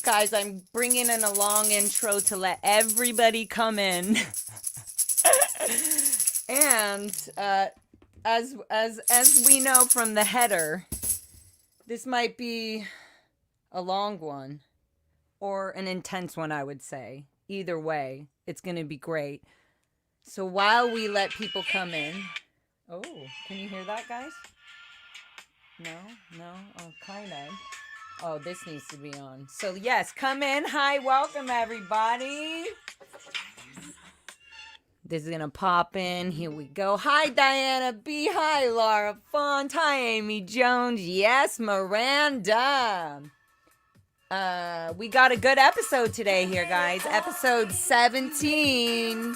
Guys, I'm bringing in a long intro to let everybody come in. And as we know from the header, this might be a long one or an intense one, I would say. Either way, it's going to be great. So while we let people come in, oh, can you hear that, guys? No, oh, kind of. Oh, this needs to be on. So yes, come in. Hi, welcome everybody. This is gonna pop in. Here we go. Hi, Diana B. Hi, Lara Font. Hi, Amy Jones. Yes, Miranda. We got a good episode today here, guys. Episode 17.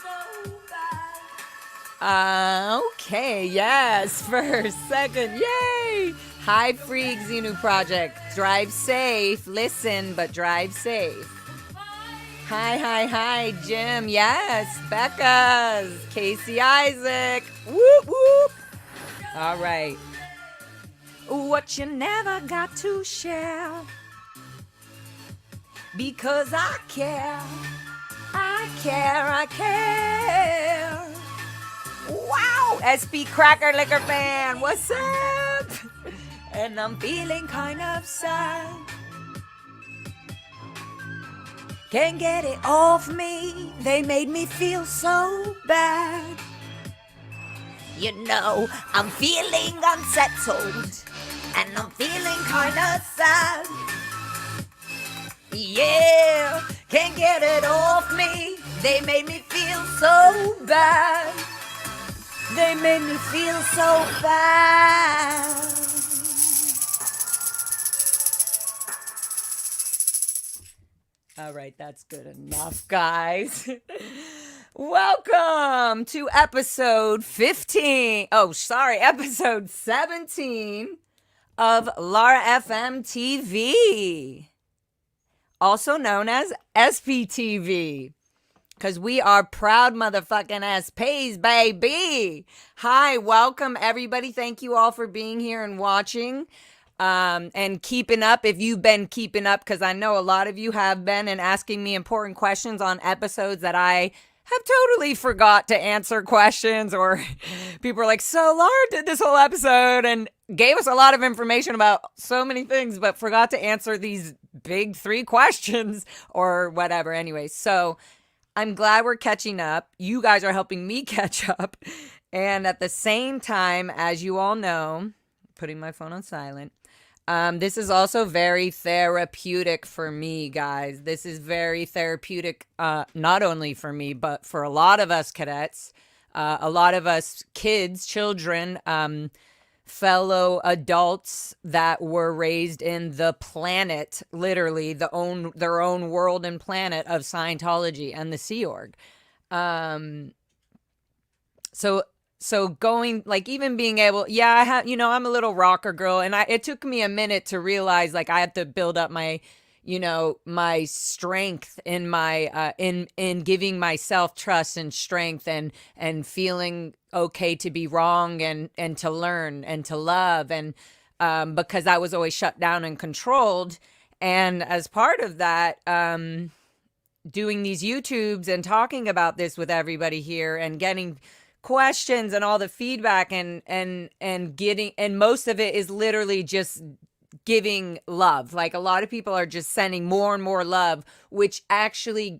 Okay, yes, first, second, yay! Hi, Freak Xenu Project. Drive safe. Listen, but drive safe. Hi, Jim. Yes, Becca's. Casey Isaac. Whoop, whoop. All right. What you never got to share. Because I care. I care. Wow. SP Cracker Liquor Fan. What's up? And I'm feeling kind of sad. Can't get it off me. They made me feel so bad. You know, I'm feeling unsettled. And I'm feeling kinda sad. Yeah, can't get it off me. They made me feel so bad. They made me feel so bad. All right, that's good enough, guys. Welcome to episode 15. Oh, sorry, episode 17 of Lara FM TV, also known as SPTV, because we are proud motherfucking SPs, baby. Hi, welcome, everybody. Thank you all for being here and watching. And keeping up, if you've been keeping up, because I know a lot of you have been, and asking me important questions on episodes that I have totally forgot to answer questions, or people are like, so Lara did this whole episode and gave us a lot of information about so many things, but forgot to answer these big 3 questions or whatever. Anyway, so I'm glad we're catching up. You guys are helping me catch up. And at the same time, as you all know, putting my phone on silent, this is also very therapeutic for me, guys. This is very therapeutic, not only for me, but for a lot of us cadets, a lot of us kids, children, fellow adults that were raised in the planet, literally their own world and planet of Scientology and the Sea Org. So going, like, even being able, yeah, I have, I'm a little rocker girl, and it took me a minute to realize, like, I have to build up my, my strength in my, in giving myself trust and strength, and feeling okay to be wrong, and to learn and to love, and, because I was always shut down and controlled. And as part of that, doing these YouTubes and talking about this with everybody here and getting questions and all the feedback, and getting, and most of it is literally just giving love. Like, a lot of people are just sending more and more love, which actually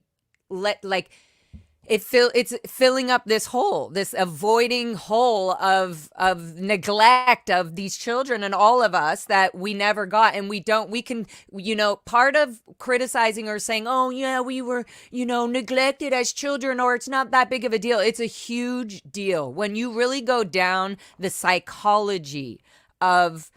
it's filling up this hole, this avoiding hole of neglect of these children and all of us that we never got. And we can, part of criticizing or saying, oh yeah, we were, neglected as children, or it's not that big of a deal. It's a huge deal when you really go down the psychology of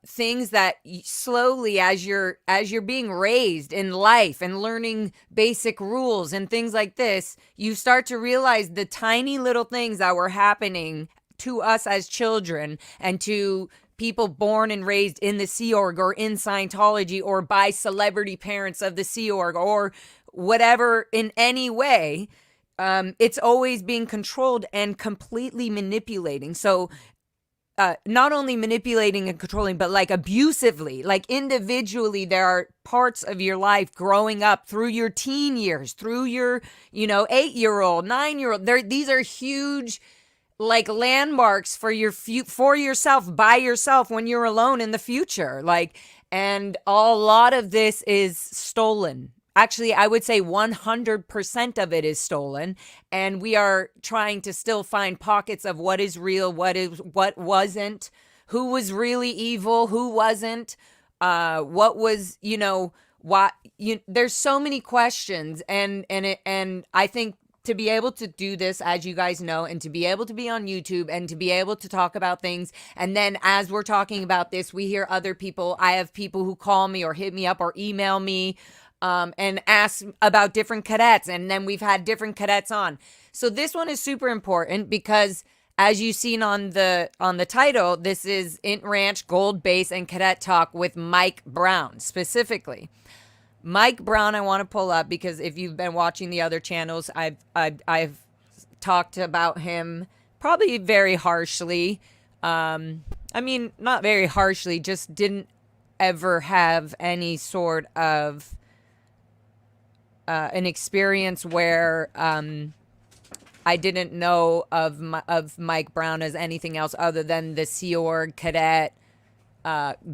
things that slowly, as you're being raised in life and learning basic rules and things like this, you start to realize the tiny little things that were happening to us as children, and to people born and raised in the Sea Org or in Scientology, or by celebrity parents of the Sea Org, or whatever, in any way. It's always being controlled and completely manipulating. So not only manipulating and controlling, but like abusively, like individually, there are parts of your life growing up through your teen years, through your, 8-year-old, 9-year-old. These are huge, like landmarks for for yourself, by yourself, when you're alone in the future. Like, and a lot of this is stolen. Actually, I would say 100% of it is stolen, and we are trying to still find pockets of what is real, what wasn't, who was really evil, who wasn't, what was, what there's so many questions, and I think to be able to do this, as you guys know, and to be able to be on YouTube and to be able to talk about things. And then as we're talking about this, we hear other people. I have people who call me or hit me up or email me and ask about different cadets. And then we've had different cadets on. So this one is super important because, as you've seen on the title, this is Int Ranch, Gold Base, and Cadet Talk with Mike Brown specifically. Mike Brown, I want to pull up because if you've been watching the other channels, I've talked about him probably very harshly. I mean, not very harshly, just didn't ever have any sort of an experience where I didn't know of Mike Brown as anything else other than the Sea Org cadet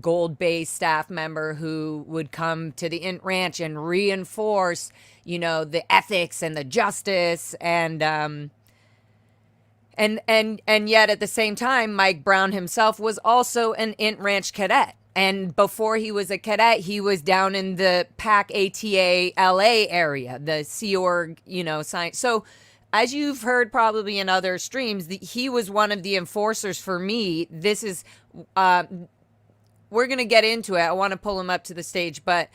Gold Base staff member who would come to the Int Ranch and reinforce, the ethics and the justice, and yet at the same time, Mike Brown himself was also an Int Ranch cadet. And before he was a cadet, he was down in the PAC ATA LA area, the Sea Org, science. So as you've heard probably in other streams, he was one of the enforcers for me. This is, we're going to get into it. I want to pull him up to the stage. But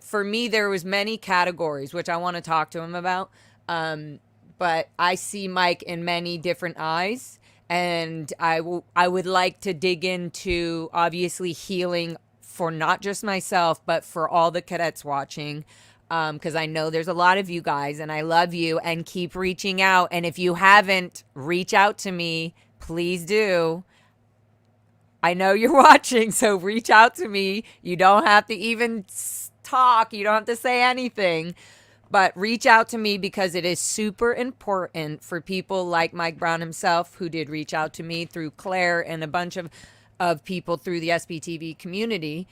for me, there was many categories, which I want to talk to him about. But I see Mike in many different eyes. And I would like to dig into, obviously, healing for not just myself, but for all the cadets watching, because I know there's a lot of you guys, and I love you, and keep reaching out. And if you haven't, reach out to me. Please do. I know you're watching, so reach out to me. You don't have to even talk. You don't have to say anything. But reach out to me because it is super important for people like Mike Brown himself, who did reach out to me through Claire and a bunch of people through the SBTV community.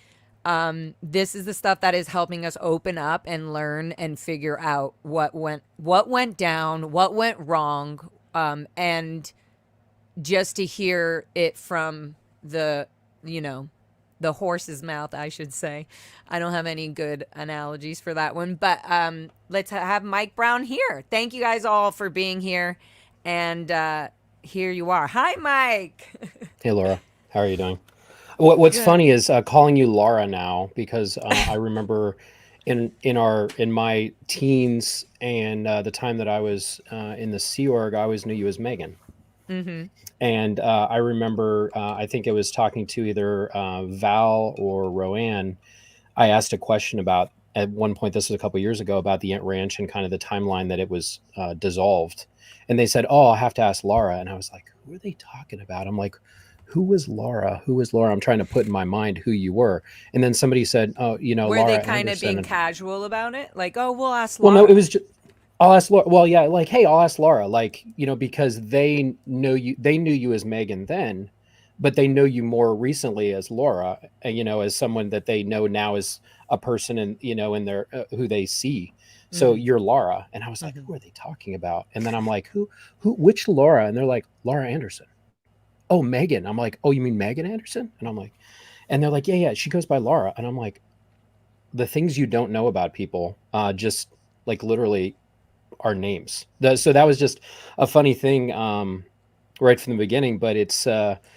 This is the stuff that is helping us open up and learn and figure out what went down, what went wrong, and just to hear it from the horse's mouth, I should say. I don't have any good analogies for that one, but let's have Mike Brown here. Thank you guys all for being here, and here you are. Hi, Mike. Hey, Laura. How are you doing? What's Good. funny is calling you Lara now because I remember in my teens and the time that I was in the Sea Org, I always knew you as Megan. Mm-hmm. And I remember, I think it was talking to either Val or Roanne. I asked a question about, at one point, this was a couple of years ago, about the Int Ranch and kind of the timeline that it was dissolved. And they said, "Oh, I'll have to ask Lara." And I was like, "Who are they talking about?" I'm like, "Who was Lara? Who was Laura?" I'm trying to put in my mind who you were. And then somebody said, "Oh, Were Lara they kind of Anderson." being casual about it? Like, oh, we'll ask Well, no, Laura. it was just, I'll ask Laura. Well, yeah, like, hey, I'll ask Laura, like, because they knew you as Megan then, but they know you more recently as Laura, as someone that they know now as a person and, in their, who they see. So Mm-hmm. you're Laura. And I was like, Mm-hmm. who are they talking about? And then I'm like, which Laura? And they're like, Lara Anderson. Oh, Megan. I'm like, oh, you mean Megan Anderson? And I'm like, and they're like, yeah, she goes by Lara. And I'm like, the things you don't know about people, just like literally our names. So that was just a funny thing right from the beginning, but it's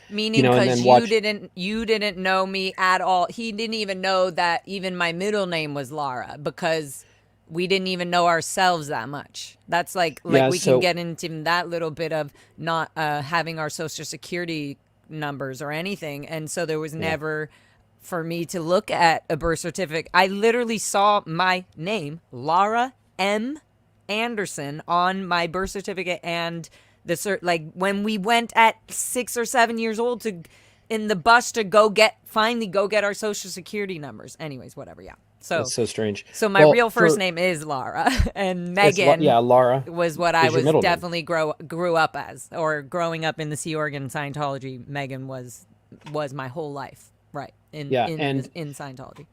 Meaning and because then you didn't know me at all. He didn't even know that even my middle name was Lara because we didn't even know ourselves that much. That's like yeah, we can so get into that little bit of not having our social security numbers or anything. And so there was yeah. never for me to look at a birth certificate. I literally saw my name, Lara M. Anderson, on my birth certificate and Like when we went at 6 or 7 years old in the bus to finally go get our social security numbers. Anyways, whatever. Yeah. So That's so strange. So my real first name is Lara, and Megan. Lara was what I was definitely name. grew up as, or growing up in the Sea Organ Scientology. Megan was my whole life, right? In Scientology.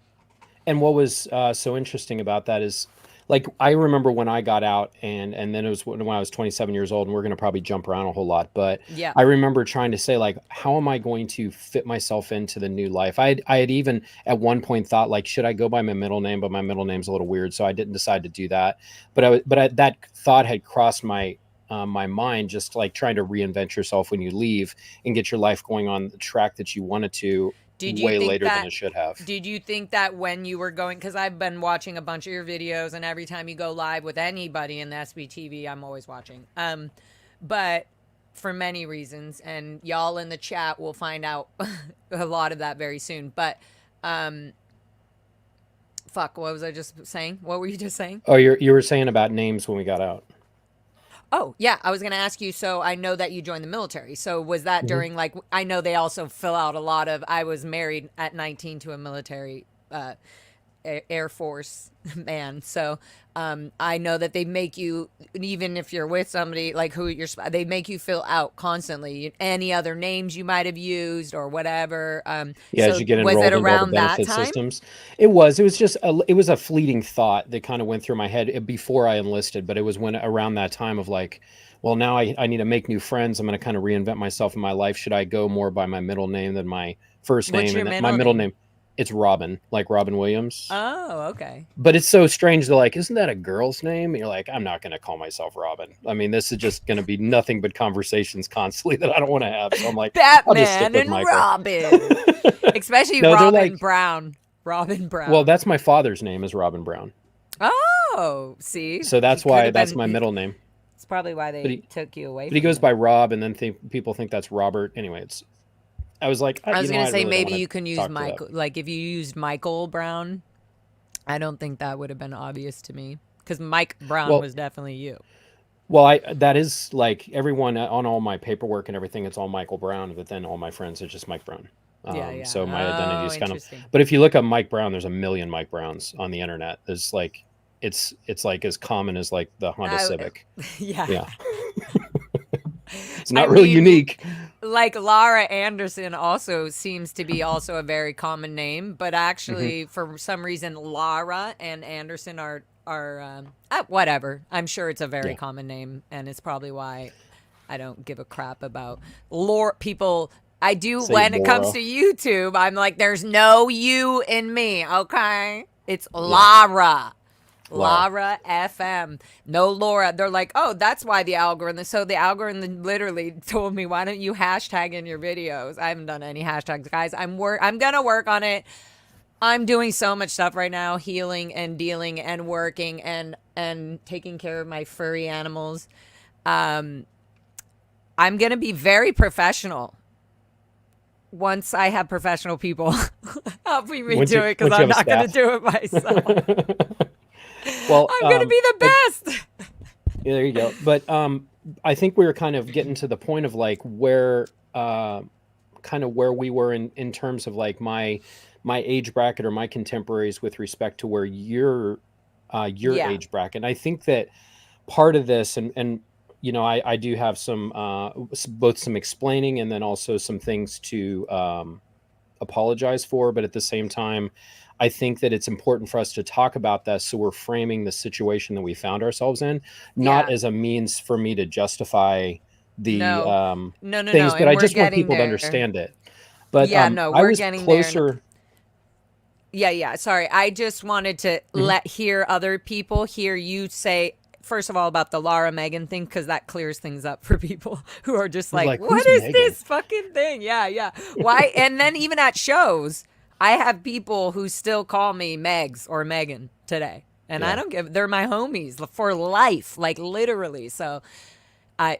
And what was so interesting about that is, like, I remember when I got out, and then it was when I was 27 years old, and we're going to probably jump around a whole lot, but yeah. I remember trying to say, like, how am I going to fit myself into the new life? I had even at one point thought, like, should I go by my middle name? But my middle name's a little weird, so I didn't decide to do that. But that thought had crossed my mind, just like trying to reinvent yourself when you leave and get your life going on the track that you wanted to. Way later than it should have. Did you think that when you were going, because I've been watching a bunch of your videos, and every time you go live with anybody in the SBTV, I'm always watching. But for many reasons, and y'all in the chat will find out a lot of that very soon. But what was I just saying? What were you just saying? Oh, you were saying about names when we got out. Oh, yeah. I was going to ask you, so I know that you joined the military. So was that during, like, I know they also fill out a lot of, I was married at 19 to a military Air Force man. So I know that they make you, even if you're with somebody, like they make you fill out constantly any other names you might have used or whatever. As you get enrolled into all the benefit systems. It was just it was a fleeting thought that kind of went through my head before I enlisted, but it was when around that time of like, well, now I need to make new friends. I'm going to kind of reinvent myself in my life. Should I go more by my middle name than my first name? What's your my middle name? It's Robin, like Robin Williams. Oh, okay. But it's so strange. They're like, isn't that a girl's name? And you're like, I'm not going to call myself Robin. I mean, this is just going to be nothing but conversations constantly that I don't want to have. So I'm like, Batman and Michael. Robin. Especially Robin Brown. Robin Brown. Well, that's my father's name is Robin Brown. Oh, see? So that's why that's my middle name. It's probably why they took you away. But he goes by Rob, and then people think that's Robert. Anyway, I was like, I was going to say, maybe you can use Michael. Like, if you used Michael Brown, I don't think that would have been obvious to me. Because Mike Brown was definitely you. Well, that is like everyone on all my paperwork and everything, it's all Michael Brown. But then all my friends, it's just Mike Brown. So my identity is kind of. But if you look up Mike Brown, there's a million Mike Browns on the internet. There's like, it's like as common as like the Honda Civic. Yeah. It's not really unique. Like Lara Anderson also seems to be also a very common name, but actually for some reason Lara and Anderson are whatever. I'm sure it's a very common name, and it's probably why I don't give a crap about people. I do when it comes to YouTube. I'm like, there's no you in me, okay? It's Lara. Lara FM. No Laura. They're like, oh, that's why the algorithm. So the algorithm literally told me, why don't you hashtag in your videos? I haven't done any hashtags, guys. I'm gonna work on it. I'm doing so much stuff right now, healing and dealing and working and taking care of my furry animals. I'm gonna be very professional once I have professional people helping me do it, because I'm not gonna do it myself. Well, I'm going to be the best. Yeah, there you go. But I think we were kind of getting to the point of like where we were in terms of like my age bracket or my contemporaries with respect to where your age bracket. And I think that part of this, and you know, I do have some both some explaining and then also some things to apologize for, but at the same time, I think that it's important for us to talk about that, so we're framing the situation that we found ourselves in, not as a means for me to justify the things, but I just want people to understand it. But we're getting closer. Yeah. Sorry, I just wanted to hear other people hear you say, first of all, about the Lara Megan thing, because that clears things up for people who are just like what is Megan? This fucking thing? Yeah. Why? And then even at shows, I have people who still call me Megs or Megan today, and I don't give. They're my homies for life, like literally. So I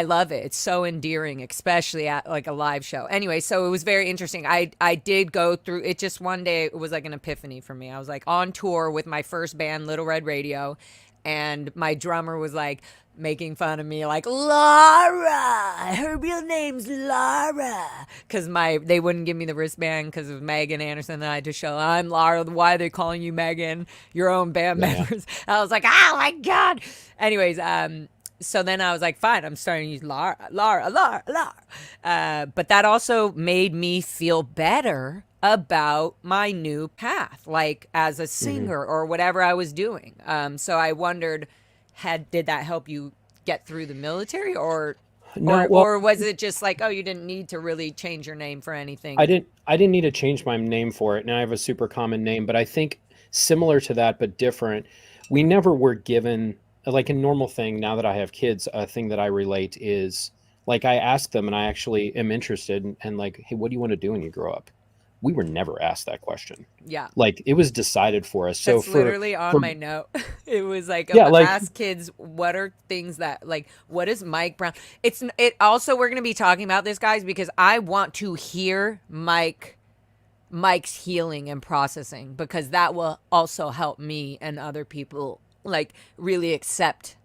love it. It's so endearing, especially at like a live show. Anyway, so it was very interesting. I did go through it. Just one day, it was like an epiphany for me. I was like on tour with my first band, Little Red Radio, and my drummer was like making fun of me, like, Lara, her real name's Lara, because they wouldn't give me the wristband because of Megan Anderson, and I had to show I'm Lara. Why are they calling you Megan? Your own band members. I was like, oh my god. Anyways, so then I was like, fine, I'm starting to use Lara. But that also made me feel better about my new path, like as a singer or whatever I was doing. So I wondered, did that help you get through the military, or was it just like, oh, you didn't need to really change your name for anything? I didn't need to change my name for it. Now I have a super common name, but I think similar to that, but different. We never were given, like, a normal thing. Now that I have kids, a thing that I relate is, like, I ask them, and I actually am interested and like, hey, what do you want to do when you grow up? We were never asked that question. Yeah. Like, it was decided for us. That's so literally on my note. It was like, ask kids what are things that, like, what is Mike Brown? It also, we're going to be talking about this, guys, because I want to hear Mike's healing and processing, because that will also help me and other people, like, really accept,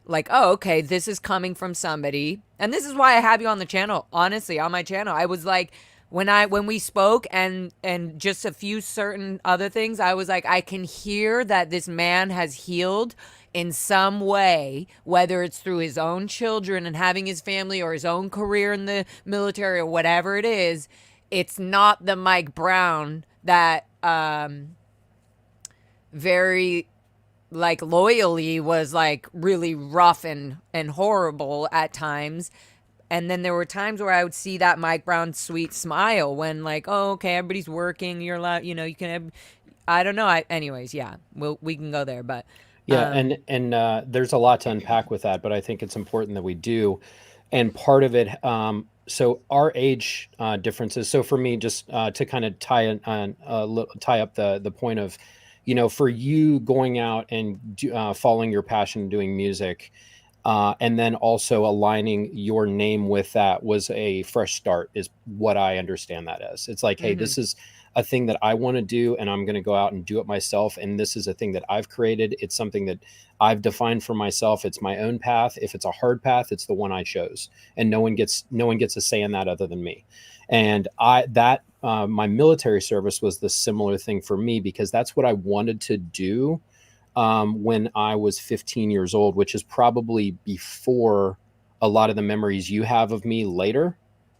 like, oh, okay, this is coming from somebody. And this is why I have you on the channel. Honestly, on my channel, I was like, when we spoke and just a few certain other things, I was like, I can hear that this man has healed in some way, whether it's through his own children and having his family, or his own career in the military, or whatever it is. It's not the Mike Brown that very, like, loyally was, like, really rough and horrible at times. And then there were times where I would see that Mike Brown sweet smile when, like, oh, okay, everybody's working. You're allowed, you can have, I don't know. Anyways, yeah, we can go there, but. Yeah. And there's a lot to unpack with that, but I think it's important that we do. And part of it, so our age differences. So for me, just to kind of tie up the point of, for you going out and following your passion, doing music, and then also aligning your name with that was a fresh start, is what I understand that as. It's like, hey, this is a thing that I want to do, and I'm going to go out and do it myself. And this is a thing that I've created. It's something that I've defined for myself. It's my own path. If it's a hard path, it's the one I chose, and no one gets a say in that other than me. And my military service was the similar thing for me, because that's what I wanted to do when I was 15 years old, which is probably before a lot of the memories you have of me later,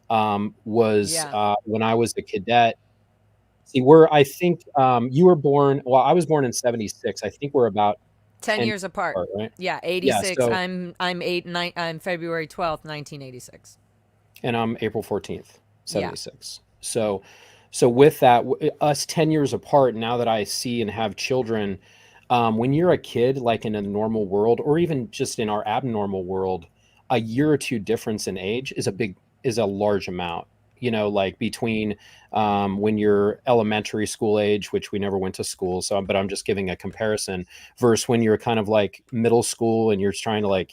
was when I was a cadet. See, I think you were born, well, I was born in 76. I think we're about 10 years apart, right? Yeah, 86. Yeah, so, I'm February 12th, 1986. And I'm April 14th, 76. Yeah. So with that, us 10 years apart, now that I see and have children, when you're a kid, like in a normal world, or even just in our abnormal world, a year or two difference in age is a large amount, like between when you're elementary school age, which we never went to school. But I'm just giving a comparison, versus when you're kind of like middle school and you're trying to, like,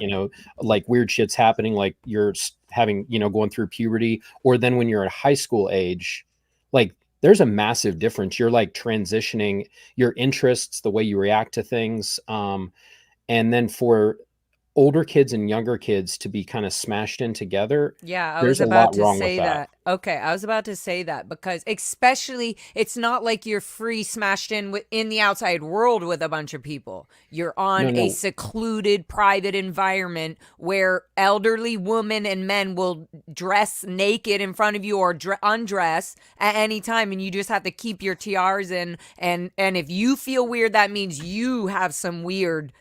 like weird shit's happening, like you're having, going through puberty, or then when you're at high school age, like, there's a massive difference. You're like transitioning your interests, the way you react to things. And then for older kids and younger kids to be kind of smashed in together. Yeah, I was about to say that. Okay, I was about to say that, because especially, it's not like you're free smashed in the outside world with a bunch of people. You're on a secluded private environment where elderly women and men will dress naked in front of you, or undress at any time, and you just have to keep your tiaras in. And if you feel weird, that means you have some weird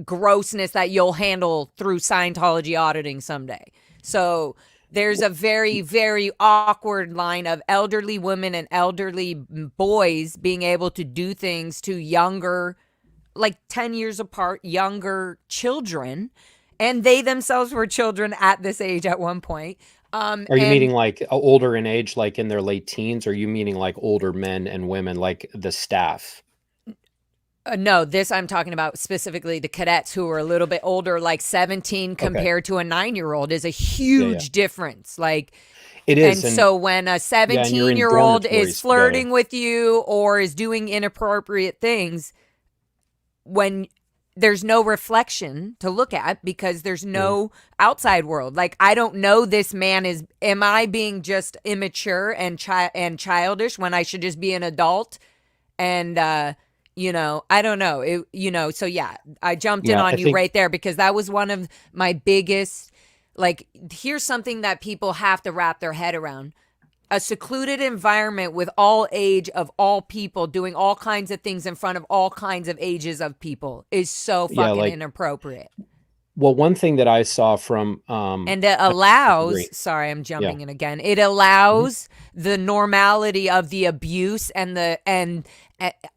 grossness that you'll handle through Scientology auditing someday. So there's a very, very awkward line of elderly women and elderly boys being able to do things to younger, like 10 years apart, younger children. And they themselves were children at this age at one point. Are you meaning like older in age, like in their late teens? Or are you meaning like older men and women, like the staff? No, I'm talking about specifically the cadets who are a little bit older, like 17 compared to a 9-year-old is a huge difference. Like, it is. And so when a 17-year-old is flirting with you or is doing inappropriate things, when there's no reflection to look at because there's no outside world. Like, I don't know this man is, am I being just immature and childish when I should just be an adult? And, I don't know. So yeah, I jumped in Yeah, on I you think right there because that was one of my biggest, like, here's something that people have to wrap their head around. A secluded environment with all age of all people doing all kinds of things in front of all kinds of ages of people is so yeah, fucking like inappropriate. well, one thing that I saw from And it I allows, agree. sorry, I'm Yeah. jumping in again. It Mhm. allows the normality of the abuse and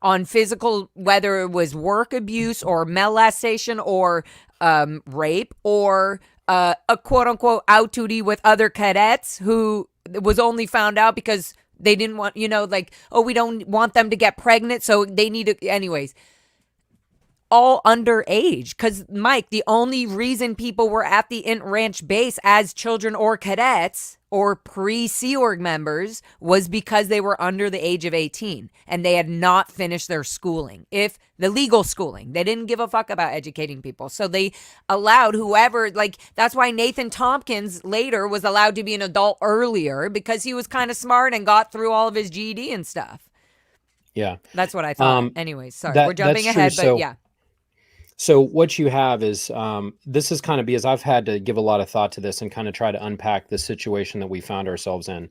on physical, whether it was work abuse or molestation or rape or a quote unquote outtootie with other cadets who was only found out because they didn't want, like, oh, we don't want them to get pregnant, so they need to, anyways, all underage. Because, Mike, the only reason people were at the Int Ranch base as children or cadets or pre-Sea Org members was because they were under the age of 18 and they had not finished their schooling. If the legal schooling, they didn't give a fuck about educating people. So they allowed whoever, like, that's why Nathan Tompkins later was allowed to be an adult earlier because he was kind of smart and got through all of his GED and stuff. Yeah. That's what I thought. Um, Anyways, sorry, we're that's jumping true. ahead, but So yeah. So what you have is this is kind of because I've had to give a lot of thought to this and kind of try to unpack the situation that we found ourselves in.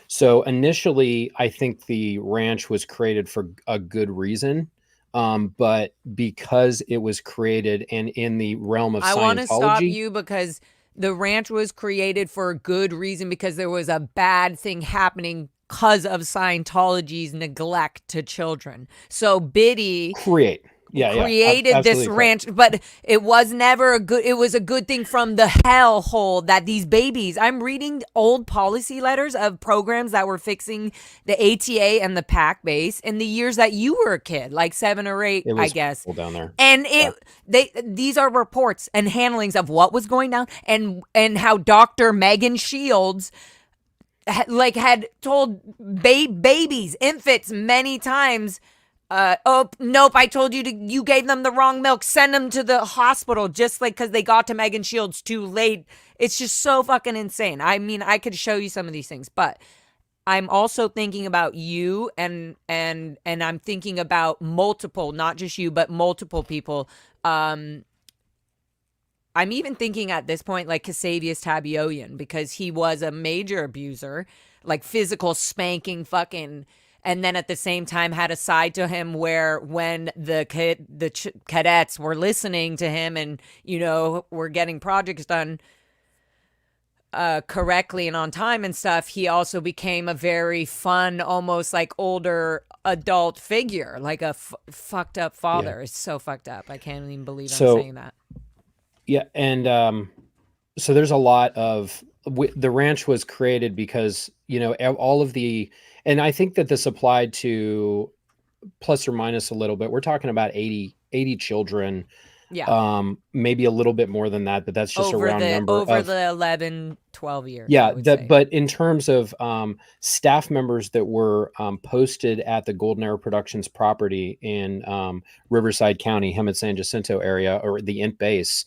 So initially, I think the ranch was created for a good reason, but because it was created and in the realm of I want to stop Scientology, you because the ranch was created for a good reason because there was a bad thing happening because of Scientology's neglect to children. So Biddy create. Yeah, yeah, created this absolutely correct. ranch, but it was never a good, it was a good thing from the hellhole that these babies, I'm reading old policy letters of programs that were fixing the ATA and the PAC base in the years that you were a kid, like 7 or 8, It I was guess. horrible down there. And Yeah, these are reports and handlings of what was going down and how Dr. Megan Shields had told babies, infants many times, oh nope, I told you gave them the wrong milk, send them to the hospital, just like because they got to Megan Shields too late. It's just so fucking insane. I mean, I could show you some of these things, but I'm also thinking about you and I'm thinking about multiple, not just you, but multiple people. I'm even thinking at this point like Kasavius Tabioyan because he was a major abuser, like physical spanking fucking, and then at the same time had a side to him where when the cadets were listening to him and were getting projects done correctly and on time and stuff, he also became a very fun, almost like older adult figure, like a fucked up yeah. father. It's so fucked up. I can't even believe I'm So saying that. yeah, and so there's a lot of the ranch was created because all of the, and I think that this applied to plus or minus a little bit. We're talking about 80 children, Yeah. maybe a little bit more than that, but that's just a Over round the number over of, the 11, 12 years, I yeah, would that. say. But in terms of staff members that were posted at the Golden Arrow Productions property in Riverside County, Hemet San Jacinto area, or the Int base,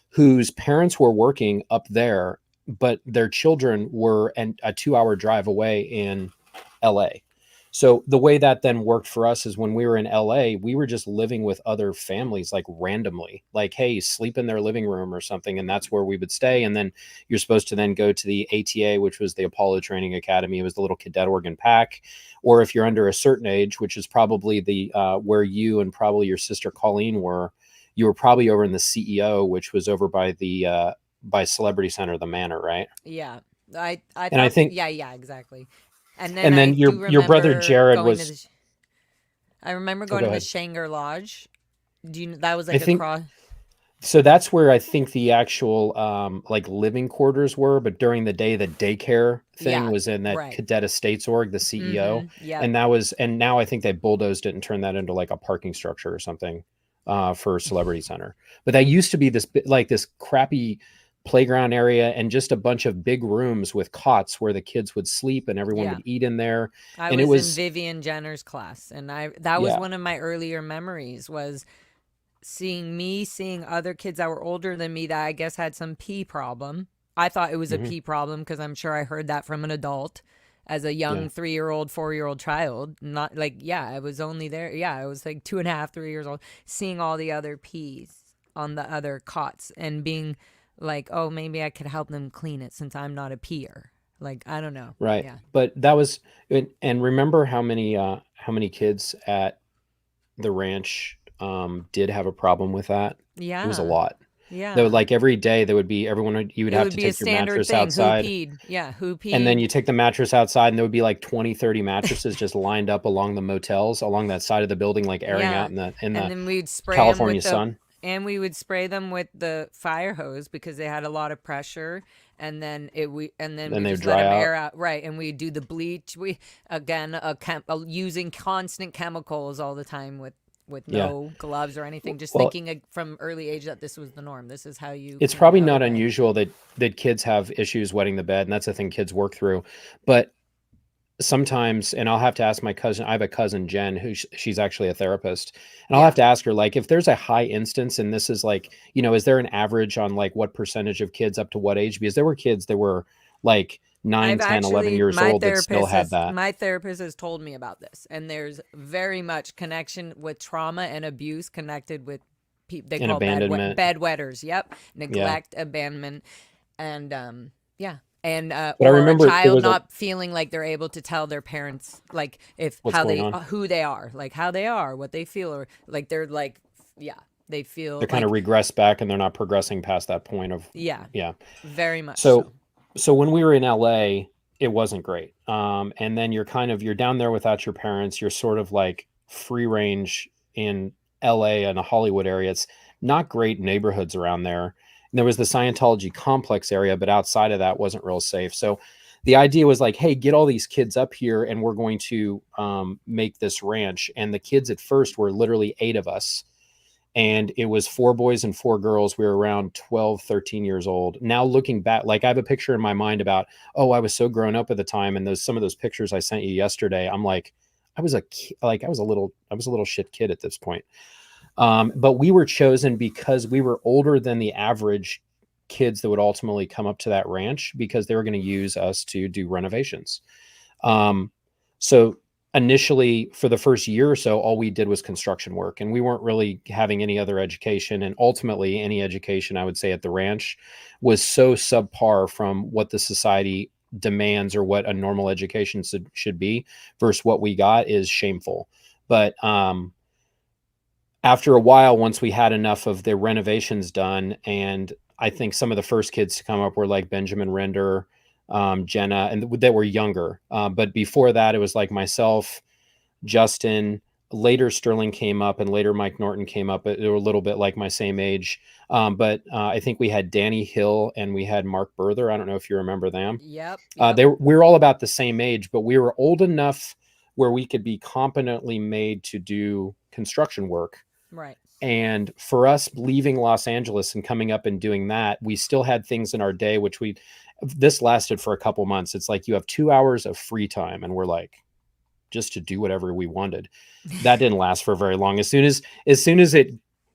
whose parents were working up there, but their children were a 2-hour drive away in LA. So the way that then worked for us is when we were in LA, we were just living with other families, like randomly, like, hey, sleep in their living room or something. And that's where we would stay. And then you're supposed to then go to the ATA, which was the Apollo Training Academy. It was the little cadet organ pack. Or if you're under a certain age, which is probably the where you and probably your sister Colleen were, you were probably over in the CEO, which was over by the by Celebrity Center, the Manor, right? Yeah. I And I thought, think, yeah, exactly. And then and I then do your brother remember Jared going to was. I remember Oh, going go to the ahead. Shanger Lodge. That was I like a think cross. so. That's where I think the actual like living quarters were. But during the day, the daycare thing Yeah, was in that right. Cadet Estates org, the CEO, Yep. and and now I think they bulldozed it and turned that into like a parking structure or something for Celebrity Center. But that used to be this crappy playground area and just a bunch of big rooms with cots where the kids would sleep and everyone Yeah. would eat in there. I And it was in was, Vivian Jenner's class, and that was yeah, one of my earlier memories was seeing other kids that were older than me that I guess had some pee problem. I thought it was a Hmm. pee problem because I'm sure I heard that from an adult as a young Yeah. 3-year-old, 4-year-old child. Not like, yeah, I was only there. Yeah, I was like 2.5, 3 years old, seeing all the other pees on the other cots and being like, oh, maybe I could help them clean it since I'm not a peer. Like, I don't know. Right. Yeah. But that was, and remember how many kids at the ranch did have a problem with that? It was a Yeah. lot. Though, Yeah. like every day, there would be you would It have would to be a take your standard mattress thing. Who outside, peed? Yeah. Who and then peed? you take the mattress outside, and there would be like 20, 30 mattresses just lined up along the motels, along that side of the building, like airing out Yeah. in the And then we'd spray them California with sun. we would spray them with the fire hose because they had a lot of pressure. And then Then we they would just let dry them out. air out. Right. And we do the bleach. We, again, using constant chemicals all the time with Yeah. no gloves or anything, just Well, thinking from early age that this was the norm. This is how you it's clean, probably go to not bed. unusual that kids have issues wetting the bed, and that's a thing kids work through. But sometimes, and I'll have to ask my cousin. I have a cousin, Jen, who she's actually a therapist, and I'll have Yeah. to ask her, like, if there's a high instance, and this is like, is there an average on like what percentage of kids up to what age? Because there were kids that were like 9, I've 10, 11 actually, years old that still had that. my therapist has told me about this, and there's very much connection with trauma and abuse connected with people they And call abandonment. bedwetters. Yep, Yeah. neglect, abandonment, and yeah, and But I or a remember there child was a not feeling like they're able to tell their parents like if what's how going they on. who they are, like how they are, what they feel, or like they're like yeah, they feel They're kind of like regress back, and they're not progressing past that point of, yeah, yeah. very much So so. when we were in LA, it wasn't great. And then you're down there without your parents. You're sort of like free range in LA and the Hollywood area. It's not great neighborhoods around there. And there was the Scientology complex area, but outside of that wasn't real safe. So the idea was like, hey, get all these kids up here and we're going to make this ranch. And the kids at first were literally 8 of us, and it was 4 boys and 4 girls. We were around 12, 13 years old. Now looking back, like I have a picture in my mind about, oh, I was so grown up at the time. And some of those pictures I sent you yesterday, I'm like, I was a little shit kid at this point. But we were chosen because we were older than the average kids that would ultimately come up to that ranch, because they were going to use us to do renovations. So initially, for the first year or so, all we did was construction work, and we weren't really having any other education. And ultimately, any education, I would say, at the ranch was so subpar from what the society demands or what a normal education should be versus what we got is shameful. But after a while, once we had enough of the renovations done, and I think some of the first kids to come up were like Benjamin Render, Jenna, and that were younger. But before that, it was like myself, Justin. Later, Sterling came up, and later Mike Norton came up. They were a little bit like my same age. But I think we had Danny Hill and we had Mark Berther. I don't know if you remember them. Yep, yep, We were all about the same age, but we were old enough where we could be competently made to do construction work. right. And for us leaving Los Angeles and coming up and doing that, we still had things in our day, this lasted for a couple months. It's like you have 2 hours of free time, and we're like, just to do whatever we wanted. That didn't last for very long. As soon as it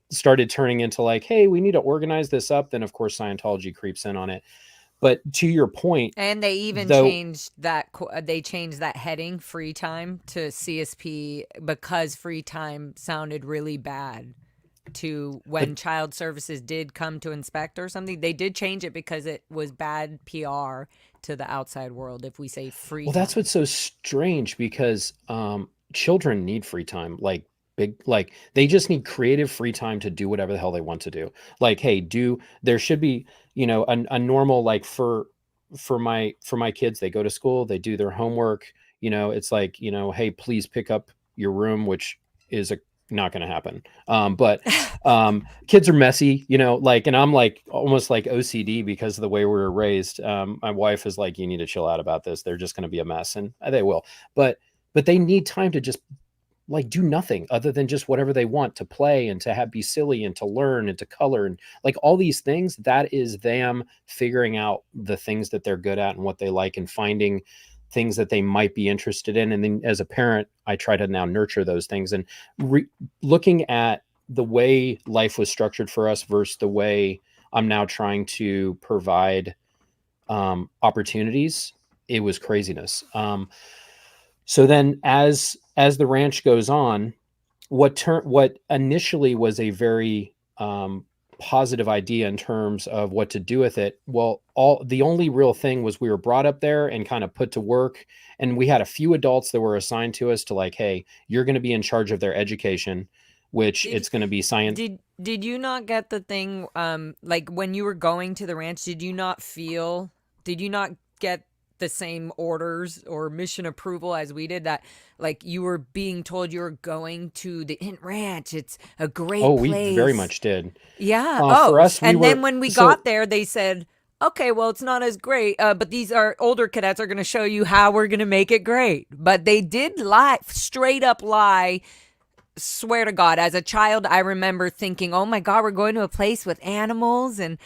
started turning into like, hey, we need to organize this up, then of course Scientology creeps in on it. But to your point, And they even though, changed that they changed that heading free time to CSP because free time sounded really bad to when but child services did come to inspect or something. They did change it because it was bad PR to the outside world if we say free well, that's time. what's so strange, because children need free time, like like they just need creative free time to do whatever the hell they want to do. Like, hey, there should be, a normal, like, for my kids, they go to school, they do their homework, it's like, hey, please pick up your room, which is not going to happen. But kids are messy, like, and I'm like almost like OCD because of the way we were raised. My wife is like, you need to chill out about this. They're just going to be a mess, and they will. But they need time to just like do nothing other than just whatever they want, to play and to be silly and to learn and to color and like all these things. That is them figuring out the things that they're good at and what they like, and finding things that they might be interested in. And then as a parent, I try to now nurture those things. And looking at the way life was structured for us versus the way I'm now trying to provide opportunities, it was craziness. So then as the ranch goes on, what initially was a very positive idea in terms of what to do with it. Well, the only real thing was we were brought up there and kind of put to work, and we had a few adults that were assigned to us to like, hey, you're going to be in charge of their education, which Did it's going to be science. did you not get the thing like when you were going to the ranch, did you not get the same orders or mission approval as we did, that like you were being told you were going to the Int Ranch, it's a Oh, great we very place? much did. Yeah. For Oh, us, we and then were when we so got there, they said, "Okay, well, it's not as great, but these are older cadets are going to show you how we're going to make it great." But they did lie, straight up lie. Swear to God, as a child, I remember thinking, "Oh my God, we're going to a place with animals," and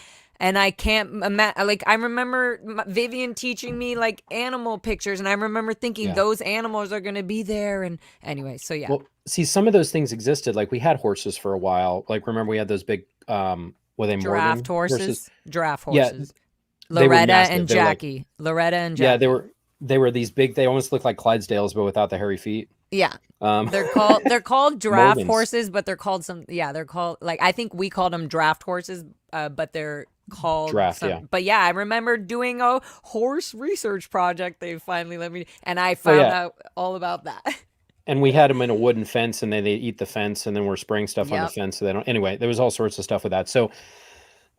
I can't imagine. Like I remember Vivian teaching me like animal pictures, and I remember thinking yeah. those animals are going to be there. And anyway, so yeah, Well, see, some of those things existed. Like we had horses for a while. Like remember we had those big were they giraffe Morgan horses? horses, giraffe Yeah, horses. they were Loretta massive. and They were like Jackie. Loretta and yeah, Jackie. they were these big, they almost looked like Clydesdales but without the hairy feet. Yeah. Um They're called giraffe Morgans. horses, but they're called some, yeah, they're called, like, I think we called them draft horses, but they're called Draft, yeah. some, but yeah, I remember doing a horse research project. They finally let me, and I Oh found yeah. out all about that. And we had them in a wooden fence, and then they eat the fence, and then we're spraying stuff on the Yep. fence so they don't. Anyway, there was all sorts of stuff with that. So,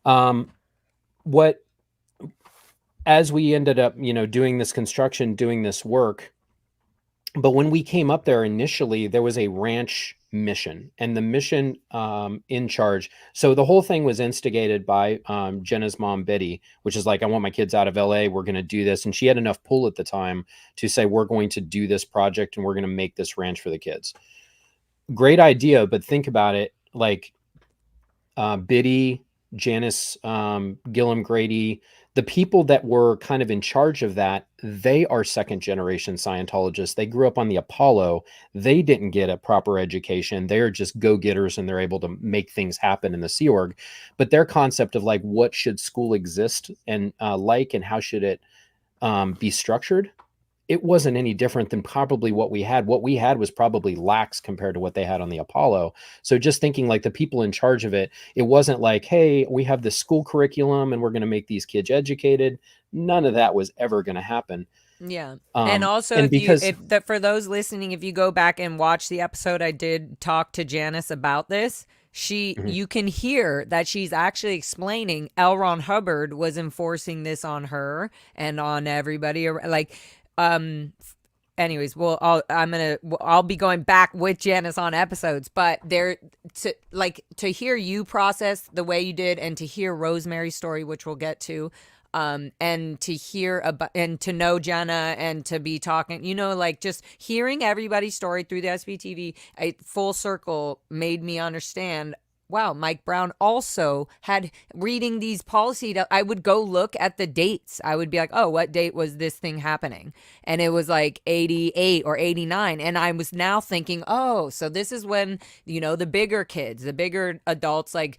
um, what as we ended up, doing this construction, doing this work, but when we came up there initially, there was a ranch mission, and the mission in charge. So the whole thing was instigated by Jenna's mom, Betty, which is like, I want my kids out of LA. We're going to do this, and she had enough pull at the time to say, we're going to do this project, and we're going to make this ranch for the kids. Great idea, but think about it, like Biddy, Janice, Gillum Grady, the people that were kind of in charge of that, they are second generation Scientologists. They grew up on the Apollo. They didn't get a proper education. They're just go-getters, and they're able to make things happen in the Sea Org. But their concept of like, what should school exist and and how should it be structured, it wasn't any different than probably what we had. What we had was probably lax compared to what they had on the Apollo. So just thinking like the people in charge of it, it wasn't like, hey, we have this school curriculum and we're going to make these kids educated. None of that was ever going to happen. Yeah. And also, and because for those listening, if you go back and watch the episode, I did talk to Janice about this. Mhm. You can hear that she's actually explaining L. Ron Hubbard was enforcing this on her and on everybody. Like, anyways, well, I'll be going back with Janice on episodes, but to hear you process the way you did, and to hear Rosemary's story, which we'll get to, and to hear about, and to know Jenna, and to be talking, like just hearing everybody's story through the SBTV, a full circle made me understand. Wow, Mike Brown also had, reading these policy, I would go look at the dates. I would be like, oh, what date was this thing happening? And it was like 88 or 89. And I was now thinking, oh, so this is when, the bigger kids, the bigger adults, like,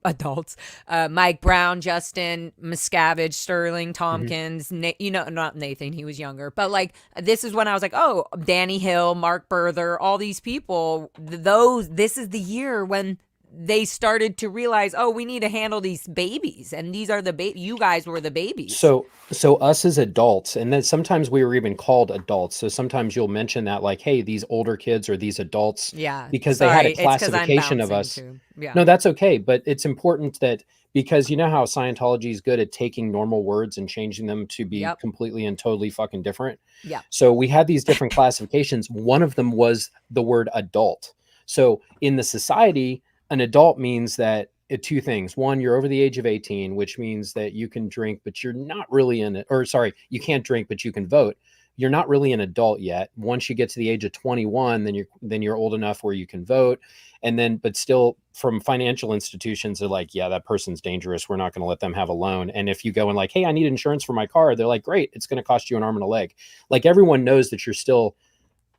adults, Mike Brown, Justin, Miscavige, Sterling, Tompkins, not Nathan, he was younger, but like, this is when I was like, oh, Danny Hill, Mark Berther, all these people, this is the year when they started to realize, oh, we need to handle these babies, and these are you guys were the babies. So us as adults, and then sometimes we were even called adults. So sometimes you'll mention that like, hey, these older kids or these adults, Yeah, because sorry, they had a it's 'cause I'm classification of us. bouncing too. Yeah. No, that's okay. But it's important that, because you know how Scientology is good at taking normal words and changing them to be Yep. completely and totally fucking different. Yeah. So we had these different classifications. One of them was the word adult. So in the society, an adult means that two things. One, you're over the age of 18, which means that you can drink, but you're not really you can't drink, but you can vote. You're not really an adult yet. Once you get to the age of 21, then you're old enough where you can vote. And then, but still, from financial institutions, they're like, yeah, that person's dangerous. We're not going to let them have a loan. And if you go and like, hey, I need insurance for my car, they're like, great, it's going to cost you an arm and a leg. Like everyone knows that you're still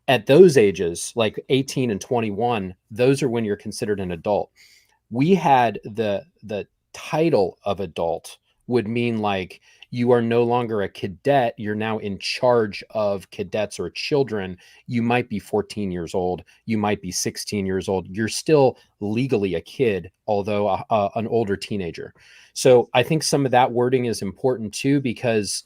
At those ages, like 18 and 21, those are when you're considered an adult. We had the title of adult would mean like you are no longer a cadet, you're now in charge of cadets or children. You might be 14 years old, you might be 16 years old, you're still legally a kid, although an older teenager. So I think some of that wording is important too, because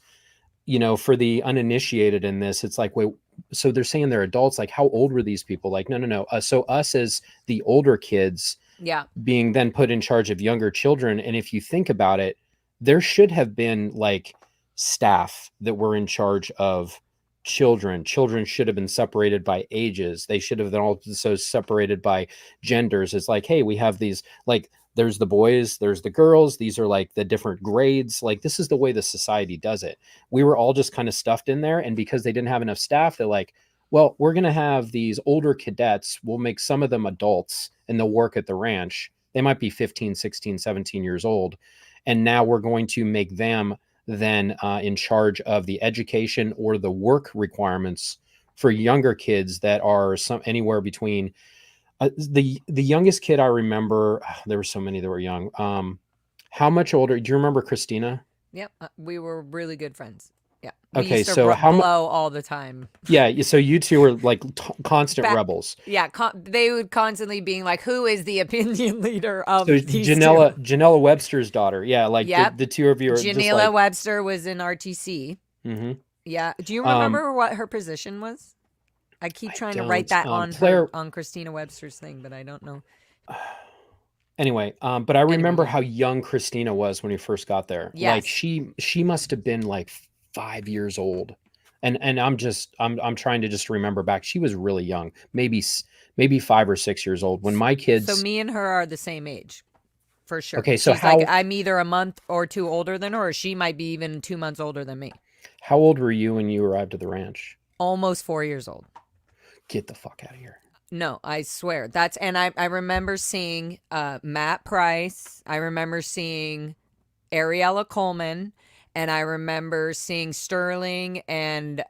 for the uninitiated in this, it's like, wait, so they're saying they're adults, like how old were these people? Like, no. So us as the older kids Yeah. being then put in charge of younger children. And if you think about it, there should have been like staff that were in charge of children. Children should have been separated by ages. They should have been also separated by genders. It's like, hey, we have these, like, there's the boys, there's the girls. These are like the different grades. Like, this is the way the society does it. We were all just kind of stuffed in there. And because they didn't have enough staff, they're like, well, we're going to have these older cadets. We'll make some of them adults and they'll work at the ranch. They might be 15, 16, 17 years old. And now we're going to make them then in charge of the education or the work requirements for younger kids that are anywhere between the youngest kid I remember. There were so many that were young. How much older? Do you remember Christina? Yep. We were really good friends. Yeah. We Okay, used to so blow all the time. Yeah, so you two were like constant rebels. Yeah, they would constantly being like, "Who is the opinion leader of So these Janella Webster's daughter. Yeah, like Yep. the two of you are just Janela like. Webster was in RTC. Mm-hmm. Yeah. Do you remember what her position was? I keep trying to write that on Christina Webster's thing, but I don't know. Anyway, but I remember how young Christina was when we first got there. Yes. Like she must have been like 5 years old. And I'm trying to just remember back. She was really young, maybe 5 or 6 years old when my kids. So me and her are the same age, for sure. Okay, so she's like, I'm either a month or two older than her, or she might be even 2 months older than me. How old were you when you arrived at the ranch? Almost 4 years old. Get the fuck out of here. No, I swear. I remember seeing Matt Price. I remember seeing Ariella Coleman. And I remember seeing Sterling and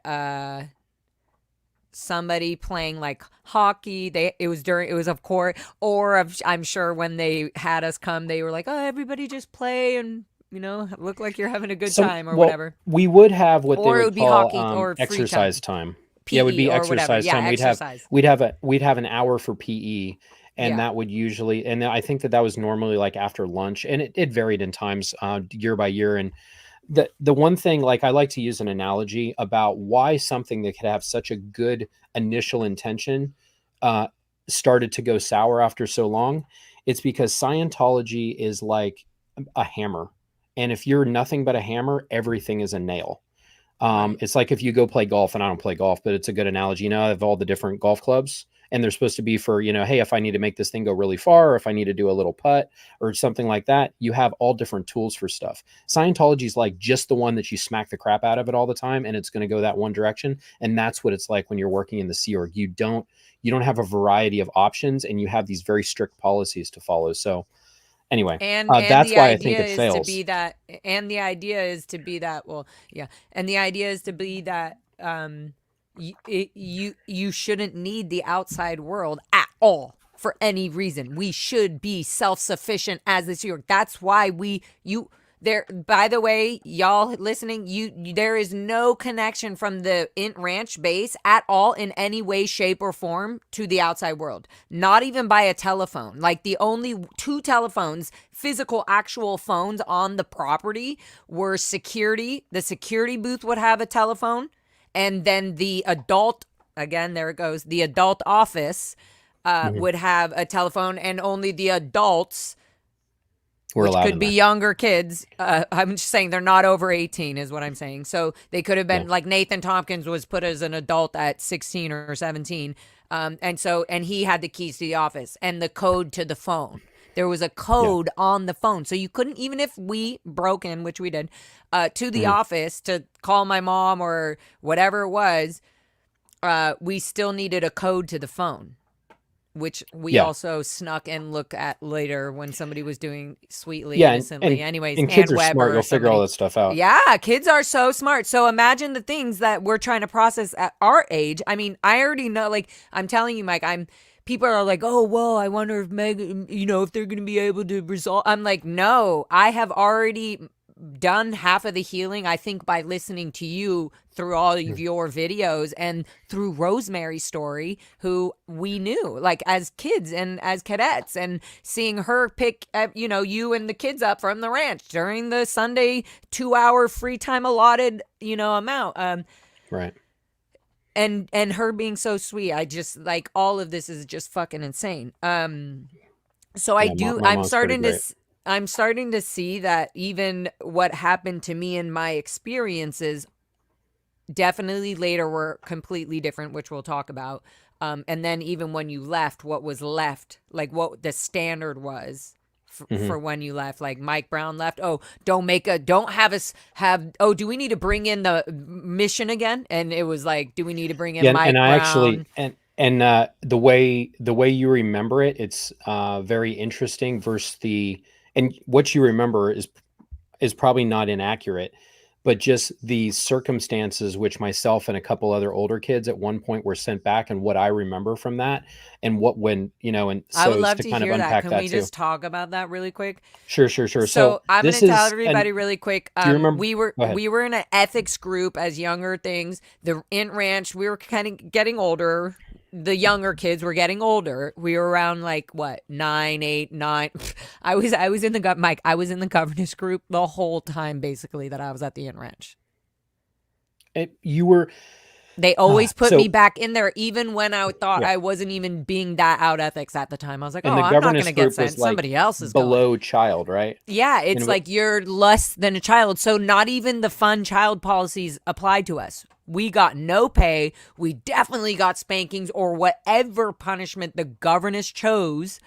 somebody playing like hockey. It was of course, I'm sure when they had us come, they were like, "Oh, everybody just play and look like you're having a good time or whatever." We would have what or they it would be call hockey or exercise time. PE, yeah, it would be or exercise time. Yeah, exercise. We'd have an hour for PE. And that would usually, and I think that was normally like after lunch, and it varied in times year by year. And the one thing, like, I like to use an analogy about why something that could have such a good initial intention started to go sour after so long. It's because Scientology is like a hammer. And if you're nothing but a hammer, everything is a nail. It's like if you go play golf, and I don't play golf, but it's a good analogy. I have all the different golf clubs, and they're supposed to be for, hey, if I need to make this thing go really far, or if I need to do a little putt or something like that, you have all different tools for stuff. Scientology is like just the one that you smack the crap out of it all the time, and it's going to go that one direction. And that's what it's like when you're working in the Sea Org. You don't have a variety of options, and you have these very strict policies to follow. So anyway, and that's why I think it fails. And the idea is to be that. Well, yeah, and the idea is to be that. You shouldn't need the outside world at all for any reason. We should be self-sufficient as this year. That's why there. By the way, y'all listening, there is no connection from the Int Ranch base at all in any way, shape, or form to the outside world. Not even by a telephone. Like, the only 2 telephones, physical, actual phones on the property were security. The security booth would have a telephone. And then the adult, again, there it goes, the adult office would have a telephone, and only the adults, which could be younger kids. I'm just saying they're not over 18 is what I'm saying. So they could have been, like Nathan Tompkins was put as an adult at 16 or 17. And he had the keys to the office and the code to the phone. There was a code on the phone. So you couldn't, even if we broke in, which we did, to the office to call my mom or whatever it was, we still needed a code to the phone. which we Yeah. also snuck and look at later when somebody was doing Sweetly Yeah. Innocently. Anyways, And Ann kids are smart. Weber or You'll figure all somebody. that stuff out. Yeah, kids are so smart. So imagine the things that we're trying to process at our age. I mean, I already know, like, I'm telling you, Mike, people are like, oh, well, I wonder if if they're going to be able to resolve. I'm like, no, I have already done half of the healing, I think, by listening to you through all of your videos and through Rosemary's story, who we knew like as kids and as cadets, and seeing her pick you and the kids up from the ranch during the Sunday 2-hour free time allotted amount, Right. and her being so sweet. I just like, all of this is just fucking insane. So Yeah, my mom's pretty great. I'm starting to see that even what happened to me and my experiences definitely later were completely different, which we'll talk about. And then even when you left, what was left, like what the standard was for when you left, like Mike Brown left. Oh, don't have us have, oh, do we need to bring in the mission again? And it was like, do we need to bring in Mike and I Brown? actually, and the way you remember it, it's very interesting versus and what you remember is probably not inaccurate, but just the circumstances which myself and a couple other older kids at one point were sent back, and what I remember from that, and and I would so love to to kind of hear that. unpack Can that we too. just talk about that really quick? Sure. So I'm going this to tell is, everybody and really quick. do you remember? We Go ahead. were in an ethics group as younger things. The Int Ranch, we were kind of getting older. The younger kids were getting older. We were around like what, 9, 8, 9. I was in the Mike. I was in the governess group the whole time, basically, that I was at the Int Ranch. You were. They always put So me back in there, even when I thought yeah, I wasn't even being that out ethics at the time. I was like, oh, and the I'm not going governance to get group was sent. like Somebody else is going. below child, right? Yeah, it's And like you're less than a child. So not even the fun child policies applied to us. We got no pay. We definitely got spankings or whatever punishment the governess chose.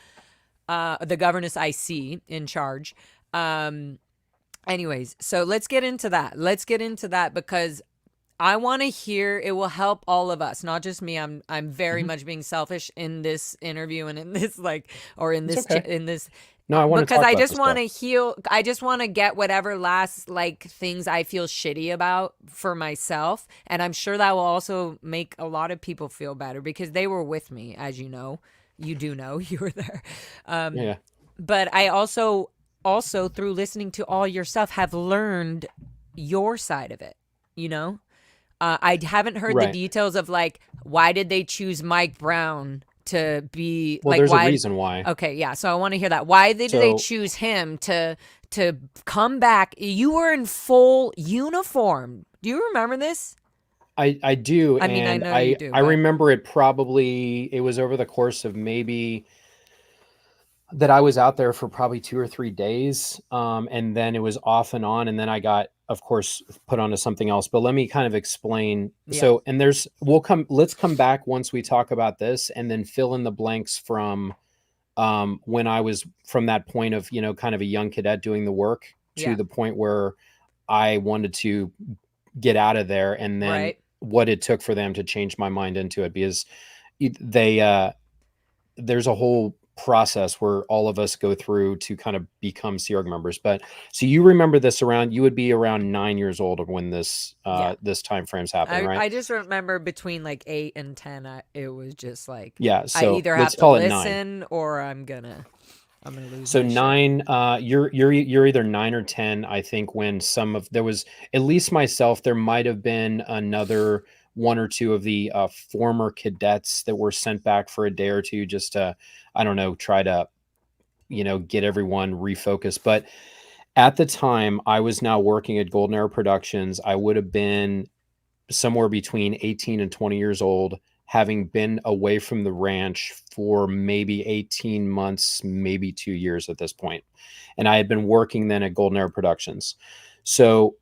The governess I see in charge. Anyways, so let's get into that. Because I want to hear, it will help all of us, not just me. I'm very much being selfish in this interview and in this It's okay. in this. No, I want to Because talk I about just this want to stuff. heal. I just want to get whatever last like things I feel shitty about for myself. And I'm sure that will also make a lot of people feel better because they were with me, as you know. You do know you were there. Yeah. But I also through listening to all your stuff have learned your side of it, you know? I haven't heard the Right. details of like, why did they choose Mike Brown to be Well, like, there's why? a reason why. Okay, yeah. So I want to hear that. Why did they So choose him to come back? You were in full uniform. Do you remember this? I do, I mean, I and know you do, I but remember it was over the course of maybe that I was out there for probably 2 or 3 days, and then it was off and on, and then I got, of course, put onto something else. But let me kind of explain. yeah, So, and let's come back once we talk about this, and then fill in the blanks from when I was from that point of, kind of a young cadet doing the work to yeah, the point where I wanted to get out of there, and then right. what it took for them to change my mind into it, because they there's a whole process where all of us go through to kind of become Sea Org members. But so you remember this you would be around 9 years old when Yeah. this time frame's happening, right? I just remember between like 8 and 10, it was just like, Yeah. I So either let's have to call it 9. listen or I'm gonna lose So my shit. 9, you're either 9 or 10. I think when there was, at least myself, there might have been another 1 or 2 of the former cadets that were sent back for a day or two, just to, I don't know, try to, get everyone refocused. But at the time I was now working at Golden Arrow Productions, I would have been somewhere between 18 and 20 years old, having been away from the ranch for maybe 18 months, maybe 2 years at this point. And I had been working then at Golden Arrow Productions. So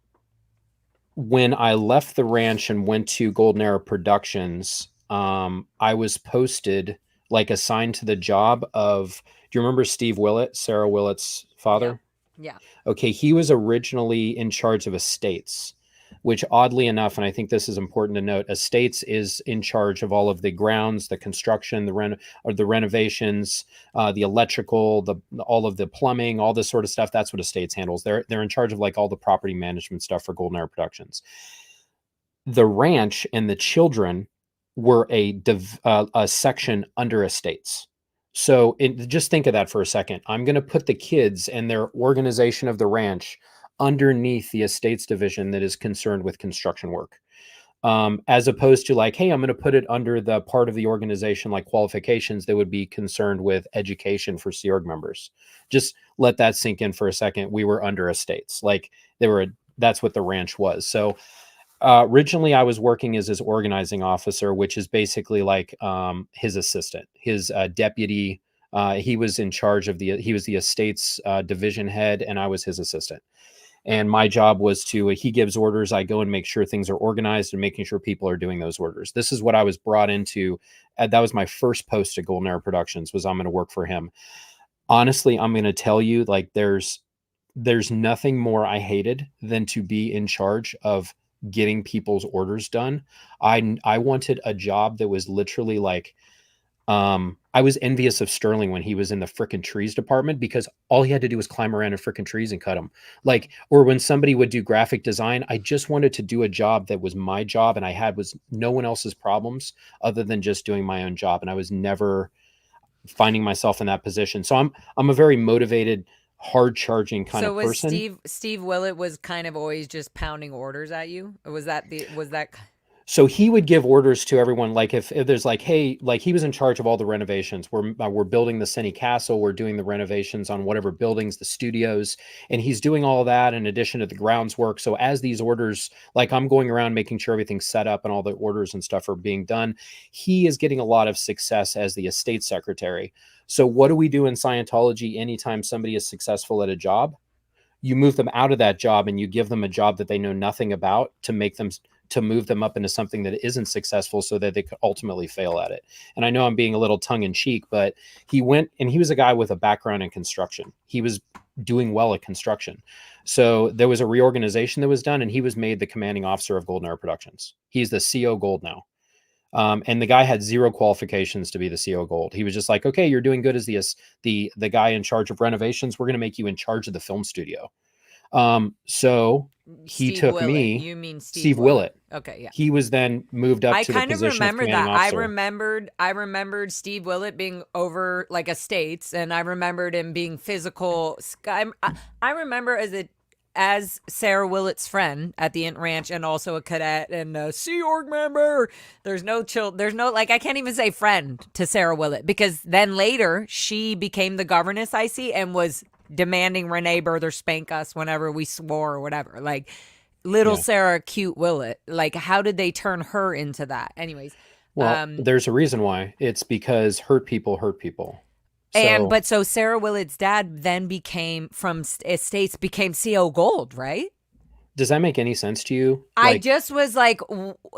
when I left the ranch and went to Golden Arrow Productions, I was posted, like assigned to the job of, do you remember Steve Willett, Sarah Willett's father? Yeah. Okay, he was originally in charge of estates. which oddly enough, and I think this is important to note, estates is in charge of all of the grounds, the construction, the renovations, the electrical, all of the plumbing, all this sort of stuff. That's what estates handles. They're in charge of like all the property management stuff for Golden Era Productions. The ranch and the children were a section under estates. So just think of that for a second. I'm going to put the kids and their organization of the ranch underneath the estates division that is concerned with construction work. As opposed to like, hey, I'm going to put it under the part of the organization like qualifications that would be concerned with education for Sea Org members. Just let that sink in for a second. We were under estates. Like that's what the ranch was. So originally I was working as his organizing officer, which is basically like his assistant, his deputy. He was in charge of he was the estates division head, and I was his assistant. And my job was he gives orders. I go and make sure things are organized and making sure people are doing those orders. This is what I was brought into. That was my first post at Golden Era Productions, was I'm going to work for him. Honestly, I'm going to tell you, like, there's nothing more I hated than to be in charge of getting people's orders done. I wanted a job that was literally like, I was envious of Sterling when he was in the frickin' trees department, because all he had to do was climb around in frickin' trees and cut them. Like, or when somebody would do graphic design, I just wanted to do a job that was my job, and I had was no one else's problems other than just doing my own job. And I was never finding myself in that position. So I'm a very motivated, hard charging kind of person. So was Steve Willett was kind of always just pounding orders at you? Or was that So he would give orders to everyone. Like if there's like, hey, like he was in charge of all the renovations. We're building the Senny Castle. We're doing the renovations on whatever buildings, the studios, and he's doing all that in addition to the grounds work. So as these orders, like I'm going around making sure everything's set up and all the orders and stuff are being done, he is getting a lot of success as the estate secretary. So what do we do in Scientology? Anytime somebody is successful at a job, you move them out of that job and you give them a job that they know nothing about to move them up into something that isn't successful so that they could ultimately fail at it. And I know I'm being a little tongue in cheek, but he went and he was a guy with a background in construction. He was doing well at construction. So there was a reorganization that was done, and he was made the commanding officer of Golden Era Productions. He's the CO Gold now. And the guy had zero qualifications to be the CO Gold. He was just like, okay, you're doing good as the guy in charge of renovations. We're going to make you in charge of the film studio. So he Steve took Willett. me. You mean Steve Willett. Okay, yeah. He was then moved up I to the kind of position remember of that. commanding officer. I remembered Steve Willett being over like estates, and I remembered him being physical. I remember as Sarah Willett's friend at the Int Ranch, and also a cadet and a Sea Org member. There's no like, I can't even say friend to Sarah Willett, because then later she became the governess, I see, and was demanding Renee Birther spank us whenever we swore or whatever. Like little Sarah cute Willett. Like, how did they turn her into that? Anyways. Well, there's a reason why. It's because hurt people hurt people. So Sarah Willett's dad then became from estates became CO Gold, right? Does that make any sense to you? I just was like,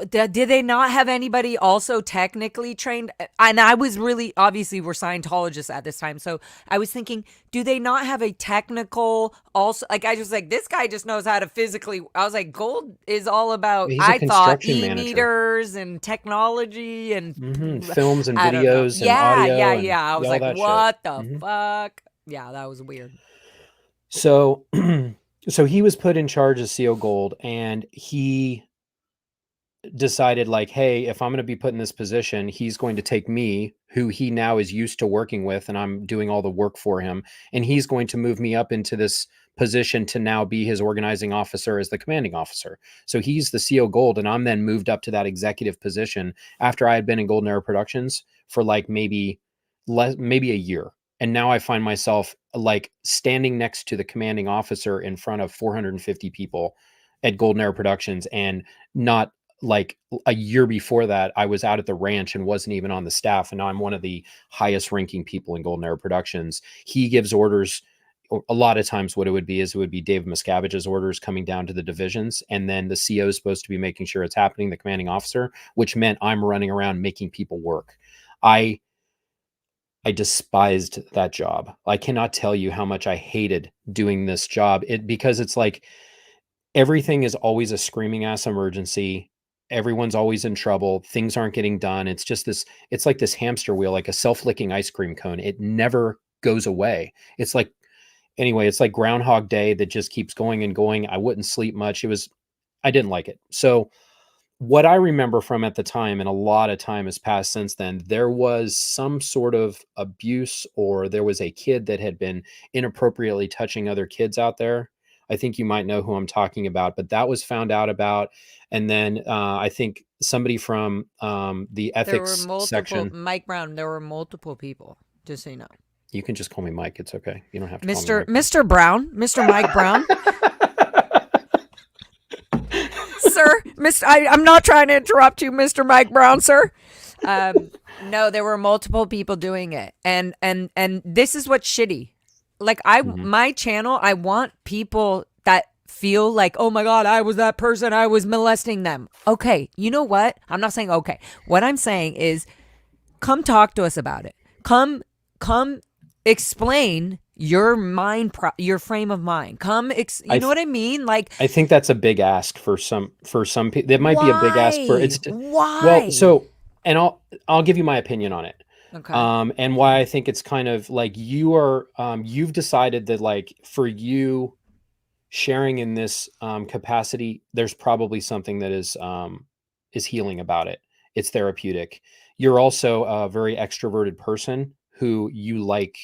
did they not have anybody also technically trained? And I was really, obviously we're Scientologists at this time. So I was thinking, do they not have a technical also? Like, I was like, this guy just knows how to physically. I was like, Gold is all about, I thought, e-meters and technology and films and videos and audio. Yeah. I was like, what the fuck? Yeah, that was weird. So... So he was put in charge of CO Gold, and he decided like, hey, if I'm going to be put in this position, he's going to take me, who he now is used to working with, and I'm doing all the work for him. And he's going to move me up into this position to now be his organizing officer as the commanding officer. So he's the CO Gold, and I'm then moved up to that executive position after I had been in Golden Era Productions for like maybe a year. And now I find myself like standing next to the commanding officer in front of 450 people at Golden Era Productions. And not like a year before that, I was out at the ranch and wasn't even on the staff. And now I'm one of the highest ranking people in Golden Era Productions. He gives orders. A lot of times what it would be David Miscavige's orders coming down to the divisions. And then the CO is supposed to be making sure it's happening, the commanding officer, which meant I'm running around making people work. I despised that job. I cannot tell you how much I hated doing this job. Because it's like, everything is always a screaming ass emergency. Everyone's always in trouble. Things aren't getting done. It's just this, it's like this hamster wheel, like a self-licking ice cream cone. It never goes away. It's like, anyway, it's like Groundhog Day that just keeps going and going. I wouldn't sleep much. I didn't like it. So what I remember from at the time, and a lot of time has passed since then, there was some sort of abuse, or there was a kid that had been inappropriately touching other kids out there. I think you might know who I'm talking about, but that was found out about. And then I think somebody from the ethics section. Mike Brown, there were multiple people, just so you know. You can just call me Mike. It's okay. You don't have to call me Mike. Mr. Brown, Mr. Mike Brown. Sir, I'm not trying to interrupt you, Mr. Mike Brown, sir. No, there were multiple people doing it, and this is what's shitty. Like my channel, I want people that feel like, oh my God, I was that person, I was molesting them. Okay, you know what? I'm not saying okay. What I'm saying is, come talk to us about it. Come explain your your frame of mind. You know what I mean? Like, I think that's a big ask for some people. That might be a big ask for why. Well, so, and I'll give you my opinion on it. Okay. And why I think it's kind of like you've decided that, like, for you sharing in this capacity, there's probably something that is healing about it. It's therapeutic. You're also a very extroverted person who you like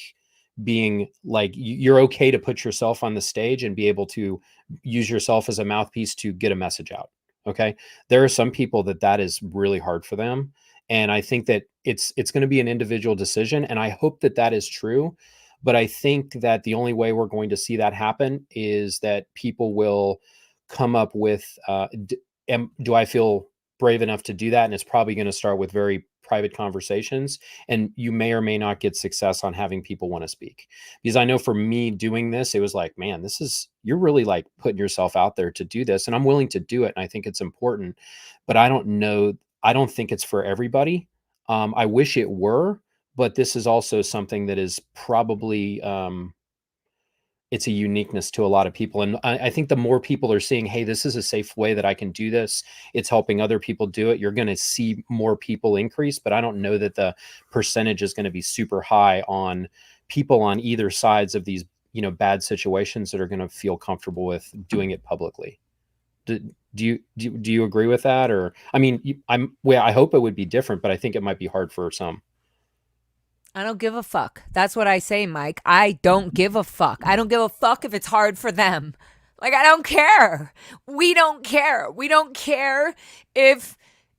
being, like, you're okay to put yourself on the stage and be able to use yourself as a mouthpiece to get a message out. Okay. There are some people that is really hard for them. And I think that it's going to be an individual decision. And I hope that is true. But I think that the only way we're going to see that happen is that people will come up with, do I feel brave enough to do that? And it's probably going to start with very private conversations, and you may or may not get success on having people want to speak. Because I know for me doing this, it was like, man, you're really like putting yourself out there to do this, and I'm willing to do it. And I think it's important, but I don't think it's for everybody. I wish it were, but this is also something that is probably, it's a uniqueness to a lot of people. And I think the more people are seeing, hey, this is a safe way that I can do this, it's helping other people do it, you're going to see more people increase. But I don't know that the percentage is going to be super high on people on either sides of these, bad situations that are going to feel comfortable with doing it publicly. Do you agree with that? Or, I mean, I hope it would be different, but I think it might be hard for some. I don't give a fuck. That's what I say, Mike. I don't give a fuck. I don't give a fuck if it's hard for them. Like, I don't care. We don't care. We don't care if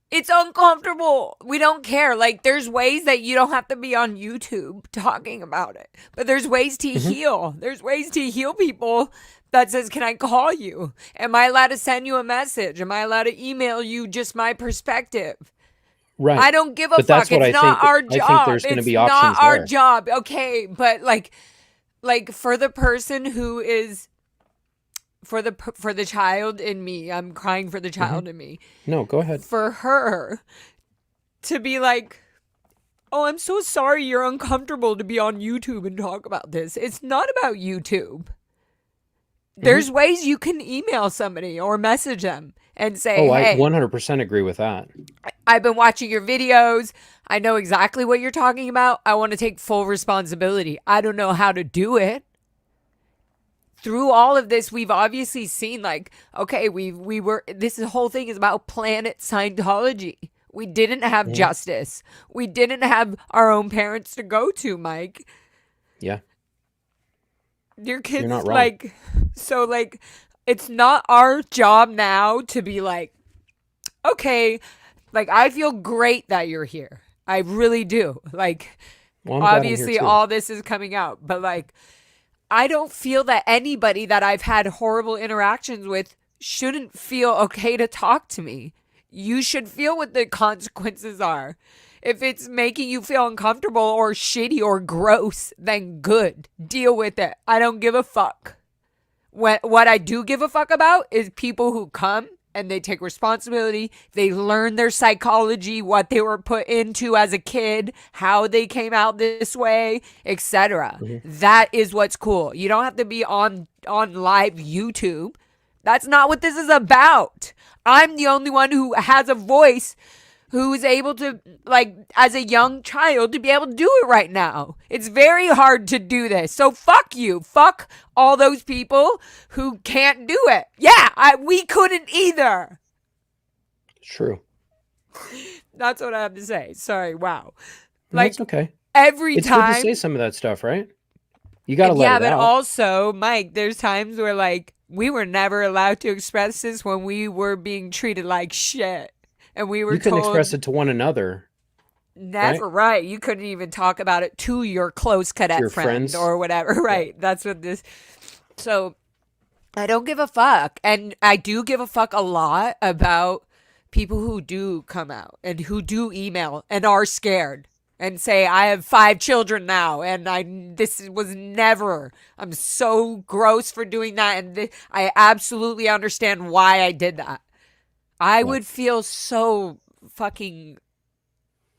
it's uncomfortable. We don't care. Like, there's ways that you don't have to be on YouTube talking about it. But there's ways to heal. There's ways to heal people that says, can I call you? Am I allowed to send you a message? Am I allowed to email you just my perspective? Right. I don't give a fuck. It's not our job. I think there's going to be options there. It's not our job. Okay, but like for the person who is, for the child in me, I'm crying for the child in me. No, go ahead. For her to be like, oh, I'm so sorry you're uncomfortable to be on YouTube and talk about this. It's not about YouTube. There's ways you can email somebody or message them and say, hey, I 100% agree with that. I've been watching your videos. I know exactly what you're talking about. I want to take full responsibility. I don't know how to do it. Through all of this, we've obviously seen, like, okay, this whole thing is about planet Scientology. We didn't have justice. We didn't have our own parents to go to, Mike. Yeah. Your kids, You're not wrong. like, so, like, it's not our job now to be like, okay, like, I feel great that you're here. I really do. Like, well, obviously all this is coming out, but like, I don't feel that anybody that I've had horrible interactions with shouldn't feel okay to talk to me. You should feel what the consequences are. If it's making you feel uncomfortable or shitty or gross, then good. Deal with it. I don't give a fuck. What I do give a fuck about is people who come and they take responsibility. They learn their psychology, what they were put into as a kid, how they came out this way, etc. That is what's cool. You don't have to be on live YouTube. That's not what this is about. I'm the only one who has a voice, who is able to, like, as a young child, to be able to do it right now. It's very hard to do this. So fuck you. Fuck all those people who can't do it. Yeah, we couldn't either. True. That's what I have to say. Sorry. Wow. Like, that's okay. Every it's time. It's good to say some of that stuff, right? You got to let it out. Yeah, but also, Mike, there's times where, like, we were never allowed to express this when we were being treated like shit. And we were You couldn't express it to one another. Never, right? You couldn't even talk about it to your close cadet your friend friends. Or whatever, right? Yeah. That's what this. So, I don't give a fuck. And I do give a fuck a lot about people who do come out and who do email and are scared. And say, I have 5 children now, and this was never. I'm so gross for doing that, and I absolutely understand why I did that. I would feel so fucking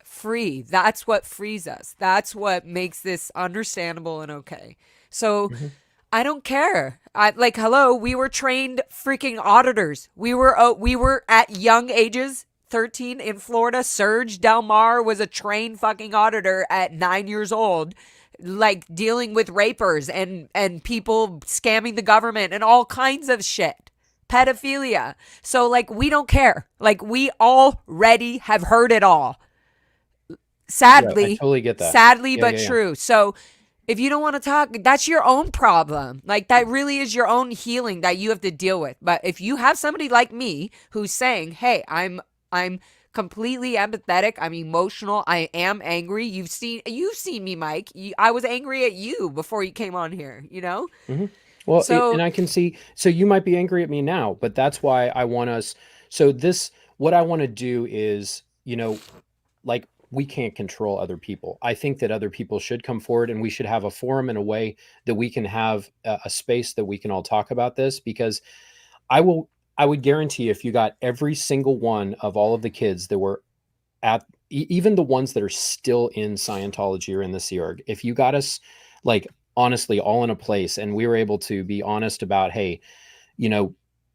free. That's what frees us. That's what makes this understandable and okay. So I don't care. Hello, we were trained freaking auditors. We were at young ages. 13 in Florida. Serge Delmar was a trained fucking auditor at 9 years old, like dealing with rapers and people scamming the government and all kinds of shit. Pedophilia. So, like, we don't care. Like, we already have heard it all. Sadly. Yeah, I totally get that. Sadly, but true. So, if you don't want to talk, that's your own problem. Like, that really is your own healing that you have to deal with. But if you have somebody like me who's saying, hey, I'm completely empathetic. I'm emotional. I am angry. You've seen me, Mike. I was angry at you before you came on here, you know? Mm-hmm. Well, and I can see, so you might be angry at me now, but that's why I want us. So what I want to do is, like, we can't control other people. I think that other people should come forward, and we should have a forum in a way that we can have a space that we can all talk about this, because I would guarantee if you got every single one of all of the kids that were at, even the ones that are still in Scientology or in the Sea Org, if you got us, like, honestly, all in a place, and we were able to be honest about, hey,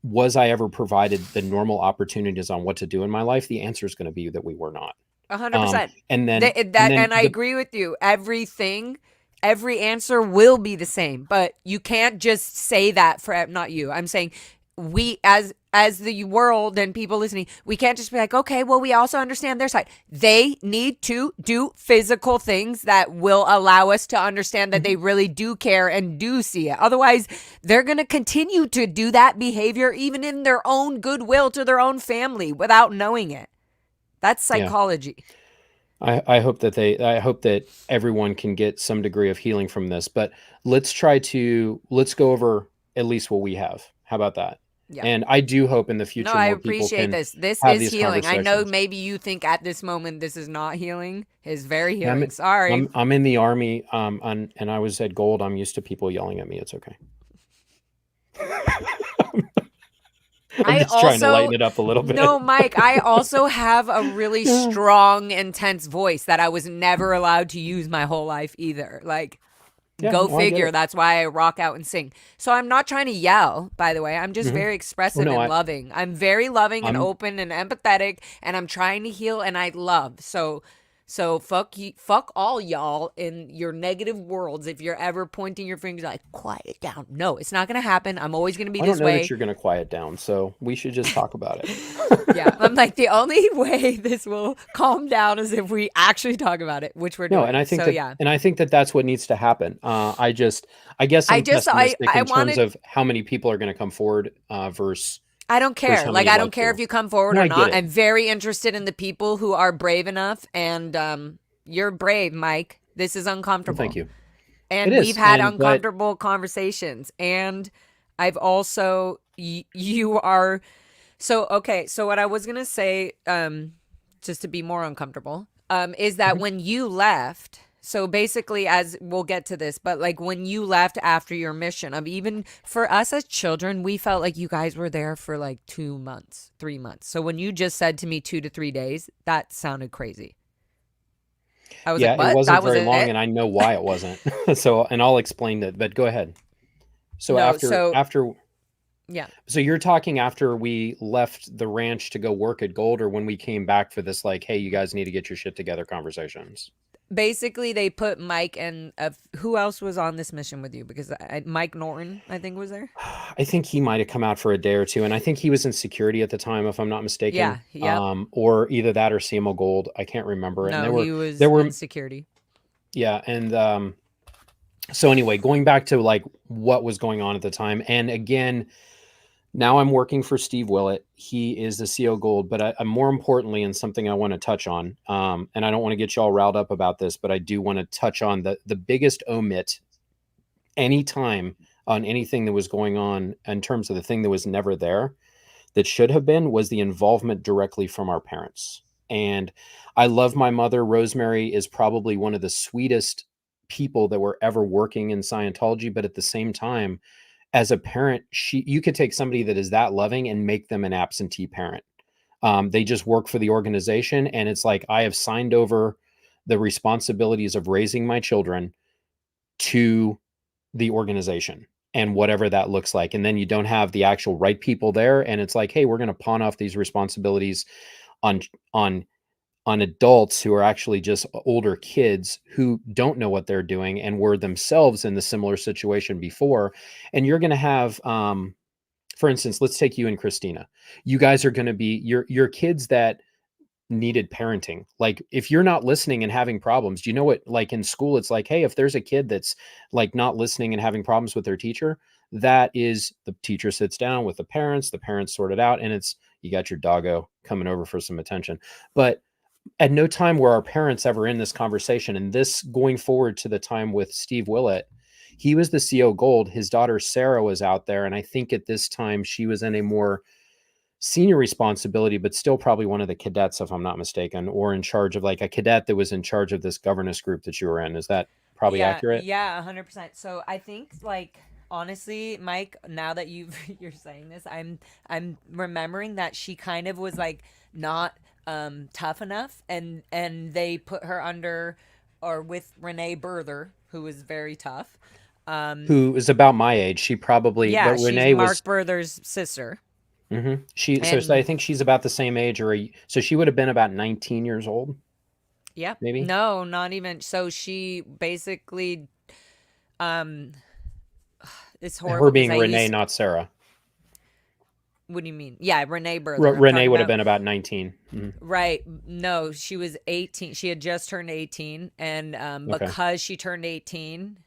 was I ever provided the normal opportunities on what to do in my life? The answer is going to be that we were not. 100%. And I agree with you. Every answer will be the same, but you can't just say that for, not you. I'm saying, we as the world and people listening, we can't just be like, okay, well, we also understand their side. They need to do physical things that will allow us to understand that they really do care and do see it. Otherwise, they're going to continue to do that behavior even in their own goodwill to their own family without knowing it. That's psychology. Yeah. I hope that everyone can get some degree of healing from this, but let's go over at least what we have. How about that? Yeah. And I do hope in the future more people can. This is healing. I know maybe you think at this moment this is not healing. It's very healing. Sorry. I'm in the Army, and I was at Gold. I'm used to people yelling at me. It's okay. I'm just trying to lighten it up a little bit. No, Mike, I also have a really strong, intense voice that I was never allowed to use my whole life either. Like, go figure. That's why I rock out and sing. So I'm not trying to yell, by the way. I'm just very expressive and loving. I'm very loving and open and empathetic, and I'm trying to heal, and I love. So fuck all y'all in your negative worlds. If you're ever pointing your fingers like, quiet down. No, it's not going to happen. I'm always going to be this way. I don't know that you're going to quiet down, so we should just talk about it. Yeah, I'm like, the only way this will calm down is if we actually talk about it, which we're doing. No, and I think I think that that's what needs to happen. I guess I'm pessimistic in terms of how many people are going to come forward versus. I don't care. Like, I don't care if you come forward or not. I'm very interested in the people who are brave enough, and you're brave, Mike. This is uncomfortable. Well, thank you. And we've had uncomfortable conversations, and I've also you are so okay. So what I was gonna say, just to be more uncomfortable, is that when you left. So basically, as we'll get to this, but like when you left after your mission, even for us as children, we felt like you guys were there for like 2 months, 3 months. So when you just said to me 2 to 3 days, that sounded crazy. I was like, what? It wasn't very long, and I know why it wasn't. And I'll explain that, but go ahead. So after Yeah. So you're talking after we left the ranch to go work at Gold, or when we came back for this, like, hey, you guys need to get your shit together conversations? Basically, they put Mike and who else was on this mission with you? Because Mike Norton, I think, was there. I think he might have come out for a day or two, and I think he was in security at the time, if I'm not mistaken. Yeah. Yep. Or either that or CMO Gold. I can't remember. And No, he was there were, in security. yeah. And so anyway, going back to like what was going on at the time, and again, now I'm working for Steve Willett. He is the CO Gold, but more importantly, and something I want to touch on, and I don't want to get you all riled up about this, but I do want to touch on the biggest omit anytime on anything that was going on in terms of the thing that was never there that should have been, was the involvement directly from our parents. And I love my mother. Rosemary is probably one of the sweetest people that were ever working in Scientology, but at the same time, as a parent, you could take somebody that is that loving and make them an absentee parent. They just work for the organization, and it's like, I have signed over the responsibilities of raising my children to the organization and whatever that looks like. And then you don't have the actual right people there, and it's like, hey, we're going to pawn off these responsibilities on adults who are actually just older kids who don't know what they're doing and were themselves in the similar situation before. And you're going to have, for instance, let's take you and Christina. You guys are going to be your kids that needed parenting. Like, if you're not listening and having problems, do you know what, like in school, it's like, hey, if there's a kid that's like not listening and having problems with their teacher, that is, the teacher sits down with the parents sort it out, and it's, you got your doggo coming over for some attention. But at no time were our parents ever in this conversation. And this, going forward to the time with Steve Willett, he was the CO Gold. His daughter Sarah was out there, and I think at this time she was in a more senior responsibility, but still probably one of the cadets, if I'm not mistaken, or in charge of, like, a cadet that was in charge of this governance group that you were in. Is that probably accurate? Yeah, 100%. So I think, like, honestly, Mike, now that you're saying this, I'm remembering that she kind of was like not tough enough, and they put her under, or with Renee Berther, who was very tough. Who is about my age. She probably, Yeah, but she's Renee Mark was, Berther's sister. so I And think she's about the same age, so she would have been about 19 years old, yeah, maybe. no, not even. So she basically, um, it's Her horrible because being I Renee, used. not Sarah. What do you mean? Yeah, Renee Berther. I'm Renee talking would have about. been about 19. Mhm. Right. No, she was 18. She had just turned 18. And Okay. because she turned 18,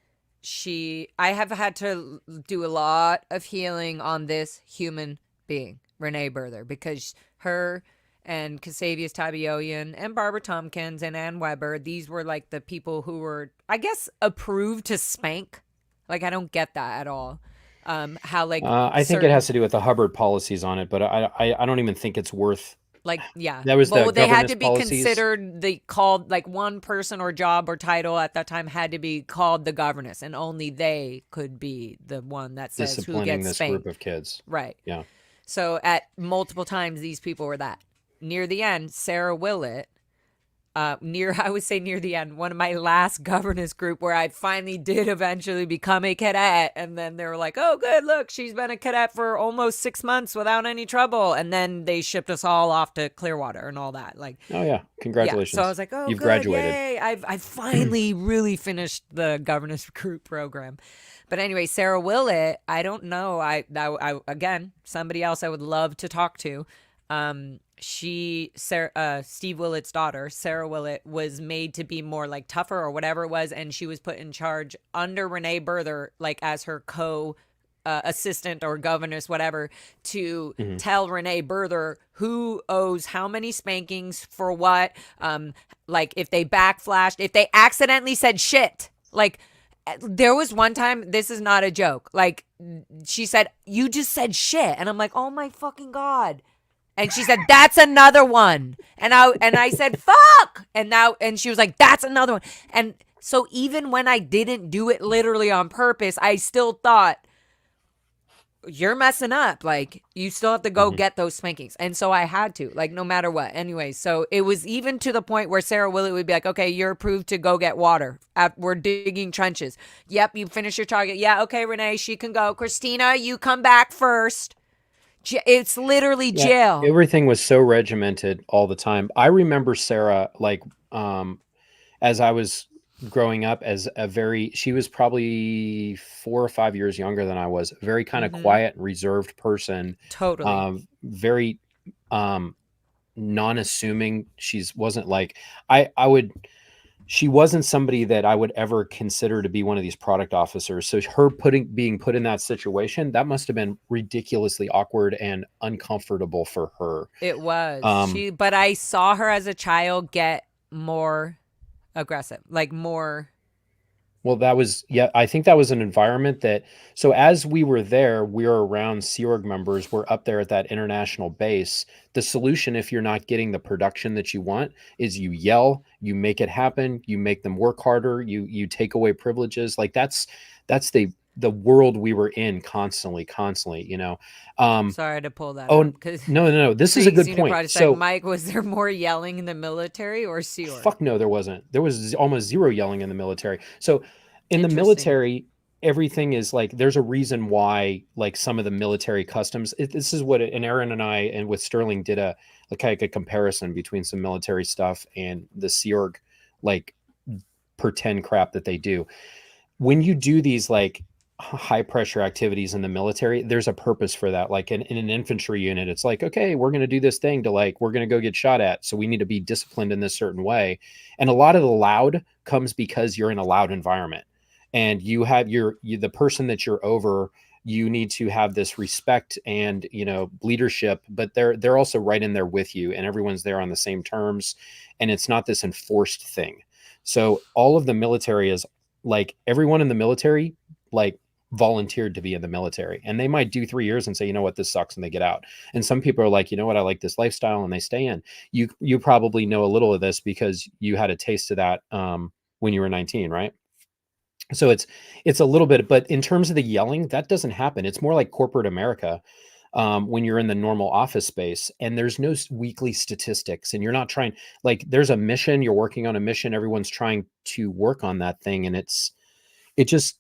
I have had to do a lot of healing on this human being, Renee Berther, because her and Casavius Tabioyan and Barbara Tompkins and Ann Weber, these were like the people who were, I guess, approved to spank. Like, I don't get that at all. How, like, I think it certain, has to do with the Hubbard policies on it, but I don't even think it's worth. like, yeah. That was the Well, they had governance to be policies. considered called, like, one person or job or title at that time had to be called the governess, and only they could be the one that says who Disciplining gets this group spanked. of kids. Right. Yeah. So at multiple times, these people were that. Near the end, Sarah Willett, I would say near the end, one of my last governance group where I finally did eventually become a cadet. And then they were like, oh, good, look, she's been a cadet for almost 6 months without any trouble. And then they shipped us all off to Clearwater and all that. Like, Oh yeah. yeah. So I Congratulations. was like, oh, You've good, graduated. yay. I've finally really finished the governance group program. But anyway, Sarah Willett, I don't know. Again, somebody else I would love to talk to. Steve Willett's daughter, Sarah Willett, was made to be more like tougher or whatever it was, and she was put in charge under Renee Berther, like as her assistant or governess, whatever, to Mhm. tell Renee Berther who owes how many spankings for what. Like if they backflashed, if they accidentally said shit, like. There was one time, this is not a joke. Like, she said, you just said shit. And I'm like, oh my fucking God. And she said, that's another one. And I said, fuck. And she was like, that's another one. And so even when I didn't do it literally on purpose, I still thought, you're messing up. Like, you still have to go get those spankings. And so I had to, like, no matter what. Anyway, so it was even to the point where Sarah Willett would be like, okay, you're approved to go get water. We're digging trenches. Yep, you finish your target. Yeah, okay, Renee, she can go. Christina, you come back first. It's literally Yeah, jail. everything was so regimented all the time. I remember Sarah, like, as I was growing up, as a very, she was probably 4 or 5 years younger than I was, a very kind of quiet and reserved person, Totally. very non-assuming. She's wasn't like, I would, she wasn't somebody that I would ever consider to be one of these product officers. So her being put in that situation, that must have been ridiculously awkward and uncomfortable for her. It was. But I saw her as a child get more aggressive, like more. Well, that was, yeah, I think that was an environment that, so as we were there, we were around Sea Org members, we're up there at that international base. The solution, if you're not getting the production that you want, is you yell, you make it happen, you make them work harder, you take away privileges. Like that's the world we were in constantly, you know. Sorry to pull that Oh, up because no, this is a good point. Project. So Mike, was there more yelling in the military or Sea Org? fuck no, there wasn't. There was almost zero yelling in the military. So in the Interesting. military, everything is like, there's a reason why, like, some of the military customs, this is what, and Aaron and I and with Sterling did a comparison between some military stuff and the Sea Org, like, pretend crap that they do. When you do these like high pressure activities in the military, there's a purpose for that. Like in an infantry unit, it's like, okay, we're going to do this thing to, like, we're going to go get shot at. So we need to be disciplined in this certain way. And a lot of the loud comes because you're in a loud environment and you have the person that you're over, you need to have this respect and, you know, leadership, but they're also right in there with you and everyone's there on the same terms. And it's not this enforced thing. So all of the military is like, everyone in the military, like, volunteered to be in the military, and they might do 3 years and say, you know what, this sucks, and they get out. And some people are like, you know what, I like this lifestyle, and they stay in. You probably know a little of this because you had a taste of that when you were 19, right? So it's a little bit, but in terms of the yelling, that doesn't happen. It's more like corporate America. When you're in the normal office space and there's no weekly statistics and you're not trying, like, there's a mission, you're working on a mission, everyone's trying to work on that thing, and it just,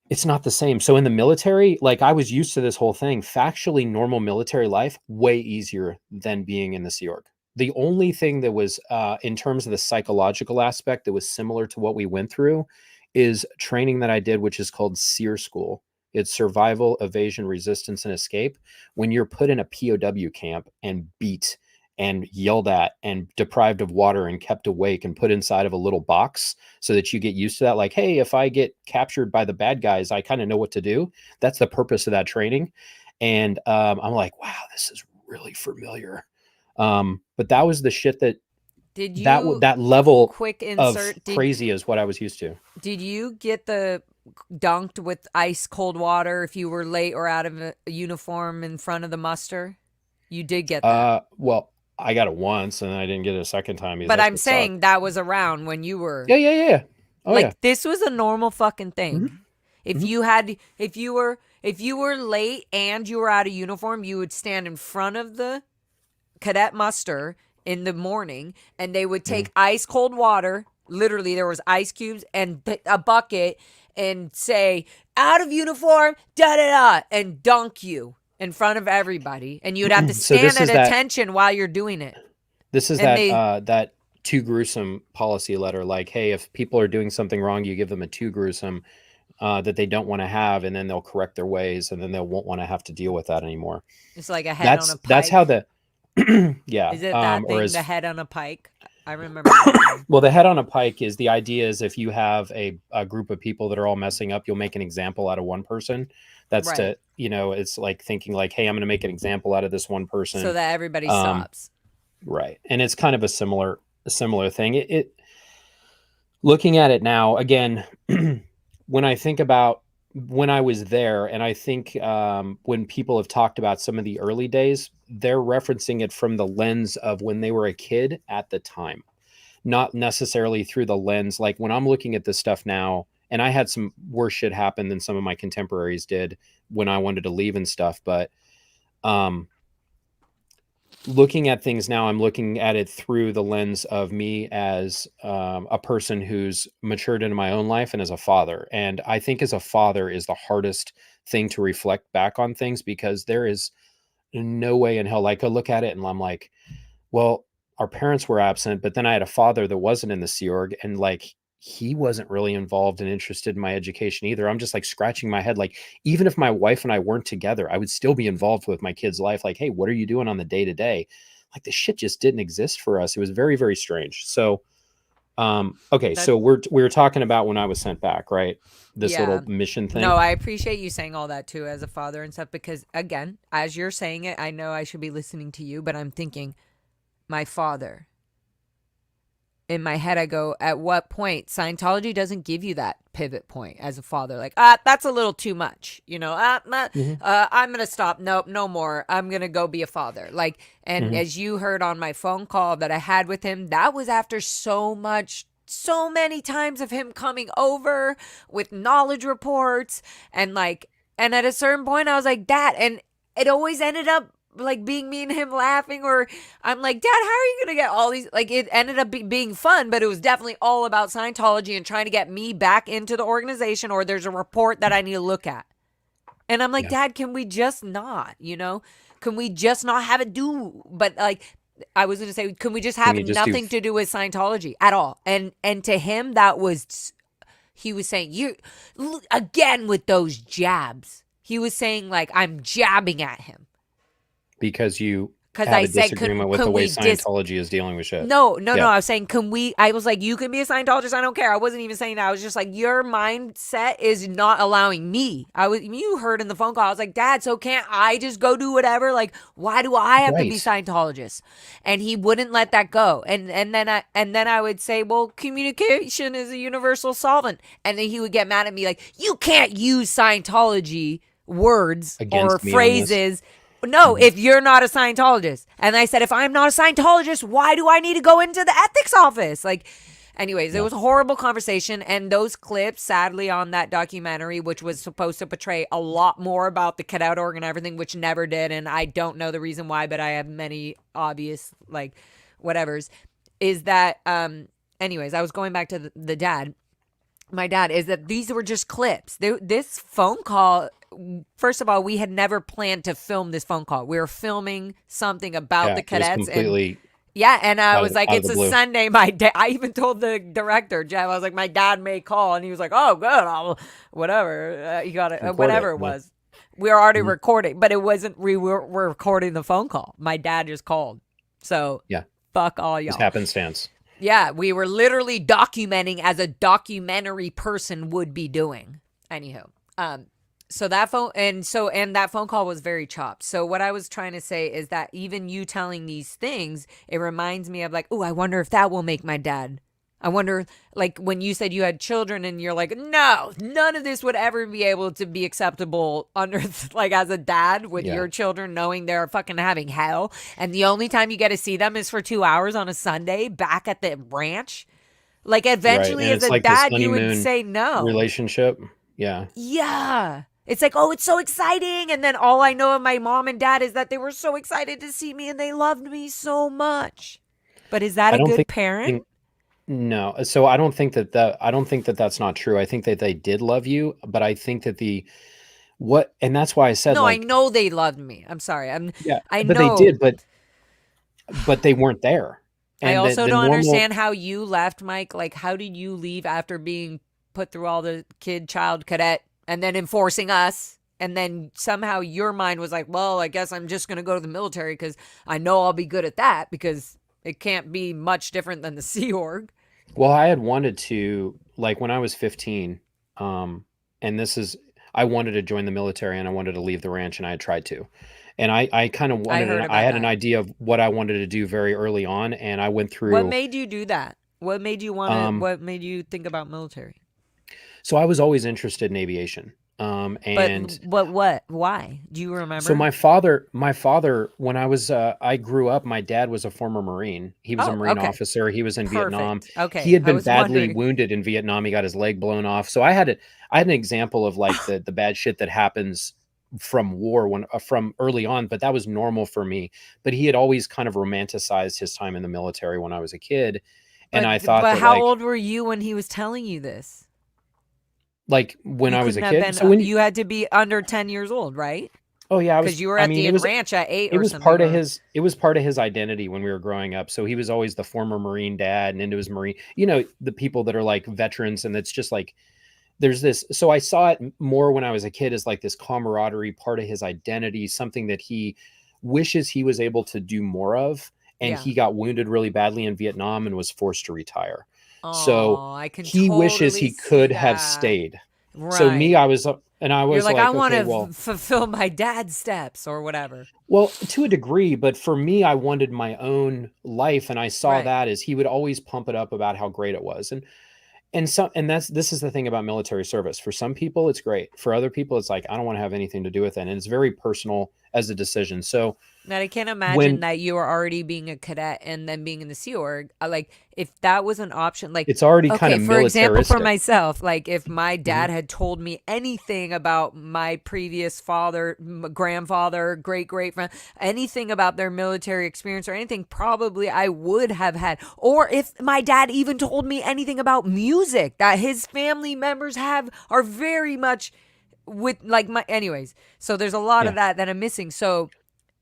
it's not the same. So in the military, like, I was used to this whole thing, factually normal military life, way easier than being in the Sea Org. The only thing that was, in terms of the psychological aspect, that was similar to what we went through is training that I did, which is called SEER school. It's survival, evasion, resistance, and escape. When you're put in a POW camp and beat and yelled at and deprived of water and kept awake and put inside of a little box so that you get used to that. Like, hey, if I get captured by the bad guys, I kind of know what to do. That's the purpose of that training. And I'm like, wow, this is really familiar. But that was the shit that that level quick of insert crazy is what I was used to. Did you get the dunked with ice cold water if you were late or out of a uniform in front of the muster? You did get that. Well, I got it once and I didn't get it a second time. But I'm saying that was around when you were. Yeah. Oh, like, yeah. This was a normal fucking thing. Mm-hmm. If you were late and you were out of uniform, you would stand in front of the cadet muster in the morning and they would take ice cold water. Literally, there was ice cubes and a bucket and say, out of uniform, da-da-da, and dunk you in front of everybody. And you'd have to stand at attention while you're doing it. This is that too gruesome policy letter. Like, hey, if people are doing something wrong, you give them a too gruesome that they don't want to have, and then they'll correct their ways, and then they won't want to have to deal with that anymore. It's like a head on a pike. That's how the yeah. Is it that thing, the head on a pike? I remember. Well, the head on a pike is, the idea is, if you have a group of people that are all messing up, you'll make an example out of one person. That's right. To, you know, it's like thinking like, hey, I'm going to make an example out of this one person so that everybody stops. Right. And it's kind of a similar thing. It looking at it now, again, when I think about when I was there, and I think when people have talked about some of the early days, they're referencing it from the lens of when they were a kid at the time, not necessarily through the lens. Like, when I'm looking at this stuff now And I had some worse shit happen than some of my contemporaries did when I wanted to leave and stuff. But looking at things now, I'm looking at it through the lens of me as a person who's matured into my own life and as a father. And I think as a father is the hardest thing to reflect back on things, because there is no way in hell I could look at it and I'm like, well, our parents were absent, but then I had a father that wasn't in the Sea Org, and like he wasn't really involved and interested in my education either. I'm just like scratching my head. Like, even if my wife and I weren't together, I would still be involved with my kid's life. Like, hey, what are you doing on the day to day? Like, the shit just didn't exist for us. It was very, very strange. So, okay. So we were talking about when I was sent back, right? This little mission thing. No, I appreciate you saying all that too as a father and stuff, because again, as you're saying it, I know I should be listening to you, but I'm thinking, my father. In my head, I go, at what point? Scientology doesn't give you that pivot point as a father. Like, that's a little too much. You know, I'm going to stop. Nope, no more. I'm going to go be a father. Like, and as you heard on my phone call that I had with him, that was after so many times of him coming over with knowledge reports. And like, and at a certain point, I was like, Dad, and it always ended up like being me and him laughing, or I'm like, Dad, how are you gonna get all these? Like, it ended up being fun, but it was definitely all about Scientology and trying to get me back into the organization, or there's a report that I need to look at. And I'm like, Dad, can we just not, can we just not have it do? But like, I was gonna say, can we just have nothing to do with Scientology at all? And to him, that was, he was saying, you again with those jabs. He was saying like, I'm jabbing at him. Because you have a disagreement with the way Scientology is dealing with shit. No. I was saying, I was like, you can be a Scientologist. I don't care. I wasn't even saying that. I was just like, your mindset is not allowing me. You heard in the phone call, I was like, Dad, so can't I just go do whatever? Like, why do I have to be Scientologist? And he wouldn't let that go. And then I would say, well, communication is a universal solvent. And then he would get mad at me like, you can't use Scientology words or phrases. No, if you're not a Scientologist. And I said, if I'm not a Scientologist, why do I need to go into the ethics office? Like, anyways, it was a horrible conversation. And those clips, sadly, on that documentary, which was supposed to portray a lot more about the cadet org and everything, which never did. And I don't know the reason why, but I have many obvious, like, whatevers, is that, anyways, I was going back to the dad. My dad, is that these were just clips. This phone call, first of all, we had never planned to film this phone call. We were filming something about the cadets. And I was like, it's a Sunday. I even told the director, Jeff, I was like, my dad may call. And he was like, oh, good. Whatever. You got it. Whatever it was. We were already recording, but it wasn't, we were recording the phone call. My dad just called. So fuck all y'all. It's happenstance. Yeah, we were literally documenting as a documentary person would be doing. Anywho, so that phone call was very chopped. So what I was trying to say is that even you telling these things, it reminds me of like, oh, I wonder if that will make my dad. I wonder, like when you said you had children and you're like, no, none of this would ever be able to be acceptable under like as a dad with your children knowing they're fucking having hell. And the only time you get to see them is for 2 hours on a Sunday back at the ranch. Like eventually as a like dad, you would say no. Relationship. Yeah. Yeah. It's like, oh, it's so exciting. And then all I know of my mom and dad is that they were so excited to see me and they loved me so much. But is that a good parent? No. So I don't think that that's not true. I think that they did love you, but I think that and that's why I said, no, like, I know they loved me. I'm sorry. I know they did, but they weren't there. And I also don't understand how you left, Mike. Like, how did you leave after being put through all the child cadet and then enforcing us? And then somehow your mind was like, well, I guess I'm just going to go to the military because I know I'll be good at that because it can't be much different than the Sea Org. Well, I had wanted to, like when I was 15, and I wanted to join the military and I wanted to leave the ranch and I had tried to. And I kind of wanted, I had an idea of what I wanted to do very early on. And I went through. What made you do that? What made you want to, what made you think about military? So I was always interested in aviation. But And what? Why? Do you so remember? my father, when I grew up, my dad was a former Marine. He was a Oh, Marine okay. officer. He was in Vietnam. Perfect. He Okay. had I been was badly wondering. wounded in Vietnam. He got his leg blown off. So I had an example of like the bad shit that happens from war from early on, but that was normal for me. But he had always kind of romanticized his time in the military when I was a kid, and I thought But that how old were you when he was telling you this? like when You I was couldn't a have kid. been So when you had to be under 10 years old, right? oh yeah, I was. Cuz you were I at mean, the ranch at 8 it or was something part of or his it was part of his identity when we were growing up. So he was always the former Marine dad and into his Marine. You know, the people that are like veterans, and it's just like there's this. So I saw it more when I was a kid as like this camaraderie, part of his identity, something that he wishes he was able to do more of. And yeah. he got wounded really badly in Vietnam and was forced to retire. So Oh, I can he wishes totally he see could have that. stayed. So me, Right. I was, and I You're was like, I like, want okay, to well, fulfill my dad's steps or whatever. well, to a degree, but for me, I wanted my own life, and I saw Right. that as he would always pump it up about how great it was, and that's this is the thing about military service. For some people, it's great. For other people, it's like I don't want to have anything to do with it, and it's very personal as a decision. So That I can't imagine when that you were already being a cadet and then being in the Sea Org. Like, if that was an option, like, it's already kind okay, of for example, for militaristic. myself, like, if my Mhm. dad had told me anything about my previous father, grandfather, great great friend, anything about their military experience or anything, probably I would have had. Or if my dad even told me anything about music that his family members are very much with like my anyways, so there's a lot of Yeah. that I'm missing. So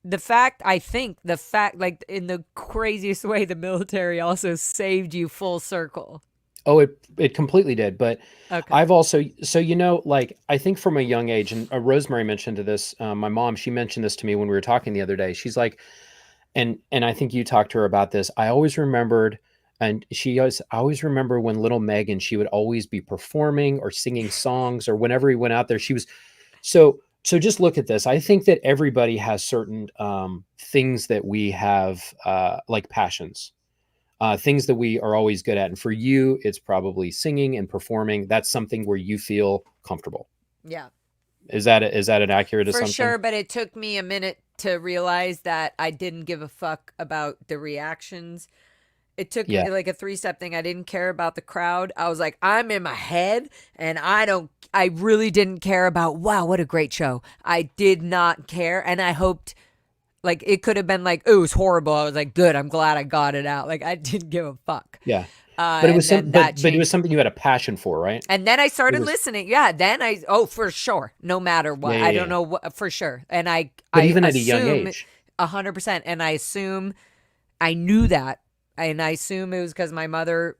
the fact, like in the craziest way, the military also saved you full circle. Oh, it completely did. But Okay. I've also so like I think from a young age, and Rosemary mentioned to this. My mom, she mentioned this to me when we were talking the other day. She's like, and I think you talked to her about this. I always remembered, and I always remember when little Megan, she would always be performing or singing songs, or whenever he went out there, she was so just look at this. I think that everybody has certain things that we have like passions, things that we are always good at. And for you, it's probably singing and performing. That's something where you feel comfortable. Yeah. Is that an accurate For assumption? sure, but it took me a minute to realize that I didn't give a fuck about the reactions. It took Yeah. me like a three-step thing. I didn't care about the crowd. I was like, I'm in my head and I really didn't care about, wow, what a great show. I did not care. And I hoped like it could have been like, oh, it was horrible. I was like, good. I'm glad I got it out. Like I didn't give a fuck. Yeah. But it was And some then that but it was changed. something you had a passion for, right? And then I It started was listening. Yeah. Then oh, for sure. No matter yeah, what. yeah, I don't yeah. know what, for sure. And But I even at a young assume age. 100%. And I assume I knew that. And I assume it was because my mother,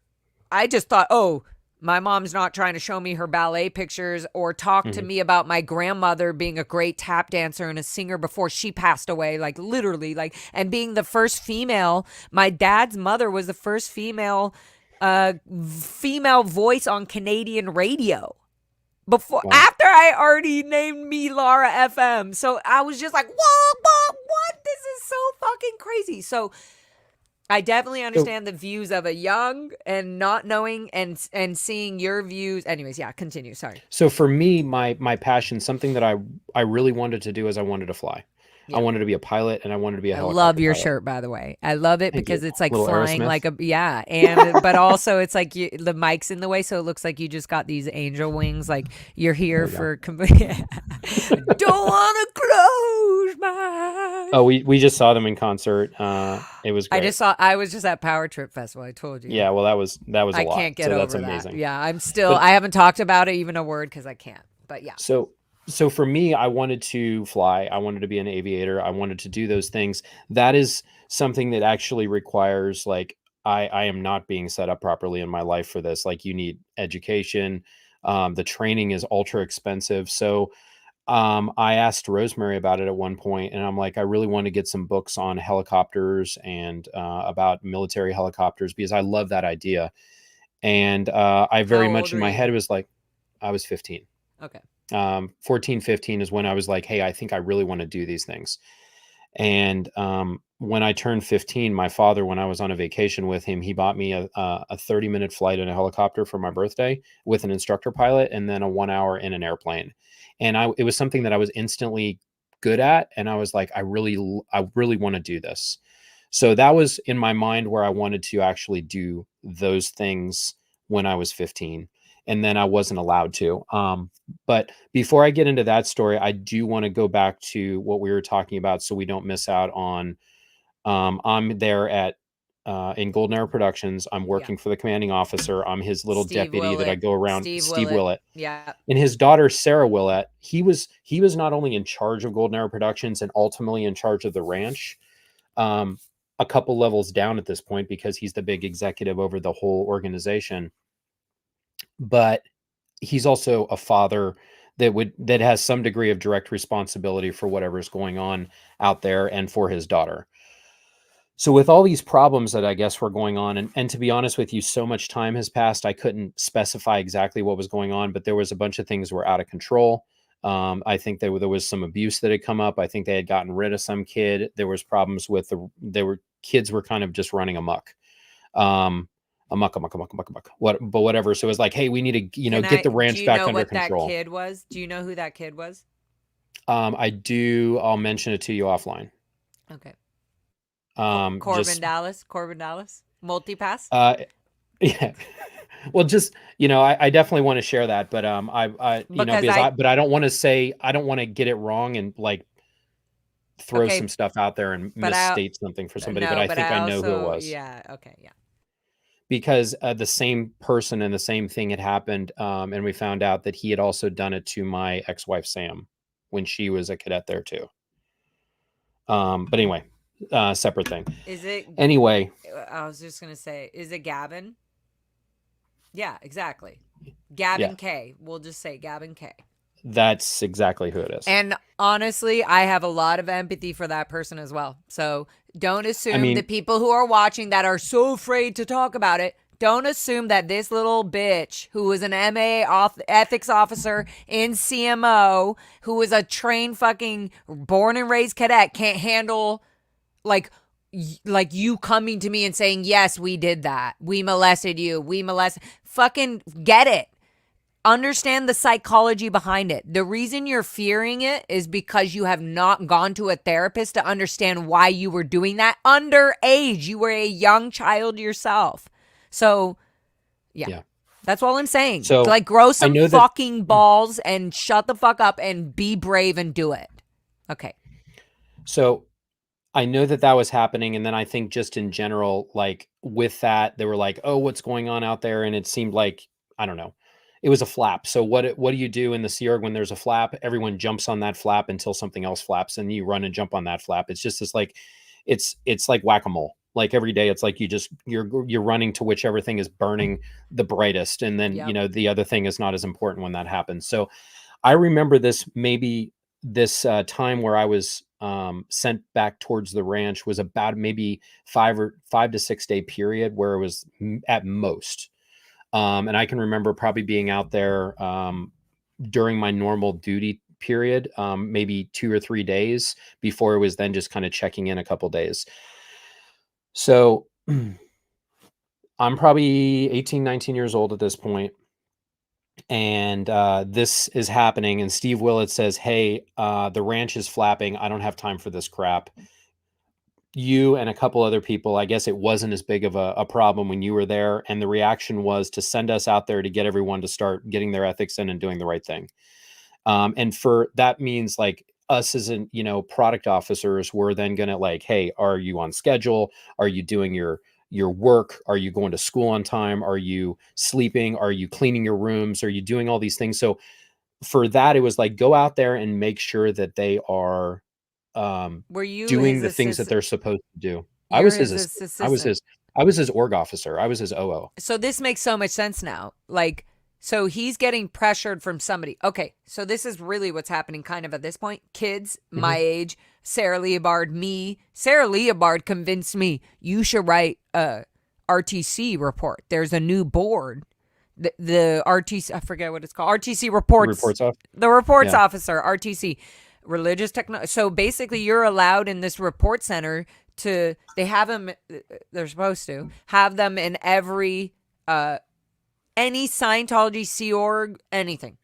I just thought, oh, my mom's not trying to show me her ballet pictures or talk to Mhm. me about my grandmother being a great tap dancer and a singer before she passed away, like literally, like, and being the first female. My dad's mother was the first female voice on Canadian radio before Wow. after I already named me Lara FM. So I was just like, what? This is so fucking crazy. So I definitely So understand the views of a young and not knowing and seeing your views. Anyways, yeah, continue. Sorry. so for me, my passion, something that I really wanted to do is I wanted to fly. I Yeah. wanted to be a pilot, and I wanted to be a I love helicopter your pilot. shirt, by the way. I love it Thank you. because it's like Little flying Aerosmith. like a yeah, and but also it's like the mic's in the way, so it looks like you just got these angel wings, like you're There here we go. for. Don't want to close my Oh, eyes. we just saw them in concert. It was I great. just saw. I was just at Power Trip Festival. I told you. Yeah, well, that was a I lot. can't get So that's over that. amazing. Yeah, I'm still. But I haven't talked about it even a word because I can't. But yeah. so so for me, I wanted to fly. I wanted to be an aviator. I wanted to do those things. That is something that actually requires like I am not being set up properly in my life for this. Like you need education. The training is ultra expensive. So I asked Rosemary about it at one point, and I'm like, I really want to get some books on helicopters and about military helicopters because I love that idea. And I very How much old in were my head you? was like, I was 15. Okay. 14, 15 is when I was like, hey, I think I really want to do these things. And when I turned 15, my father, when I was on a vacation with him, he bought me a 30-minute flight in a helicopter for my birthday with an instructor pilot, and then a 1 hour in an airplane. And it was something that I was instantly good at. And I was like, I really want to do this. So that was in my mind where I wanted to actually do those things when I was 15. And then I wasn't allowed to. But before I get into that story, I do want to go back to what we were talking about so we don't miss out on. I'm there at in Golden Arrow Productions. I'm working for the commanding officer. I'm his little Steve deputy that I Willett. go around. Steve Willett. Yeah. And his daughter, Sarah Willett, he was not only in charge of Golden Arrow Productions and ultimately in charge of the ranch, a couple levels down at this point because he's the big executive over the whole organization. But he's also a father that has some degree of direct responsibility for whatever's going on out there and for his daughter. So with all these problems that I guess were going on, and to be honest with you, so much time has passed, I couldn't specify exactly what was going on, but there was a bunch of things that were out of control. I think there was some abuse that had come up. I think they had gotten rid of some kid. There was problems with kids were kind of just running amok. Amok. But whatever. So it was like, hey, we need to, get the ranch back under control. That kid was? Do you know who that kid was? I do. I'll mention it to you offline. Okay. Corbin Dallas, Multipass. Yeah. Well, just, I definitely want to share that, but but I don't want to say, I don't want to get it wrong and like throw some stuff out there and misstate something for somebody, but I think I know who it was. Yeah. Okay. Yeah. Because the same person and the same thing had happened. And we found out that he had also done it to my ex-wife, Sam, when she was a cadet there too. But anyway, separate thing. Is it? Anyway. I was just going to say, is it Gavin? Yeah, exactly. Gavin K. We'll just say Gavin K. That's exactly who it is. And honestly, I have a lot of empathy for that person as well. So don't assume the people who are watching that are so afraid to talk about it. Don't assume that this little bitch who was an MA ethics officer in CMO, who was a trained fucking born and raised cadet, can't handle like you coming to me and saying, yes, we did that. We molested you. Fucking get it. Understand the psychology behind it. The reason you're fearing it is because you have not gone to a therapist to understand why you were doing that underage. You were a young child yourself. So, yeah. That's all I'm saying. So, like, grow some fucking balls and shut the fuck up and be brave and do it. Okay. So, I know that was happening. And then I think just in general, like with that, they were like, oh, what's going on out there? And it seemed like, I don't know. It was a flap. So what do you do in the Sea Org when there's a flap? Everyone jumps on that flap until something else flaps, and you run and jump on that flap. It's just this like, it's like whack-a-mole. Like every day, it's like you're running to whichever thing is burning the brightest, and then the other thing is not as important when that happens. So I remember this time where I was sent back towards the ranch was about maybe 5 to 6 day period where it was at most. And I can remember probably being out there during my normal duty period, maybe 2 or 3 days before it was then just kind of checking in a couple days. So I'm probably 18, 19 years old at this point. And this is happening. And Steve Willett says, hey, the ranch is flapping. I don't have time for this crap. You and a couple other people, I guess it wasn't as big of a problem when you were there. And the reaction was to send us out there to get everyone to start getting their ethics in and doing the right thing. And for that means like us as product officers, we're then going to like, hey, are you on schedule? Are you doing your work? Are you going to school on time? Are you sleeping? Are you cleaning your rooms? Are you doing all these things? So for that, it was like, go out there and make sure that they are were you doing the things that they're supposed to do. I was his org officer. I was his OO. So this makes so much sense now. Like, so he's getting pressured from somebody. Okay, so this is really what's happening kind of at this point. Kids my age, Sarah Leobard convinced me you should write a RTC report. There's a new board. The RTC, I forget what it's called. RTC reports. The reports officer, RTC, religious technology. So basically, you're allowed in this report center to. They have them. They're supposed to have them in every any Scientology, Sea Org, anything.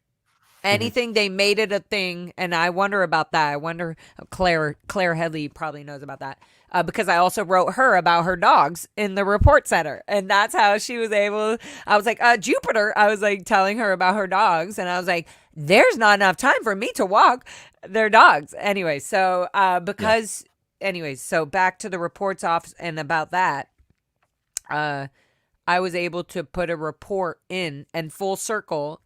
Anything, they made it a thing, and I wonder about that. I wonder, Claire Headley probably knows about that, because I also wrote her about her dogs in the report center, and that's how she was able. I was like, Jupiter. I was like telling her about her dogs, and I was like, there's not enough time for me to walk their dogs. Anyway, so anyways, so back to the reports office and about that. I was able to put a report in, and full circle,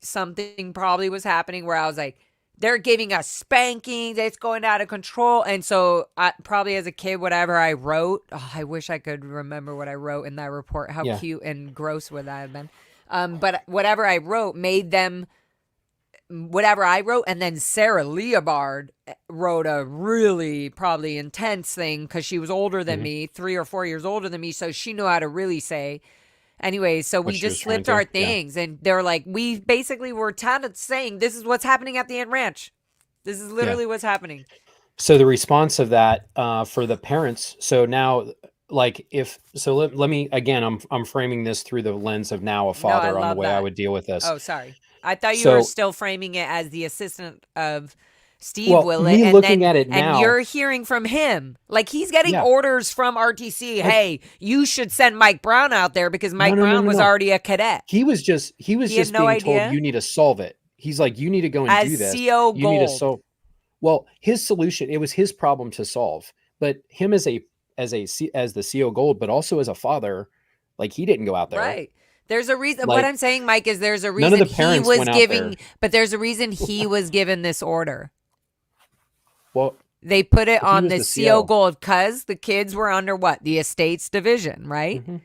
something probably was happening where I was like, they're giving us spankings, it's going out of control. And so I probably as a kid, whatever I wrote, I wish I could remember what I wrote in that report. How cute and gross would that have been? But whatever I wrote made them, whatever I wrote. And then Sarah Leobard wrote a really probably intense thing because she was older than me, 3 or 4 years older than me. So she knew how to really say. Anyway, so we just slipped our things, and they're like, we basically were saying this is what's happening at the Ant Ranch. This is literally what's happening. So the response of that for the parents. So now, like, let me again. I'm framing this through the lens of now a father on the way I would deal with this. Oh, sorry, I thought you were still framing it as the assistant of Steve Willett, me looking at it now, and you're hearing from him, like he's getting orders from RTC. Hey, you should send Mike Brown out there because Mike Brown was already a cadet. He was just being told you need to solve it. He's like, you need to go and do this. CO you Gold. Need to solve. Well, his solution, it was his problem to solve, but him as the CO Gold, but also as a father, like he didn't go out there. Right. There's a reason. Like, what I'm saying, Mike, is there's a reason none of the parents he was went giving, out there. but there's a reason he was given this order. Well, they put it on the CO CO Gold because the kids were under what? The estates division, right? Mm-hmm.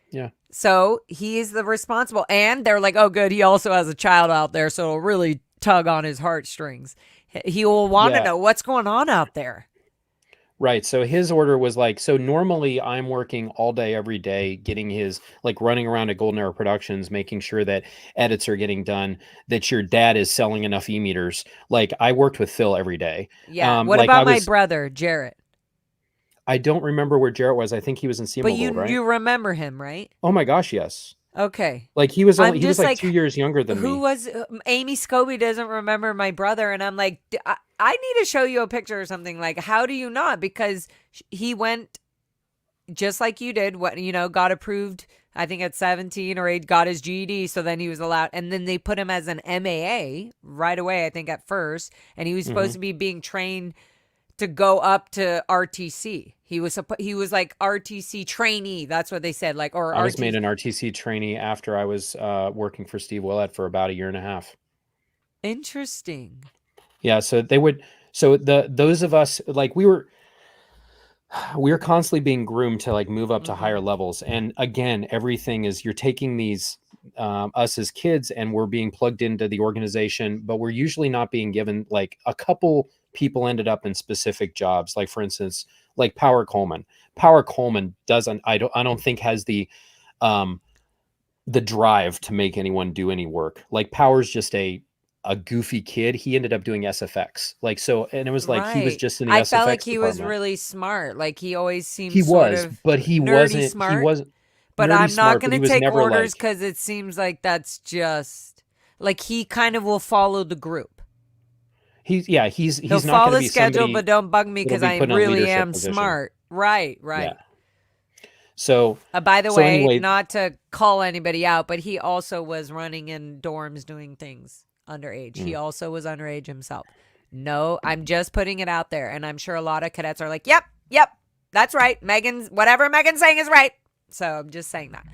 Yeah. So he is the responsible. And they're like, oh, good. He also has a child out there. So it'll really tug on his heartstrings. He will want to know what's going on out there. Right. So his order was like, so normally I'm working all day, every day, getting running around at Golden Era Productions, making sure that edits are getting done, that your dad is selling enough e-meters. Like I worked with Phil every day. Yeah. What about my brother, Jarrett? I don't remember where Jarrett was. I think he was in Seymour, right? You remember him, right? Oh my gosh, yes. Okay. Like he was like 2 years younger than me. Who was Amy Scobie doesn't remember my brother, and I'm like, I need to show you a picture or something. Like, how do you not? Because he went just like you did. Got approved. I think at 17 or 8, got his GED. So then he was allowed, and then they put him as an MAA right away. I think at first, and he was supposed to be being trained to go up to RTC. He was like RTC trainee. That's what they said. Like, or I was made an RTC trainee after I was working for Steve Willett for about 1.5 years. Interesting. Yeah. So they would. So those of us, like we were constantly being groomed to like move up to higher levels. And again, everything is you're taking these us as kids, and we're being plugged into the organization, but we're usually not being given like a couple people ended up in specific jobs. Like for instance, like Power Coleman. Power Coleman doesn't. I don't think has the drive to make anyone do any work. Like Power's just a goofy kid. He ended up doing SFX. Like so, and it was like he was just in the SFX I felt like he department. was really smart. Like he always seemed but he wasn't smart. He wasn't. But I'm smart, not going to take orders because it seems like that's just like he kind of will follow the group. He's He'll not follow the schedule, but don't bug me because I really am smart. Right. Yeah. So, by the way, anyway, not to call anybody out, but he also was running in dorms doing things underage. He also was underage himself. No, I'm just putting it out there, and I'm sure a lot of cadets are like, "Yep, that's right. Whatever Megan's saying is right." So I'm just saying that.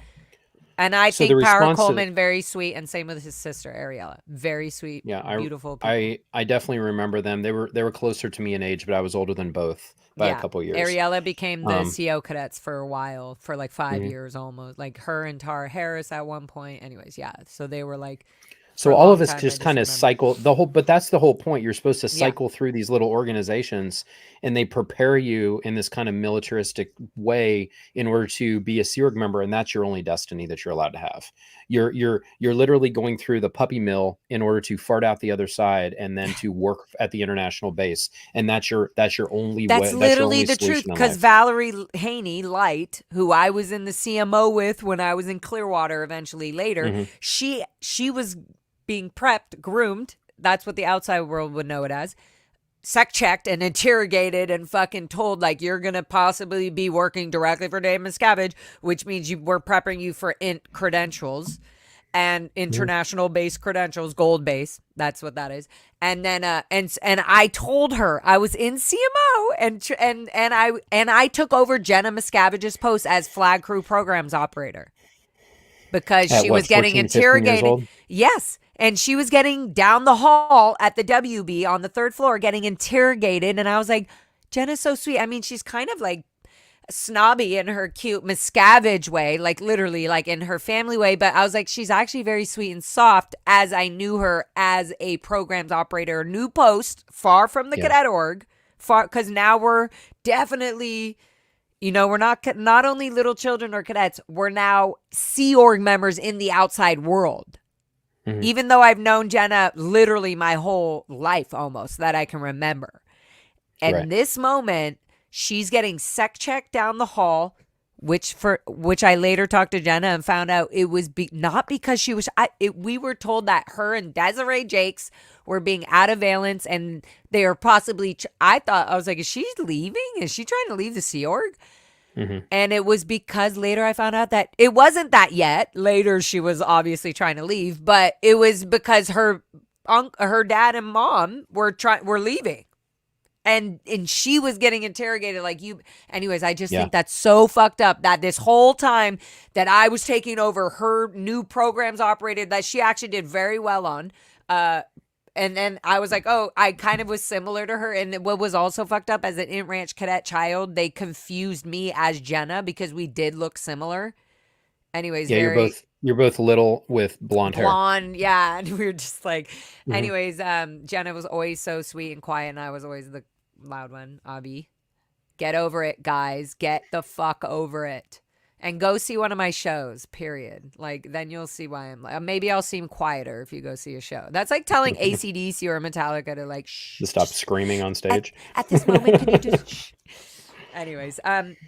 And I think Power Coleman, very sweet, and same with his sister Ariella, very sweet, beautiful people. I definitely remember them. They were closer to me in age, but I was older than both by a couple years. Ariella became the CO cadets for a while, for like 5 years almost. Like her and Tara Harris at one point. Anyways, yeah. So they were like for So a all of long us time. I just just kind of remember. cycle the whole, but that's the whole point. You're supposed to Yeah. cycle through these little organizations, and they prepare you in this kind of militaristic way in order to be a Sea Org member, and that's your only destiny that you're allowed to have. You're literally going through the puppy mill in order to fart out the other side and then to work at the international base, and that's your only That's way. That's your literally only the truth. solution in Because life. Valerie Haney Light, who I was in the CMO with when I was in Clearwater, eventually later, Hmm. she was being prepped, groomed. That's what the outside world would know it as. Sec checked and interrogated and fucking told, like, you're gonna possibly be working directly for Dave Miscavige, which means we're prepping you for credentials and international base credentials, gold base. That's what that is. And then and I told her I was in CMO and I took over Jenna Miscavige's post as flag crew programs operator because At she what, was getting 14, 15 years interrogated. old? Yes. And she was getting down the hall at the WB on the third floor getting interrogated. And I was like, Jenna's so sweet. I mean, she's kind of like snobby in her cute Miscavige way, like literally like in her family way. But I was like, she's actually very sweet and soft as I knew her as a programs operator. New post, far from the Yeah. cadet org, far, because now we're definitely, we're not only little children or cadets, we're now Sea Org members in the outside world. Mhm. Even though I've known Jenna literally my whole life almost that I can remember. And Right. this moment, she's getting sec checked down the hall, which I later talked to Jenna and found out it was not because she was. We were told that her and Desiree Jakes were being out of valence, and they are possibly. I was like, is she leaving? Is she trying to leave the Sea Org? Mhm. And it was because later I found out that it wasn't that yet. Later, she was obviously trying to leave, but it was because her dad and mom were leaving. And she was getting interrogated like you. Anyways, I just think that's so fucked up that this whole time that I was taking over her new programs operated that she actually did very well on. And then I was like, oh, I kind of was similar to her. And what was also fucked up as an Int Ranch cadet child, they confused me as Jenna because we did look similar. Anyways, Yeah, you're both little with blonde hair. blonde, yeah. And we were just like, Mhm. anyways, Jenna was always so sweet and quiet, and I was always the loud one. Abby, get over it, guys. Get the fuck over it. And go see one of my shows, period. Like, then you'll see why I'm like, maybe I'll seem quieter if you go see a show. That's like telling AC/DC or Metallica to like, shh. To stop screaming on stage. At this moment, can you just shh? Anyways,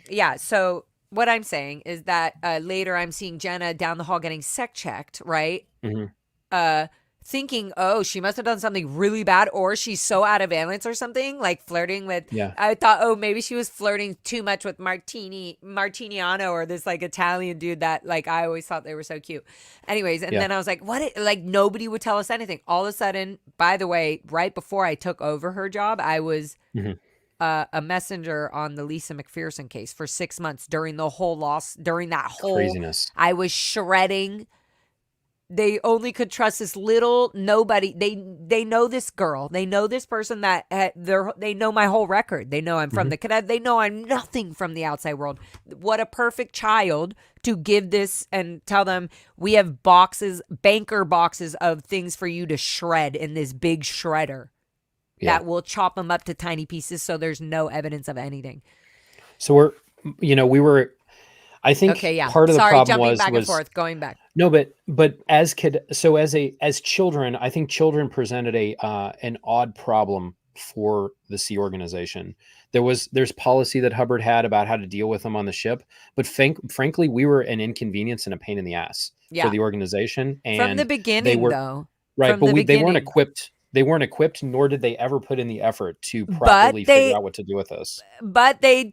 yeah, so what I'm saying is that later I'm seeing Jenna down the hall getting sec checked, right? Mhm. Thinking, oh, she must have done something really bad, or she's so out of balance or something, like flirting with. Yeah. I thought, oh, maybe she was flirting too much with Martiniano, or this like Italian dude that like I always thought they were so cute. Anyways, and Yeah. then I was like, what? Like nobody would tell us anything. All of a sudden, by the way, right before I took over her job, I was Mhm. a messenger on the Lisa McPherson case for 6 months during the whole during that whole Craziness. I was shredding. They only could trust this little nobody. They know this girl. They know this person that they know my whole record. They know I'm from the cadet. They know I'm nothing from the outside world. What a perfect child to give this and tell them we have banker boxes of things for you to shred in this big shredder. Yeah. That will chop them up to tiny pieces so there's no evidence of anything. So we were, I think Okay, yeah. part of the Sorry, problem jumping was back and forth, going back. no, but as children, I think children presented an odd problem for the Sea organization. There's policy that Hubbard had about how to deal with them on the ship, but frankly, we were an inconvenience and a pain in the ass Yeah. for the organization. And From the beginning, though. right, From but the they weren't beginning. equipped. They weren't equipped, nor did they ever put in the effort to properly figure out what to do with us. But they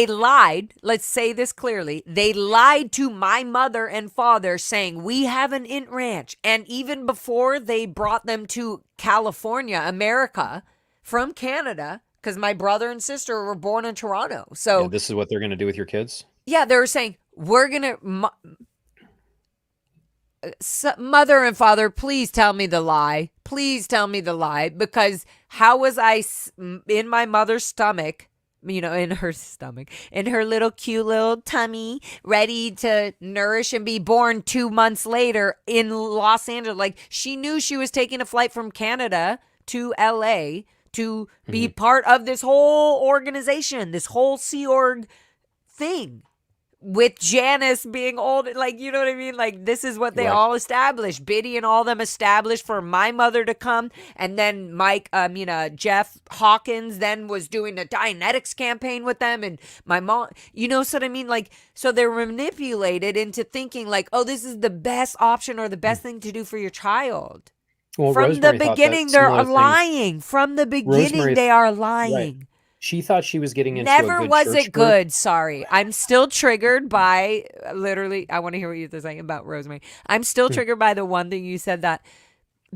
lied. Let's say this clearly. They lied to my mother and father saying, we have an Int Ranch. And even before they brought them to California, America, from Canada, because my brother and sister were born in Toronto. So Yeah, this is what they're going to do with your kids? yeah, they were saying, we're going to... mother and father, please tell me the lie. Please tell me the lie. Because how was I in my mother's stomach in her stomach, in her little cute little tummy, ready to nourish and be born 2 months later in Los Angeles. Like, she knew she was taking a flight from Canada to LA to be part of this whole organization, this whole Sea Org thing. With Janice being old, like, you know what I mean? Like, this is what they all established. Biddy and all them established for my mother to come. And then Jeff Hawkins then was doing a Dianetics campaign with them. And my mom, so what I mean? Like, so they were manipulated into thinking like, oh, this is the best option or the best thing to do for your child. Well, From Rosemary the thought beginning, that they're similar thing. lying. From the beginning, Rosemary- they are lying. Right. She thought she was getting into Never a good was church it good. Sorry. I'm still triggered by literally, I want to hear what you're saying about Rosemary. I'm still triggered by the one thing you said that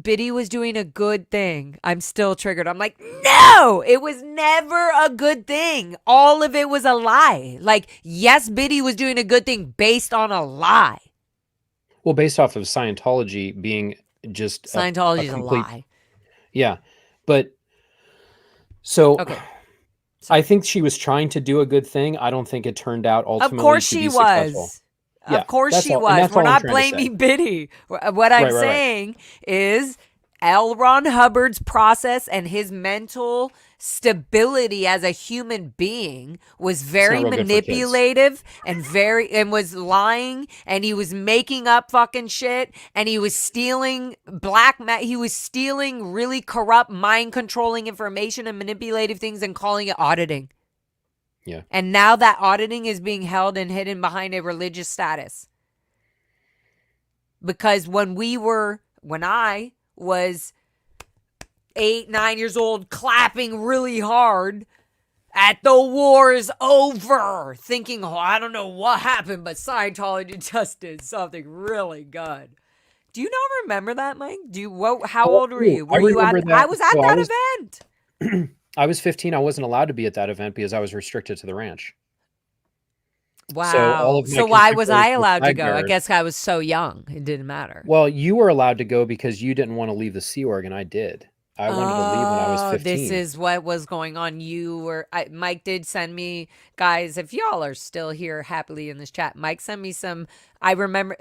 Biddy was doing a good thing. I'm still triggered. I'm like, no, it was never a good thing. All of it was a lie. Like, yes, Biddy was doing a good thing based on a lie. Well, based off of Scientology being just Scientology is a complete lie. Yeah. But so Okay. I think she was trying to do a good thing. I don't think it turned out ultimately Of course to be she successful. was. Yeah, Of course that's she all- and was. that's We're all I'm not trying to say. blaming Biddy. What I'm Right. saying is L. Ron Hubbard's process and his mental stability as a human being was very real good for kids. manipulative and was lying, and he was making up fucking shit, and he was stealing he was stealing really corrupt, mind controlling information and manipulative things and calling it auditing. Yeah. And now that auditing is being held and hidden behind a religious status. Because when I was 8, 9 years old, clapping really hard at the war is over, thinking, oh, I don't know what happened, but Scientology just did something really good. Do you not remember that, Mike? How old were you? I Were you at? remember that. I was at So that event. I was 15. I wasn't allowed to be at that event because I was restricted to the ranch. Wow. of my Why was I contemporaries were allowed to flag go? I bearers. guess I was so young. It didn't matter. Well, you were allowed to go because you didn't want to leave the Sea Org, and I did. I wanted to leave when I was 15. This is what was going on. Mike did send me, guys, if y'all are still here happily in this chat, Mike sent me some, I remember,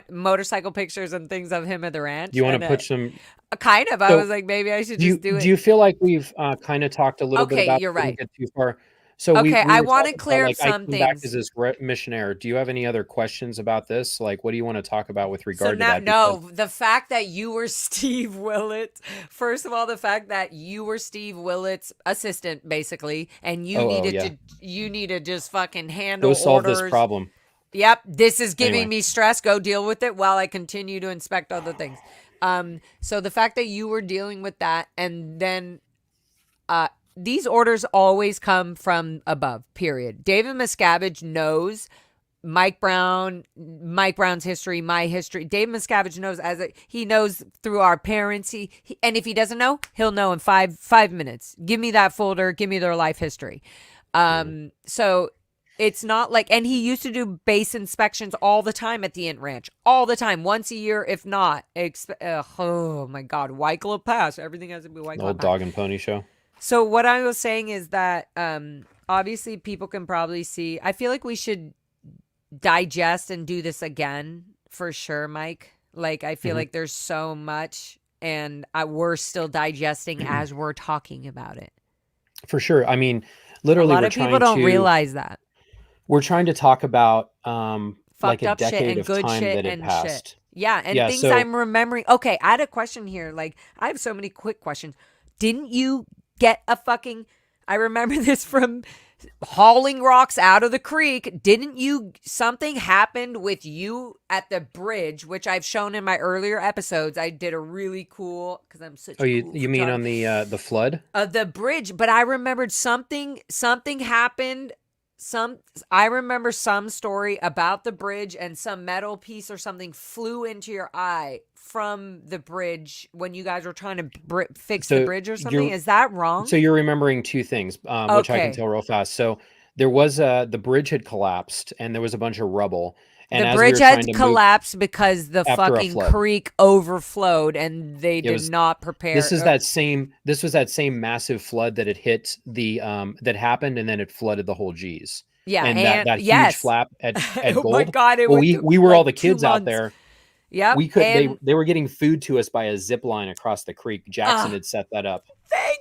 motorcycle pictures and things of him at the ranch. Do you want to put some? Kind of. I So, was like, maybe I should just do it. Do you feel like we've kind of talked a little bit Okay, about you're it? We didn't right. get too far. So Okay, I were wanna talking clear about, up like, some I came back things. as this missionaire. Do you have any other questions about this? Like, what do you want to talk about with regard to now, that? no, Because- the fact that you were Steve Willett, first of all, the fact that you were Steve Willett's assistant, basically, and you need to just fucking handle Go solve orders. this problem. Yep, this is giving Anyway. me stress. Go deal with it while I continue to inspect other things. So the fact that you were dealing with that, and then these orders always come from above, period. David Miscavige knows Mike Brown's history, my history. David Miscavige knows he knows through our parents. And if he doesn't know, he'll know in five minutes. Give me that folder. Give me their life history. So it's not like, and he used to do base inspections all the time at the Int Ranch, all the time, once a year, if not. Oh my God, Wycliffe Pass. Everything has to be Wycliffe Old Pass. dog and pony show. So what I was saying is that obviously people can probably see. I feel like we should digest and do this again for sure, Mike. Like, I feel like there's so much, and we're still digesting as we're talking about it. For sure. I mean, literally, A lot of people don't realize that. We're trying to talk about like Fucked a up shit decade and of good time shit that it and passed. shit. Yeah, and Yeah, things so- I'm remembering. Okay, I had a question here. Like, I have so many quick questions. Didn't you get a fucking... I remember this from hauling rocks out of the creek. Didn't you... Something happened with you at the bridge, which I've shown in my earlier episodes. I did a really cool... Because I'm such Oh, a you cool you mean on the flood? the bridge, but I remembered something happened. I remember some story about the bridge, and some metal piece or something flew into your eye from the bridge when you guys were trying to fix the So bridge or something. you're- Is that wrong? So you're remembering two things, which I Okay. can tell real fast. So there was the bridge had collapsed, and there was a bunch of rubble, And The as we bridge were trying had to move collapsed because the after a fucking flood, creek overflowed and they it did was not prepare. this was that same massive flood that had hit the that happened, and then it flooded the whole G's. Yeah, And and that huge yes. flap at Oh my Gold. God, it Well, would we took were all like the 2 kids out months. there. Yep, We could and they were getting food to us by a zip line across the creek. Jackson had set that up.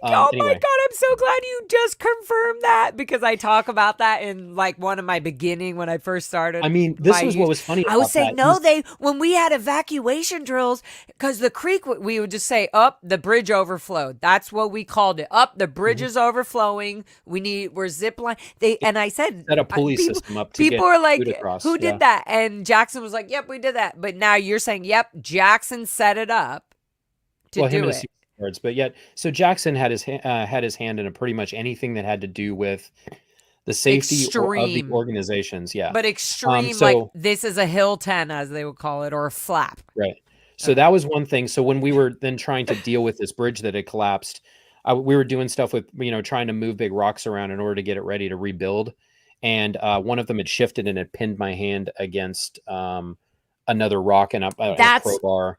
oh my Anyway, God, I'm so glad you just confirmed that because I talk about that in like one of my beginning when I first started I mean, my this was what was funny I was about saying that. no, when we had evacuation drills because the creek we would just say up the bridge overflowed. That's what we called it. Up the bridge is overflowing. We're zip line. And I said Set a pulley system up to people get are food like, across. who did that? And Jackson was like, yep, we did that. But now you're saying, yep, Jackson set it up to Well, him do and his it. guards, but yet, so Jackson had his hand in pretty much anything that had to do with the safety of the Extreme. organizations. Yeah. But extreme, like So this is a hill 10, as they would call it, or a flap. right. So Okay. that was one thing. So when we were then trying to deal with this bridge that had collapsed, we were doing stuff with trying to move big rocks around in order to get it ready to rebuild, and one of them had shifted and had pinned my hand against another rock and a crowbar.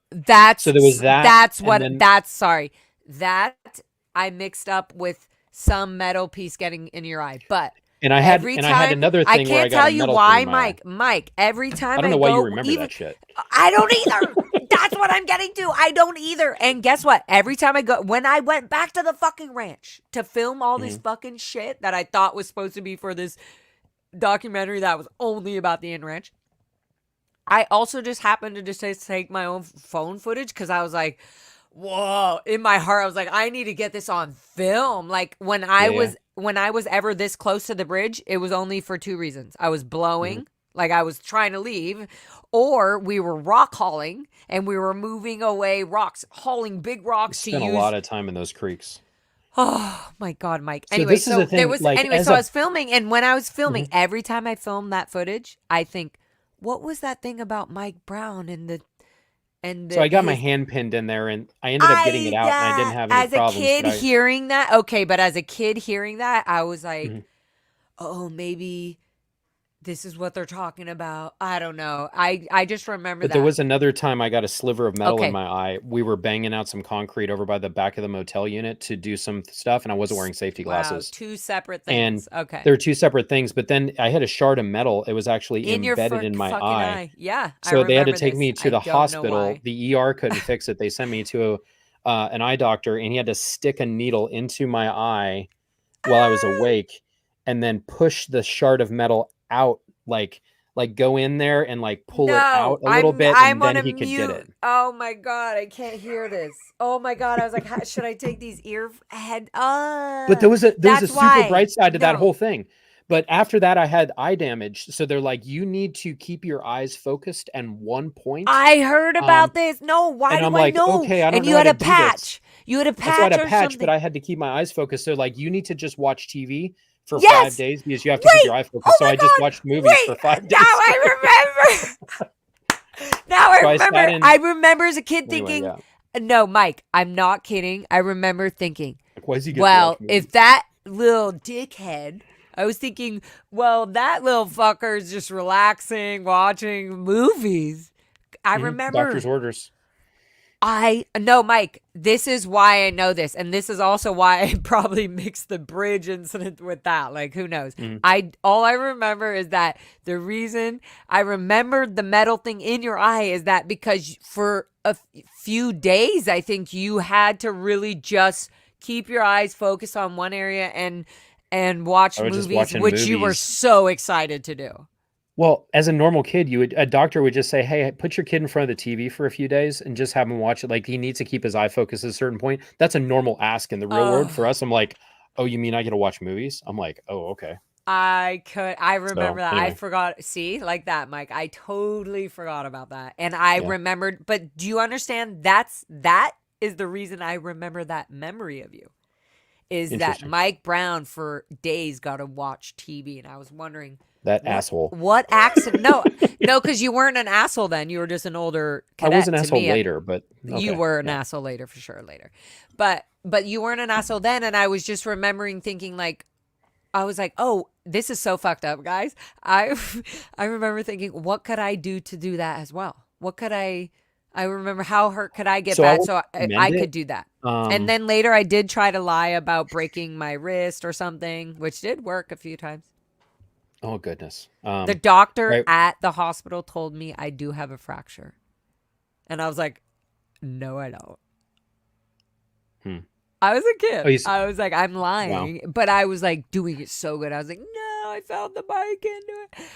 So there was that. Sorry. That I mixed up with some metal piece getting in your eye. But And I had another thing where I can't got tell a you metal why, thing in my eye. Mike, every time I don't know why you remember that shit. I don't either. That's what I'm getting to. I don't either. And guess what? Every time when I went back to the fucking ranch to film all this fucking shit that I thought was supposed to be for this documentary that was only about the Inn Ranch, I also just happened to just take my own phone footage because I was like, whoa, in my heart, I was like, I need to get this on film. Like when I was ever this close to the bridge, it was only for 2 reasons. I was blowing, like I was trying to leave, or we were rock hauling and we were moving away rocks, hauling big rocks to use. Spent a lot of time in those creeks. Oh my God, Mike. So Anyway, this is the thing, so I was filming, and when I was filming, every time I filmed that footage, I think, what was that thing about Mike Brown So I got my hand pinned in there, and I ended up getting it out, and I didn't have any problems. As a kid hearing that, okay, but as a kid hearing that, I was like, oh, maybe this is what they're talking about. I don't know. I just remember that. But there was another time I got a sliver of metal in my eye. We were banging out some concrete over by the back of the motel unit to do some stuff, and I wasn't wearing safety glasses. 2 separate things. And okay. there were 2 separate things, but then I had a shard of metal. It was actually embedded in my eye. Yeah. So they had to take me to the hospital. The ER couldn't fix it. They sent me to an eye doctor, and he had to stick a needle into my eye while I was awake and then push the shard of metal out, like go in there and like pull it out a little bit, and then he could get it. Oh my God, I can't hear this. Oh my God, I was like, should I take these But there was a super bright side to that whole thing. But after that, I had eye damage. So they're like, you need to keep your eyes focused and one point. I heard about this. No, why do I know? Okay, I don't and know you had how a to do patch. this. You had a patch. That's why I had a patch, something. but I had to keep my eyes focused. So like, you need to just watch TV for 5 days because you have to keep your eye focused. So I just watched movies for 5 days. Now I remember. I remember as a kid thinking, no, Mike, I'm not kidding. I remember thinking, well, if that little dickhead, I was thinking, well, that little fucker is just relaxing, watching movies. I remember. Doctor's orders. No, Mike, this is why I know this. And this is also why I probably mixed the bridge incident with that. Like, who knows? All I remember is that the reason I remembered the metal thing in your eye is that because for a few days, I think you had to really just keep your eyes focused on one area and watch movies, which you were so excited to do. Well, as a normal kid, a doctor would just say, hey, put your kid in front of the TV for a few days and just have him watch it. Like, he needs to keep his eye focused at a certain point. That's a normal ask in the real world. For us, I'm like, oh, you mean I get to watch movies? I'm like, oh, okay. I remember that. Anyway. I forgot. See, like that, Mike. I totally forgot about that. And I remembered, but do you understand? That is the reason I remember that memory of you. Is that Mike Brown for days got to watch TV. And I was wondering, asshole. What accident? No, because you weren't an asshole then. You were just an older cadet. I was an asshole later, but okay. You were an asshole later for sure. Later, but you weren't an asshole then. And I was just remembering thinking like, I was like, oh, this is so fucked up, guys. I I remember thinking, what could I do to do that as well? What could I remember how hurt could I get So I bad will so I commend could it. do that. And Um, then later I did try to lie about breaking my wrist or something, which did work a few times. oh goodness. The doctor Right. at the hospital told me I do have a fracture. And I was like, no, I don't. Hmm. I was a Oh, kid. I was like, I'm wow. lying. But I was like doing it so good. I was like, no, I found the bike can't do it.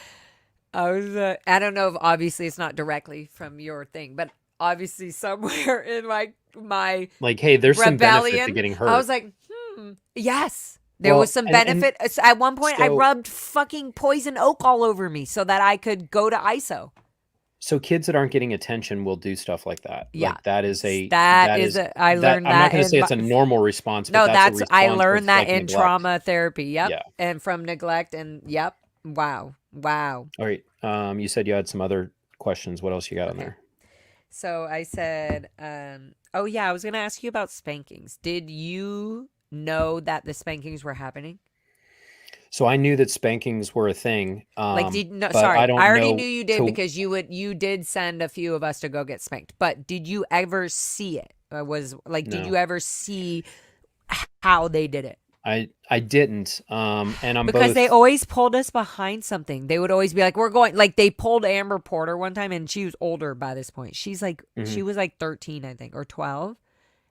I was, I don't know if obviously it's not directly from your thing, but obviously somewhere in my Like, hey, there's some benefit to rebellion, getting I was hurt. like, yes, there was Well, some and benefit. At one point, I so rubbed fucking poison oak all over me so that I could go to ISO. so kids that aren't getting attention will do stuff like that. Yeah, Like that that is is I that learned I'm not that going to say in it's a normal response, but no, that's a that's I response of learned that like in neglect. trauma therapy. Yep, Yeah. and from neglect and yep. Wow, wow. All right. You said you had some other questions. What else you got on Okay. there? So I said, oh yeah, I was gonna ask you about spankings. Did you know that the spankings were happening? So I knew that spankings were a thing, Like, did no, but I sorry, I don't already knew know you did to. because you did send a few of us to go get spanked. But did you ever see it? Was like, did No, you ever see how they did it? I didn't. And I'm Because they both. always pulled us behind something. They would always be like, "We're going." Like they pulled Amber Porter one time, and she was older by this point. Mhm, She was like 13, I think, or 12,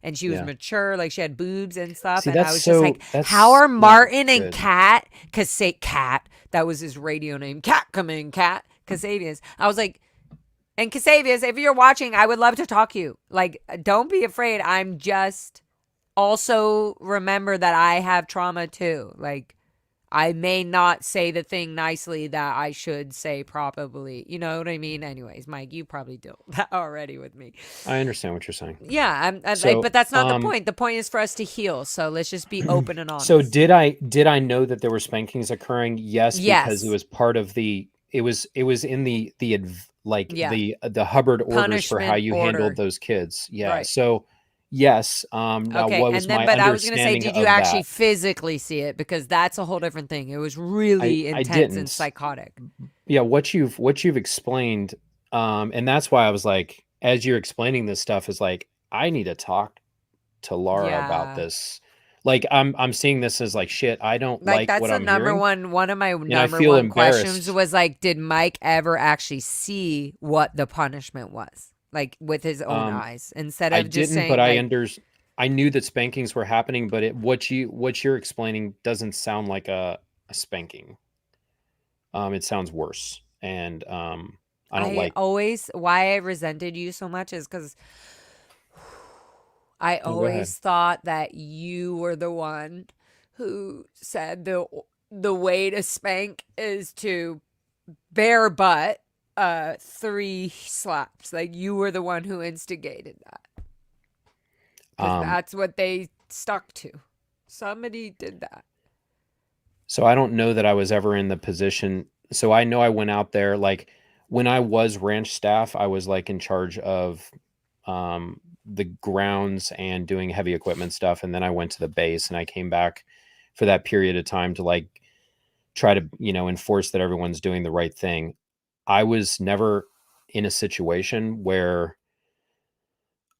and she was yeah. mature. Like she had boobs and stuff. See, And I was just like, "How that's are not Martin and good. Cat? Cause say Cat, that was his radio name. Cat, come in, Cat. Casavius." I was like, and Casavius, if you're watching, I would love to talk to you. Like, don't be afraid. I'm just also remember that I have trauma too. Like I may not say the thing nicely that I should say probably. You know what I mean? Anyways, Mike, you probably do that already with me. I understand what you're saying. Yeah, So, but that's not the point. The point is for us to heal. So let's just be open and so honest. did I know that there were spankings occurring? Yes, because it Yes. was part of it was in like Yeah. the Hubbard orders for how Punishment you handled order. those kids. Yeah. Right. So yes. Now Okay. what was And then, my but I was going to say, understanding did you of actually that? physically see it? Because that's a whole different thing. It was really I intense and didn't. psychotic. Yeah, what you've explained, and that's why I was like, as you're explaining this stuff, is like I need to talk to Laura about Yeah. this. Like I'm seeing this as like shit. I don't Like like that's what the I'm number hearing, one one of my and I number feel one questions embarrassed. was like, did Mike ever actually see what the punishment was? Like with his own Um, eyes instead I of just didn't, but saying like I knew that spankings were happening, but what you're explaining doesn't sound like a spanking. It sounds worse, and I don't I like. always why I resented you so much is cuz I Oh, go ahead. always thought that you were the one who said the way to spank is to bare butt 3 slaps. Like you were the one who instigated that. Because Um, that's what they stuck to. Somebody did that. so I don't know that I was ever in the position. So I know I went out there like when I was ranch staff, I was like in charge of the grounds and doing heavy equipment stuff, and then I went to the base and I came back for that period of time to like try to enforce that everyone's doing the right thing. I was never in a situation where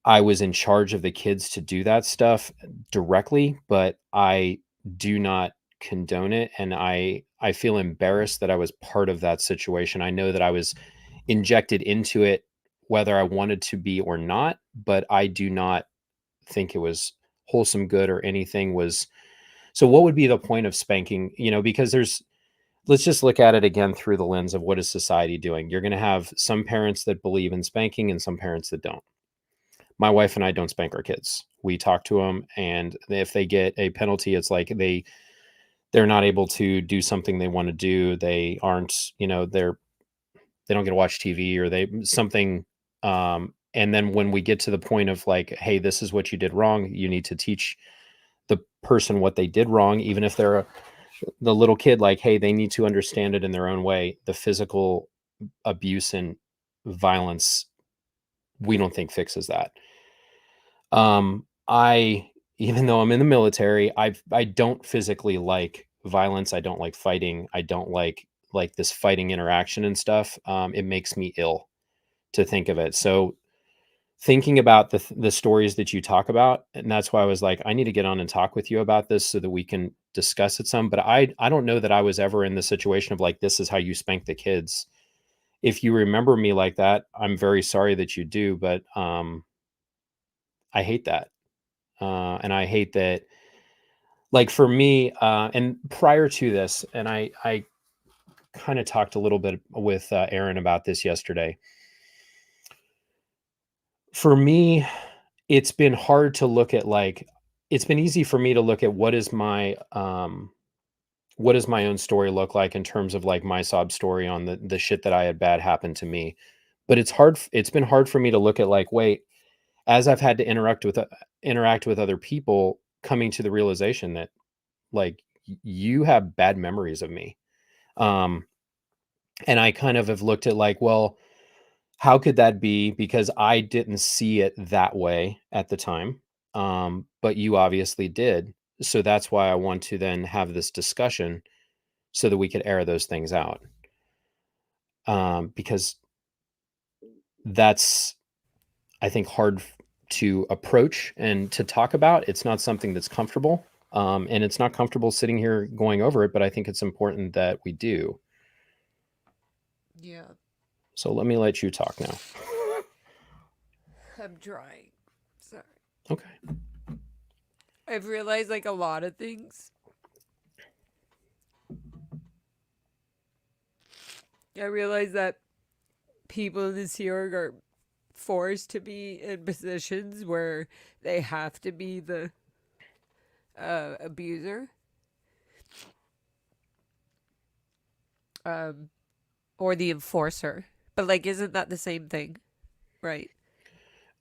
I was in charge of the kids to do that stuff directly, but I do not condone it, and I feel embarrassed that I was part of that situation. I know that I was injected into it whether I wanted to be or not, but I do not think it was wholesome good or anything was. So what would be the point of spanking, because let's just look at it again through the lens of what is society doing. You're going to have some parents that believe in spanking and some parents that don't. My wife and I don't spank our kids. We talk to them, and if they get a penalty, it's like they're not able to do something they want to do. They aren't, they don't get to watch TV or they something. And then when we get to the point of like, hey, this is what you did wrong, you need to teach the person what they did wrong, even if they're the little kid, like, hey, they need to understand it in their own way. The physical abuse and violence, we don't think fixes that. I Even though I'm in the military, I don't physically like violence. I don't like fighting. I don't like this fighting interaction and stuff. It makes me ill to think of it. So thinking about the stories that you talk about, and that's why I was like, I need to get on and talk with you about this so that we can discuss it some. But I don't know that I was ever in the situation of like, this is how you spank the kids. If you remember me like that, I'm very sorry that you do, but I hate that. And I hate that, like for me, and prior to this, and I kind of talked a little bit with Aaron about this yesterday. For me, it's been hard to look at like, it's been easy for me to look at what does my own story look like in terms of like my sob story on the shit that I had bad happen to me. But it's been hard for me to look at like, wait, as I've had to interact with other people, coming to the realization that like you have bad memories of me. Um, and I kind of have looked at like, well, how could that be? Because I didn't see it that way at the time. But you obviously did. So that's why I want to then have this discussion so that we could air those things out. Because that's, I think, hard to approach and to talk about. It's not something that's comfortable. And it's not comfortable sitting here going over it, but I think it's important that we do. Yeah. So let me let you talk now. I'm trying. Sorry. Okay. I've realized like a lot of things. I realize that people in this org are forced to be in positions where they have to be the abuser. Or the enforcer. But like isn't that the same thing? Right.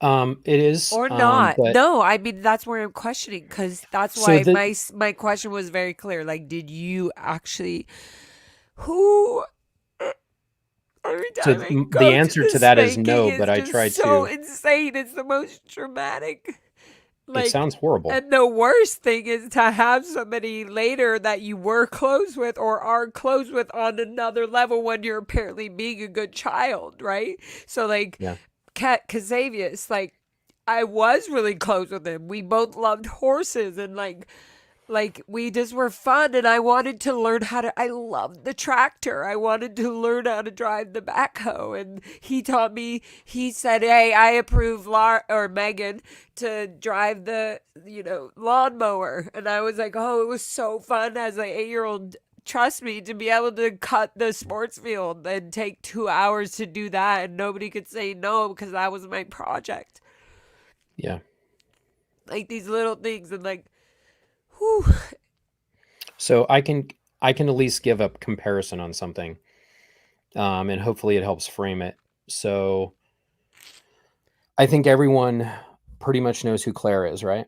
It is, Or not. but No, I mean that's where I'm questioning because that's so why the my question was very clear. Like, did you actually who every so time I the go to answer the to that is spanking no, is but I just try so to. insane. It's the most traumatic. It Like, sounds horrible. and the worst thing is to have somebody later that you were close with or are close with on another level when you're apparently being a good child, right? So like Yeah. Cat Casavius, like I was really close with him. We both loved horses and like we just were fun and I wanted to learn how to I loved the tractor. I wanted to learn how to drive the backhoe and he taught me he said, "Hey, I approve Lara or Megan to drive the, lawnmower." And I was like, "Oh, it was so fun as an 8-year-old. Trust me, to be able to cut the sports field and take 2 hours to do that and nobody could say no because that was my project." Yeah. Like these little things and like whew. So I can at least give a comparison on something, and hopefully it helps frame it. So I think everyone pretty much knows who Claire is, right?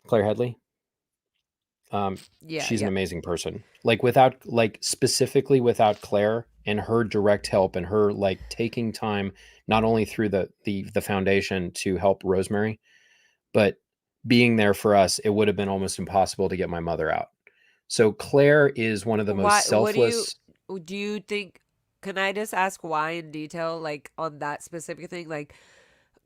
Claire Headley. Yeah, She's an yeah. amazing person. Like specifically without Claire and her direct help and her like taking time not only through the foundation to help Rosemary, but being there for us, it would have been almost impossible to get my mother out. So Claire is one of the Why most what selfless. do you think can I just ask why in detail like on that specific thing like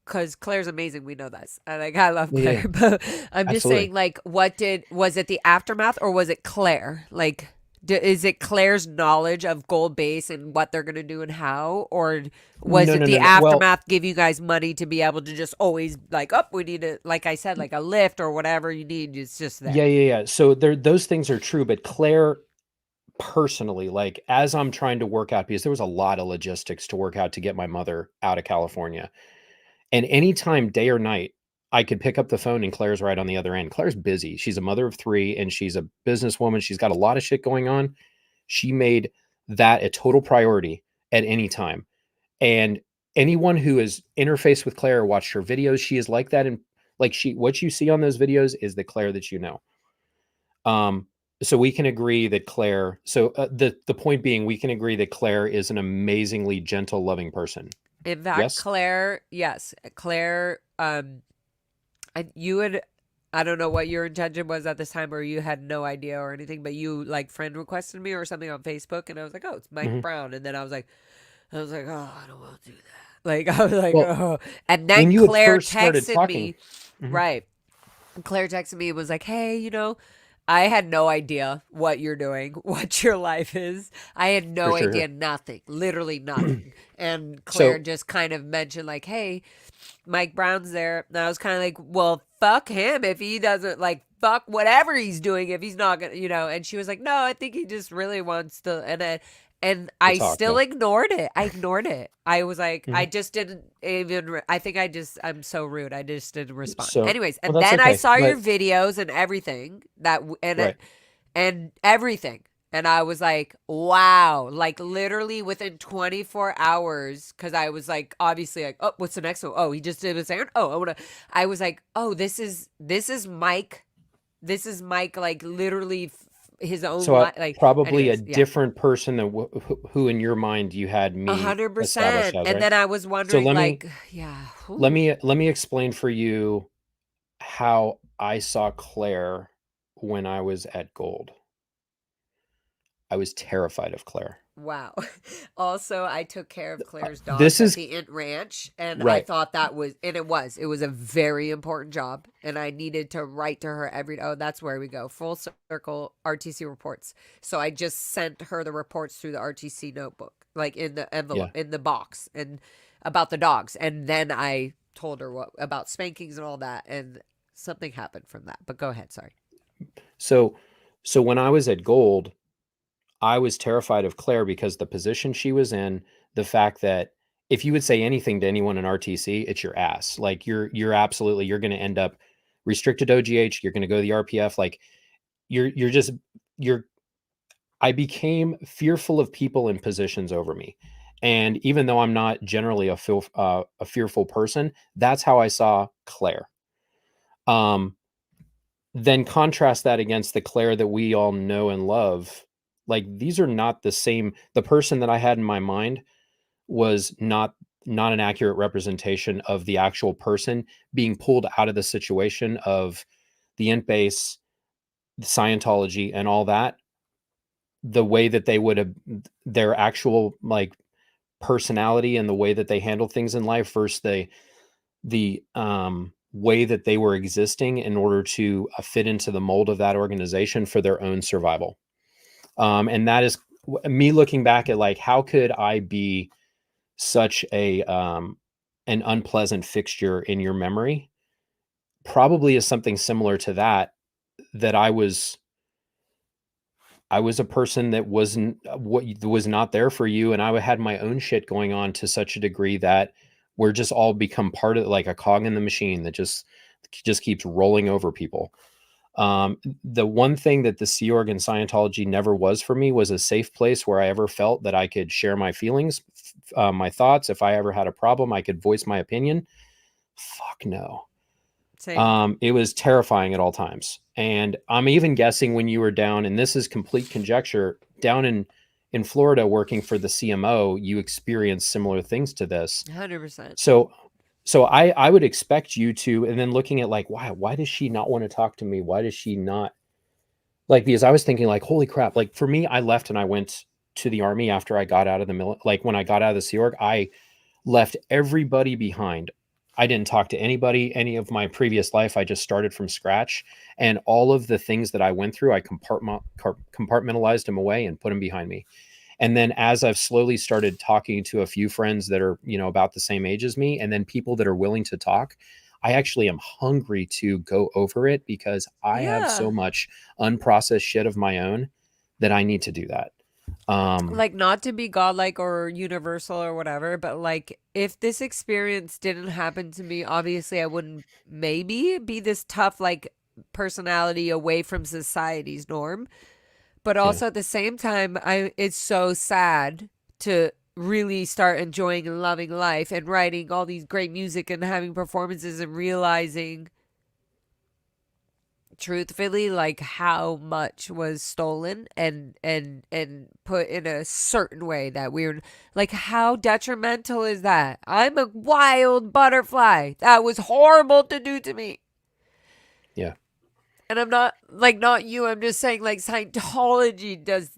cuz Claire's amazing, we know that. And like I love Yeah, yeah, Claire, but I'm just absolutely. saying like was it the aftermath or was it Claire? Like is it Claire's knowledge of Gold Base and what they're going to do and how? Or was No, it no, no, the no. Well, aftermath give you guys money to be able to just always like, oh, we need it, like I said, like a lift or whatever you need, it's just yeah, there. yeah, yeah. So those things are true, but Claire personally, like as I'm trying to work out, because there was a lot of logistics to work out to get my mother out of California. And anytime, day or night, I could pick up the phone and Claire's right on the other end. Claire's busy. She's a mother of three and she's a businesswoman. She's got a lot of shit going on. She made that a total priority at any time. And anyone who has interfaced with Claire or watched her videos, she is like that. And like what you see on those videos is the Claire that you know. Um, so we can agree that Claire. So the point being, we can agree that Claire is an amazingly gentle, loving person. In fact, Yes. Claire, yes, Claire, you would I don't know what your intention was at this time, or you had no idea or anything, but you like friend requested me or something on Facebook, and I was like, oh, it's Mike Mhm. Brown, and then I was like, oh, I don't want to do that. Like I was like, Well, oh, and when then you had Claire first started texted talking, me, mhm, right? Claire texted me and was like, hey, I had no idea what you're doing, what your life is. I had for no sure. idea, nothing, literally nothing. And Claire So just kind of mentioned, like, hey, Mike Brown's there. And I was kind of like, well, fuck him if he doesn't, like, fuck whatever he's doing if he's not gonna, And she was like, no, I think he just really wants to. And to I talk, still yeah. ignored it. I ignored it. I was like, I Mhm. just didn't even. I think I'm so rude. I just didn't respond. So, Anyways, well, and that's then I okay. saw your But videos and everything right. and everything. And I was like, wow, like literally within 24 hours, because I was like, obviously, like, oh, what's the next one? Oh, he just did this Aaron. Oh, I was like, oh, this is Mike. This is Mike, like literally his own So, life. Like, probably a anyways, yeah. different person than who in your mind you had A me hundred established percent. as, And right? then I was So wondering, like, yeah, whew. let me explain for you how I saw Claire when I was at Gold. I was terrified of Claire. Wow. Also, I took care of Claire's This dogs at is the Int Ranch, and I right. thought that was, and it was a very important job, and I needed to write to her oh, that's where we go. Full circle RTC reports. So I just sent her the reports through the RTC notebook, like in the Yeah. envelope, in the box, and about the dogs. And then I told her what about spankings and all that, and something happened from that. But go ahead, sorry. So when I was at Gold, I was terrified of Claire because the position she was in, the fact that if you would say anything to anyone in RTC, it's your ass. Like you're absolutely you're going to end up restricted OGH. You're going to go to the RPF. Like you're just you're. I became fearful of people in positions over me, and even though I'm not generally a fearful person, that's how I saw Claire. Um, then contrast that against the Claire that we all know and love. Like these are not the same. The person that I had in my mind was not an accurate representation of the actual person being pulled out of the situation of the int base, the Scientology, and all that. The way that they would have their actual like personality and the way that they handle things in life versus the way that they were existing in order to fit into the mold of that organization for their own survival. And that is me looking back at like, how could I be such an unpleasant fixture in your memory? Probably is something similar to that I was a person that wasn't what was not there for you, and I had my own shit going on to such a degree that we're just all become part of like a cog in the machine that just keeps rolling over people. The one thing that the Sea Org and Scientology never was for me was a safe place where I ever felt that I could share my feelings, my thoughts. If I ever had a problem, I could voice my opinion. Fuck no. Same. It was terrifying at all times. And I'm even guessing when you were down, and this is complete conjecture, down in Florida working for the CMO, you experienced similar things to this. 100%. So I would expect you to, and then looking at like, why does she not want to talk to me? Why does she not like, because I was thinking like, holy crap. Like for me, I left and I went to the army after I got out of the like when I got out of the Sea Org, I left everybody behind. I didn't talk to anybody, any of my previous life. I just started from scratch. And all of the things that I went through, I compartmentalized them away and put them behind me. And then as I've slowly started talking to a few friends that are, about the same age as me, and then people that are willing to talk, I actually am hungry to go over it because I have Yeah. so much unprocessed shit of my own that I need to do that. Like, not to be godlike or universal or whatever, but like if this experience didn't happen to me, obviously I wouldn't maybe be this tough like personality away from society's norm. But Yeah. also at the same time, it's so sad to really start enjoying and loving life and writing all these great music and having performances and realizing truthfully like how much was stolen and put in a certain way that we're like, how detrimental is that? I'm a wild butterfly. That was horrible to do to me. Yeah. And I'm not not you. I'm just saying like Scientology does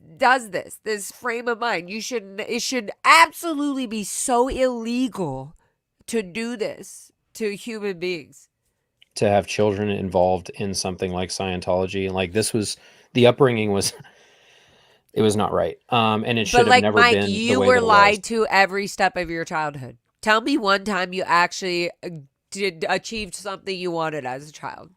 this frame of mind. It should absolutely be so illegal to do this to human beings. To have children involved in something like Scientology, like this was the upbringing was it was not right. And it But should have like never Mike, been the you way were that it was. lied to every step of your childhood. Tell me one time you actually achieved something you wanted as a child.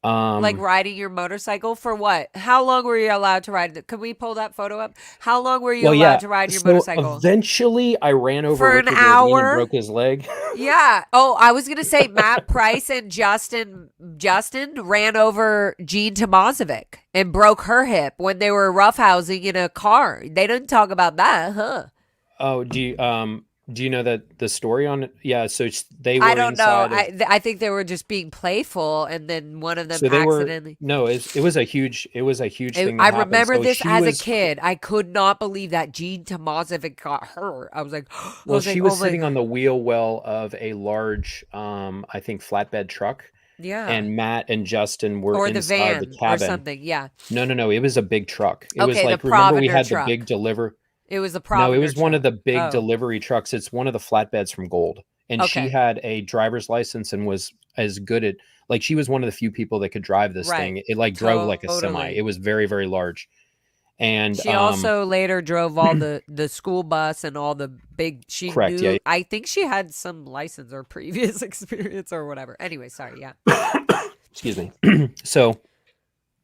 Like riding your motorcycle for what? How long were you allowed to ride? Can we pull that photo up? How long were you Well, allowed yeah. to ride your So motorcycle? eventually I ran over For an Richard Levine and hour? broke his leg. Yeah. Oh, I was gonna say Matt Price and Justin ran over Jean Tomasovic and broke her hip when they were roughhousing in a car. They didn't talk about that, huh? Oh, do you know that the story on it? Yeah, so they I were don't know. inside of I think they were just being playful, and then one of them so they were accidentally. no, it was a huge thing that I happened. remember So this she as a was kid. I could not believe that Jean Tomasovic got hurt. I was like, well, she oh was my sitting god, on the wheel well of a large I think flatbed truck, yeah, and Matt and Justin were or the inside the van or cabin. something. Yeah, No, it was a big truck. It was okay, the like, remember we Provender had the big truck. deliver It was the No, it Provender was one of truck. the big Oh, delivery trucks. It's one of the flatbeds from Gold. And she okay, had a driver's license and was as good at like she was one of the few people that could drive this right, thing. It like drove like a semi. It totally. was very, very large. And She also later drove all the school bus and all the big. She correct, yeah. knew. I think she had some license or previous experience or whatever. Anyway, sorry. Yeah. Excuse me. So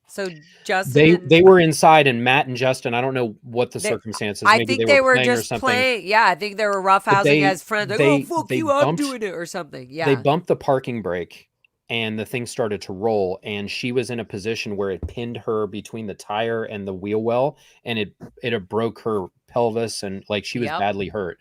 So Justin they and were inside and Matt and Justin, I don't know what the they, circumstances, I maybe they think were they were playing or just something, playing. Yeah, I think they were but roughhousing as friends. Like, oh fuck they you, I'm bumped doing it or something. they Yeah. bumped the parking brake and the thing started to roll and she was in a position where it pinned her between the tire and the wheel well and it broke her pelvis and like she was Yep. badly hurt.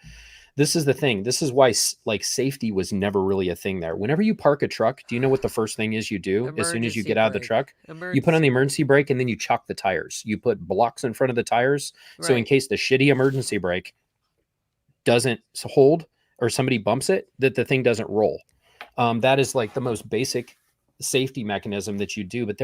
This is the thing. This is why like safety was never really a thing there. Whenever you park a truck, do you know what the first thing is you do as soon as you Emergency get out of the brake. truck? You put on the emergency brake and then you chock the tires. You put blocks in front of the tires. So in Right. case the shitty emergency brake doesn't hold or somebody bumps it, that the thing doesn't roll. That is like the most basic safety mechanism that you do. But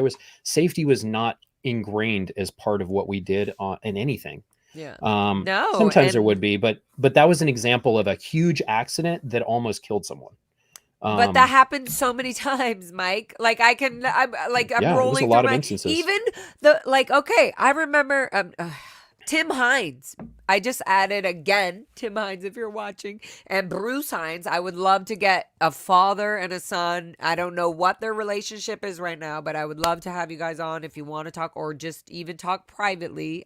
safety was not ingrained as part of what we did in anything. Yeah. No, Sometimes there and would be, but that was an example of a huge accident that almost killed someone. but that happened so many times, Mike. Like I'm Yeah, it was a rolling through lot of my instances. even the like. Okay, I remember Tim Hines. I just added again Tim Hines if you're watching, and Bruce Hines. I would love to get a father and a son. I don't know what their relationship is right now, but I would love to have you guys on if you want to talk or just even talk privately.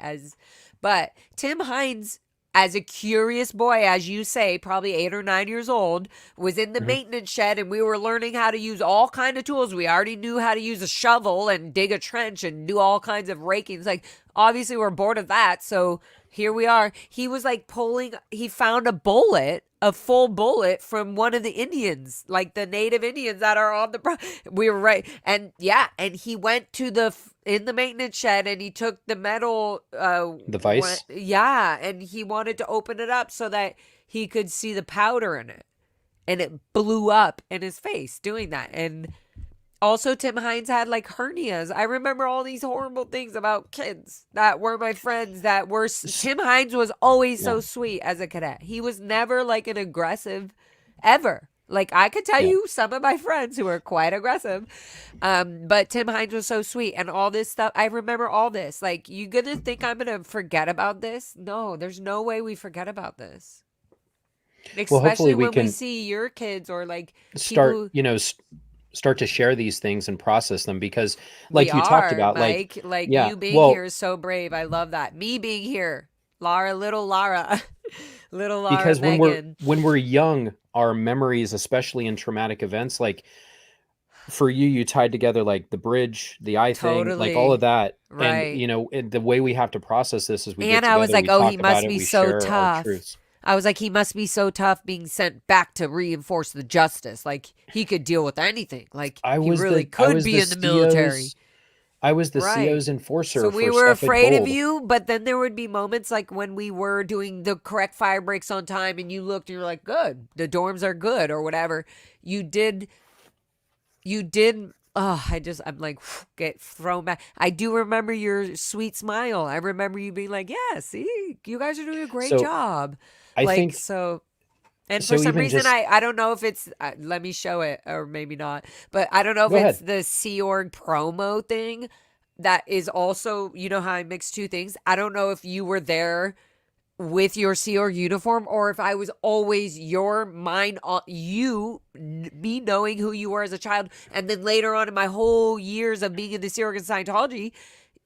But Tim Hines, as a curious boy, as you say, probably 8 or 9 years old, was in the Mhm. maintenance shed and we were learning how to use all kind of tools. We already knew how to use a shovel and dig a trench and do all kinds of rakings. Like, obviously we're bored of that. So here we are. He was like he found a full bullet from one of the Indians, like the native Indians that are on we were right. And yeah, and he went to in the maintenance shed and he took the metal The vice. yeah, and he wanted to open it up so that he could see the powder in it, and it blew up in his face doing that. And also Tim Hines had like hernias. I remember all these horrible things about kids that were my friends that were Tim Hines was always Yeah. so sweet as a cadet. He was never like an aggressive ever. Like I could tell Yeah. you some of my friends who were quite aggressive. But Tim Hines was so sweet and all this stuff. I remember all this. Like, you gonna think I'm gonna forget about this? No, there's no way we forget about this. Well, hopefully Especially we when we can see your kids or like start, people start to share these things and process them because we like you talked are, about, like, Mike. Like yeah, you being well, here is so brave. I love that. Me being here. Little Lara. Little Lara because when we're Megan. young, our memories, especially in traumatic events, like for you tied together like the bridge, the eye thing, like all Totally. of that. And Right. and the way we have to process this is we get And I was together, like, we oh, he talk about must it, be we so share our tough. truths. I was like, he must be so tough being sent back to reinforce the justice. Like, he could deal with anything. Like, he really I could was be the in the military. Right. CO's enforcer So we for were stuff at afraid of Gold. you, but then there would be moments like when we were doing the correct fire breaks on time and you looked and you're like, good, the dorms are good or whatever. You did I'm like, get thrown back. I do remember your sweet smile. I remember you being like, yeah, see, you guys are doing a great So job. I Like, think so, and for so. some Even reason, just I don't know if it's, let me show it or maybe not, but I don't know if go it's ahead. the Sea Org promo thing that is also, you know how I mix two things? I don't know if you were there with your Sea Org uniform or if I was always your mind on me knowing who you were as a child. And then later on in my whole years of being in the Sea Org and Scientology,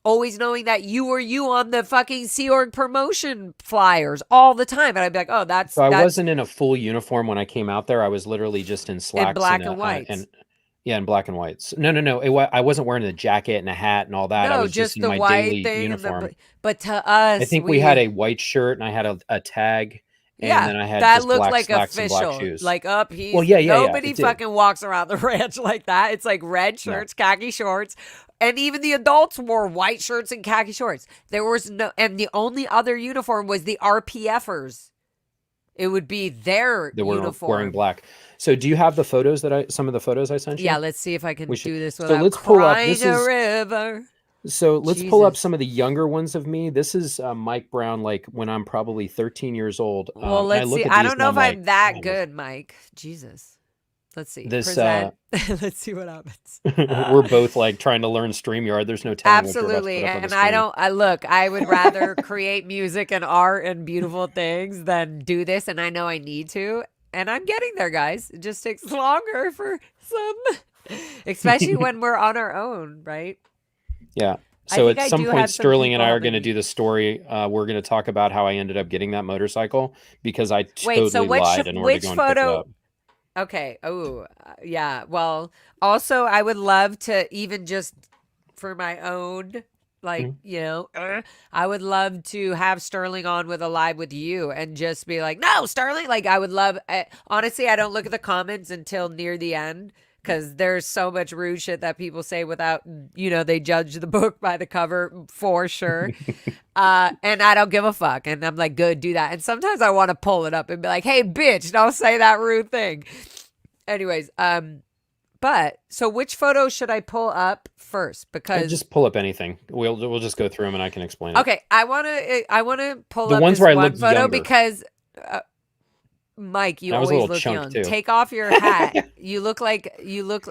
always knowing that you were you on the fucking Sea Org promotion flyers all the time. And I'd be like, oh, So I that's wasn't in a full uniform when I came out there. I was literally just in in slacks black and whites. and yeah, in black and whites. No, no, no. I wasn't wearing a jacket and a hat and all that. I No, was just just in the my white daily thing and uniform. but to I us, think we had we a white shirt and I had a tag, and yeah, then I had that just looked black like slacks and black official. shoes. Like up, Well, he's yeah, yeah, yeah. nobody It did. fucking walks around the ranch like that. It's like red No. shirts, khaki shorts, and even the adults wore white shirts and khaki shorts. There was no, and the only other uniform was the RPFers. It would be their They were wearing uniform. black. So do you have the photos some of the photos I sent Yeah, you? let's see if I can We should. do this So without let's pull up. crying This a is river. so let's pull up Jesus. some of the younger ones of me. This is Mike Brown, like when I'm probably 13 years old. Well, And I let's look see. at I these don't and know I'm if like, I'm that man, good, Mike. Jesus. Let's see. this Present. Let's see what happens. we're both like trying to learn StreamYard. There's no telling what you're about to Absolutely. put up on the And I screen. don't, I look, I would rather create music and art and beautiful things than do this. And I know I need to. And I'm getting there, guys. It just takes longer for some, especially when we're on our own, right? Yeah. I So think at I some do point, have some Sterling and people I are helping going to me. do the story. We're going to talk about how I ended up getting that motorcycle because I Wait, so totally lied in order to which go and pick it photo? up. Okay. Oh, yeah. Well, also, I would love to even just for my own, like, Mhm. you know, I would love to have Sterling on with a live with you and just be like, no, Sterling. Like, I would love, honestly, I don't look at the comments until near the end because there's so much rude shit that people say without, you know, they judge the book by the cover for sure. And I don't give a fuck. And I'm like, good, do that. And sometimes I want to pull it up and be like, hey, bitch, don't say that rude thing. Anyways, but so which photo should I pull up first? Because Just pull up anything. We'll just go through them and I can explain it. okay, I want to pull The up ones this where I one looked photo younger. because Mike, you I was a always little look chunk young. too. Take off your hat. You look yeah, you look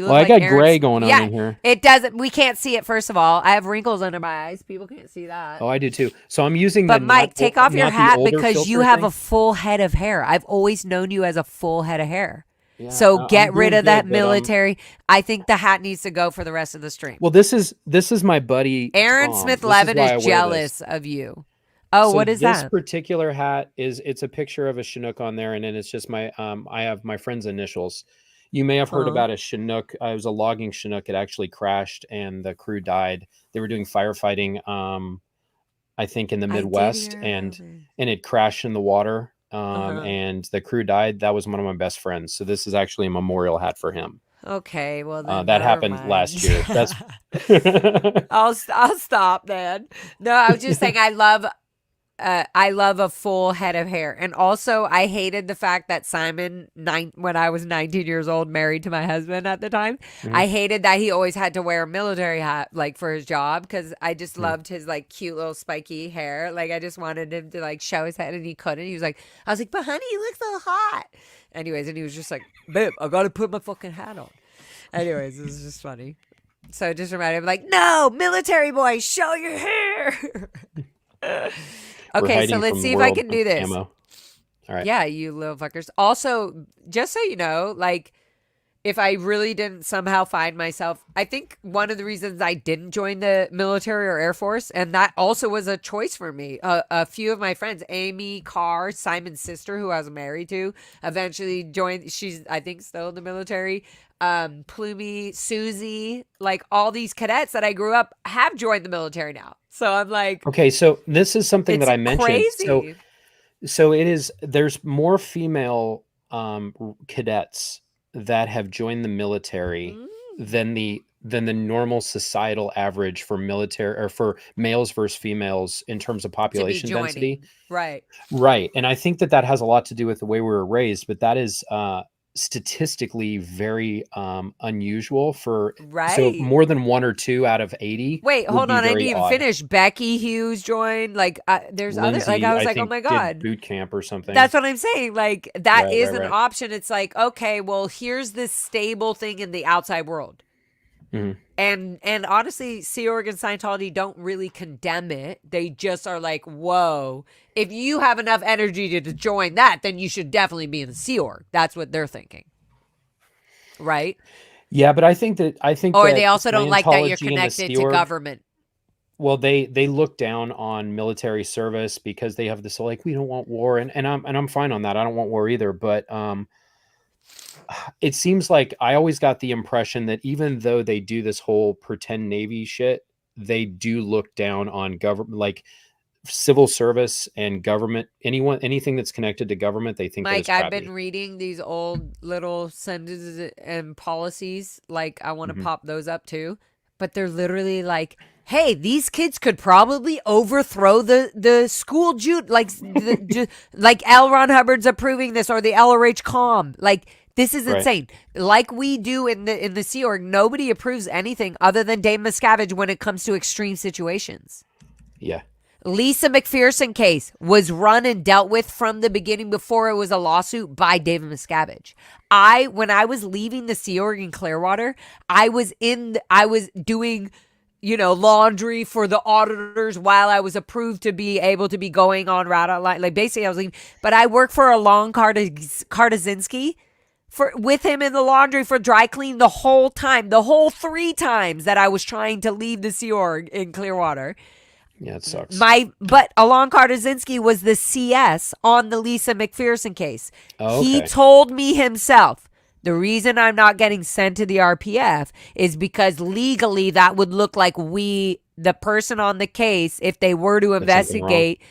Well, I like got Aaron gray going on yeah, in here. it doesn't. We can't see it. First of all, I have wrinkles under my eyes. People can't see that. Oh, I do too. So I'm using But the Mike, take off your not the hat older because you filter have thing. a full head of hair. I've always known you as a full head of hair. Yeah, So I'm get rid doing of that good, but, military. I think the hat needs to go for the rest of the stream. well, this is my buddy Aaron Tom. Smith This Levin why I is wear jealous of you. Oh, So what is this that? particular hat it's a picture of a Chinook on there, and then it's just my I have my friend's initials. You may have heard Huh? about a Chinook. It was a logging Chinook. It actually crashed, and the crew died. They were doing firefighting, I think, in the I did Midwest, hear and about it. it crashed in the water, Uh-huh. and the crew died. That was one of my best friends. So this is actually a memorial hat for him. Okay, well then That never happened mind. last year. That's I'll stop, man. No, I was just saying I love a full head of hair. And also I hated the fact that Simon when I was 19 years old, married to my husband at the time, Mhm. I hated that he always had to wear a military hat like for his job because I just loved his like cute little spiky hair. Like I just wanted him to like show his head and he couldn't. He was like, I was like, but honey, you look so hot. Anyways, and he was just like, babe, I gotta put my fucking hat on. Anyways, it was just funny. So it just reminded me, like, no, military boy, show your hair. We're Okay, so hiding let's from see the if I world can do with this. camo. All right. Yeah, you little fuckers. Also, just so you know, like, if I really didn't somehow find myself, I think one of the reasons I didn't join the military or Air Force, and that also was a choice for me. A few of my friends, Amy Carr, Simon's sister, who I was married to, eventually joined. She's, I think, still in the military. Plumie, Susie, like all these cadets that I grew up have joined the military now. So I'm like, Okay, so this is something it's that I mentioned. crazy. So it is. There's more female cadets that have joined the military Mm. than the normal societal average for military or for males versus females in terms of To be population density. joining. Right. Right, and I think that has a lot to do with the way we were raised. But that is statistically very unusual for so Right. more than 1 or 2 out of 80 Wait, would hold be on. I didn't very even odd. finish. Becky Hughes joined. Like, there's other. Like, Lindsay, I was I like, oh think, my did god, boot camp or something. that's what I'm saying. Like, that Right, is right, an right. option. It's like, okay, well, here's this stable thing in the outside world. Mhm. And honestly, Sea Org and Scientology don't really condemn it. They just are like, whoa, if you have enough energy to join that, then you should definitely be in the Sea Org. That's what they're thinking, right? Yeah, but I think Or they that also don't like that you're Scientology and the connected Sea to Org, government. well, they look down on military service because they have this like we don't want war, and I'm fine on that. I don't want war either, but it seems like I always got the impression that even though they do this whole pretend Navy shit, they do look down on government, like civil service and government. Anything that's connected to government, they think that is Mike, I've been crappy. reading these old little sentences and policies. Like, I want to Mhm. pop those up too. But they're literally like, hey, these kids could probably overthrow the school like L. Ron Hubbard's approving this, or the LRH calm. Like, this is Right. insane. Like we do in the Sea Org, nobody approves anything other than Dave Miscavige when it comes to extreme situations. Yeah. Lisa McPherson case was run and dealt with from the beginning before it was a lawsuit by David Miscavige. When I was leaving the Sea Org in Clearwater, I was doing, laundry for the auditors while I was approved to be able to be going on route line. Like, basically I was leaving, but I worked for Alon Kartazinski with him in the laundry for dry clean the whole 3 times that I was trying to leave the Sea Org in Clearwater. Yeah, it sucks. But Alon Kartazinski was the CS on the Lisa McPherson case. Oh, He okay. told me himself, the reason I'm not getting sent to the RPF is because legally that would look like the person on the case, if they were to investigate,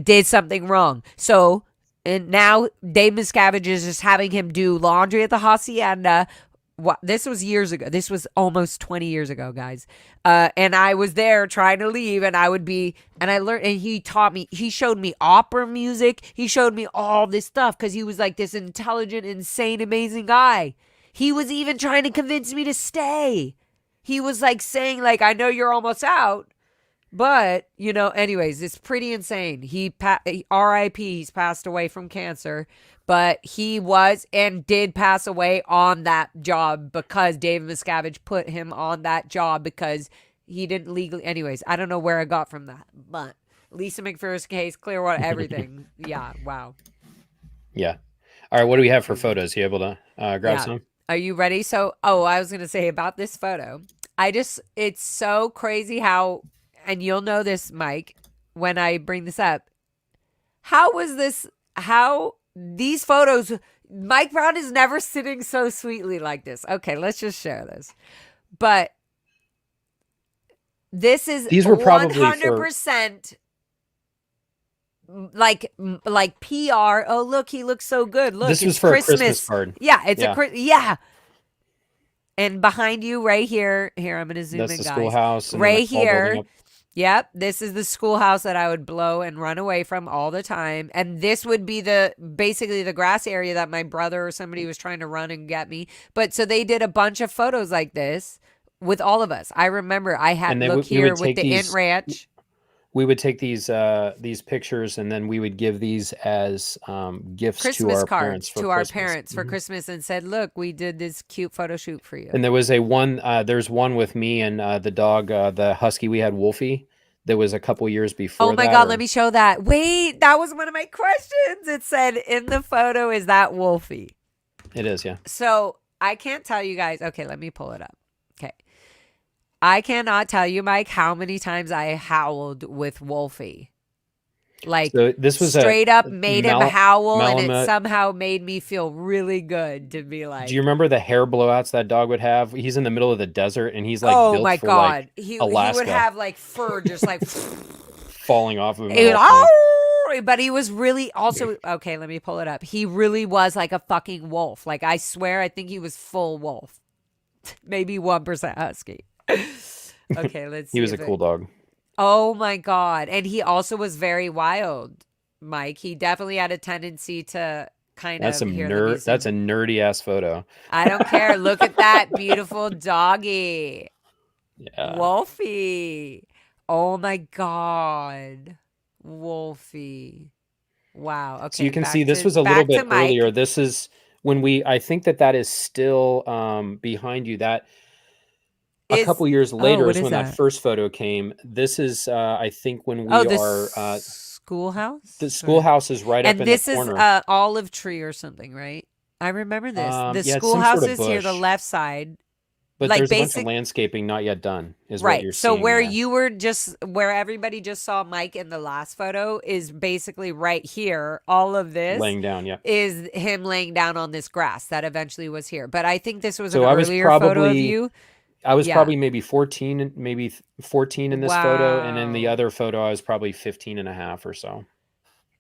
did something wrong. So, and now Dave Miscavige is just having him do laundry at the Hacienda. This was years ago. This was almost 20 years ago, guys. And I was there trying to leave, and I learned, and he showed me opera music. He showed me all this stuff because he was like this intelligent, insane, amazing guy. He was even trying to convince me to stay. He was like saying, like, I know you're almost out, but, anyways, it's pretty insane. R.I.P. He's passed away from cancer. But he was and did pass away on that job because David Miscavige put him on that job because he didn't legally. Anyways, I don't know where I got from that. But Lisa McPherson case, Clearwater, everything. Yeah, wow. Yeah. All right. What do we have for photos? You able to grab some? Are you ready? So, I was going to say about this photo. It's so crazy how, and you'll know this, Mike, when I bring this up. These photos, Mike Brown is never sitting so sweetly like this. Okay, let's just share this. But this is These were probably 100% like PR. Oh, look, he looks so good. Look, This was it's for a Christmas card. Yeah, it's Yeah. yeah. And behind you, right here, I'm going to zoom That's in, the guys. schoolhouse. And Right then the tall building here. up. Yep, this is the schoolhouse that I would blow and run away from all the time. And this would be basically the grass area that my brother or somebody was trying to run and get me. But so they did a bunch of photos like this with all of us. I remember I had And they look we here would with take the Int these. Ranch. We would take these pictures and then we would give these as gifts to Christmas our cards parents for to our Christmas. parents for Mhm. Christmas and said, look, we did this cute photo shoot for you. And there was there's one with me and the dog, the husky we had, Wolfie. That was a couple years before. Oh my God, let me show that. Wait, that was one of my questions. It said in the photo, is that Wolfie? It is, yeah. So I can't tell you guys. Okay, let me pull it up. Okay. I cannot tell you, Mike, how many times I howled with Wolfie. Like, So this was straight up made him howl, and it Malamute. somehow made me feel really good to be like. Do you remember the hair blowouts that dog would have? He's in the middle of the desert and he's like oh built my for God. like He Alaska. would have like fur just like falling off of him. It- the whole time. but he was really also okay. Let me pull it up. He really was like a fucking wolf. Like, I swear, I think he was full wolf, maybe 1% husky. Okay, let's see. He was a cool dog. Oh my God. And he also was very wild, Mike. He definitely had a tendency to kind That's of some hear the nerd. music. That's a nerdy ass photo. I don't care. Look at that beautiful doggy. Yeah. Wolfie. Oh my God. Wolfie. Wow. So you Okay, can see this was a little back to bit earlier. Mike. This is when I think that is still behind you. That a couple years later What is is when that that? first photo came. This is, I think, when Oh, we the are, the schoolhouse? schoolhouse is right up And in the this is corner. olive tree or something, right? I remember this. The Yeah, it's some sort schoolhouse of is here, the bush, left side. but Like there's a bunch of basic landscaping not yet done, is what Right. you're So seeing there. where everybody just saw Mike in the last photo is basically right here. All of this Laying down, yeah. is him laying down on this grass that eventually was here. But I think this was an So earlier photo of you. I was Yeah. probably maybe 14, maybe 14 in this photo, and in the Wow. other photo I was probably 15 and a half or so.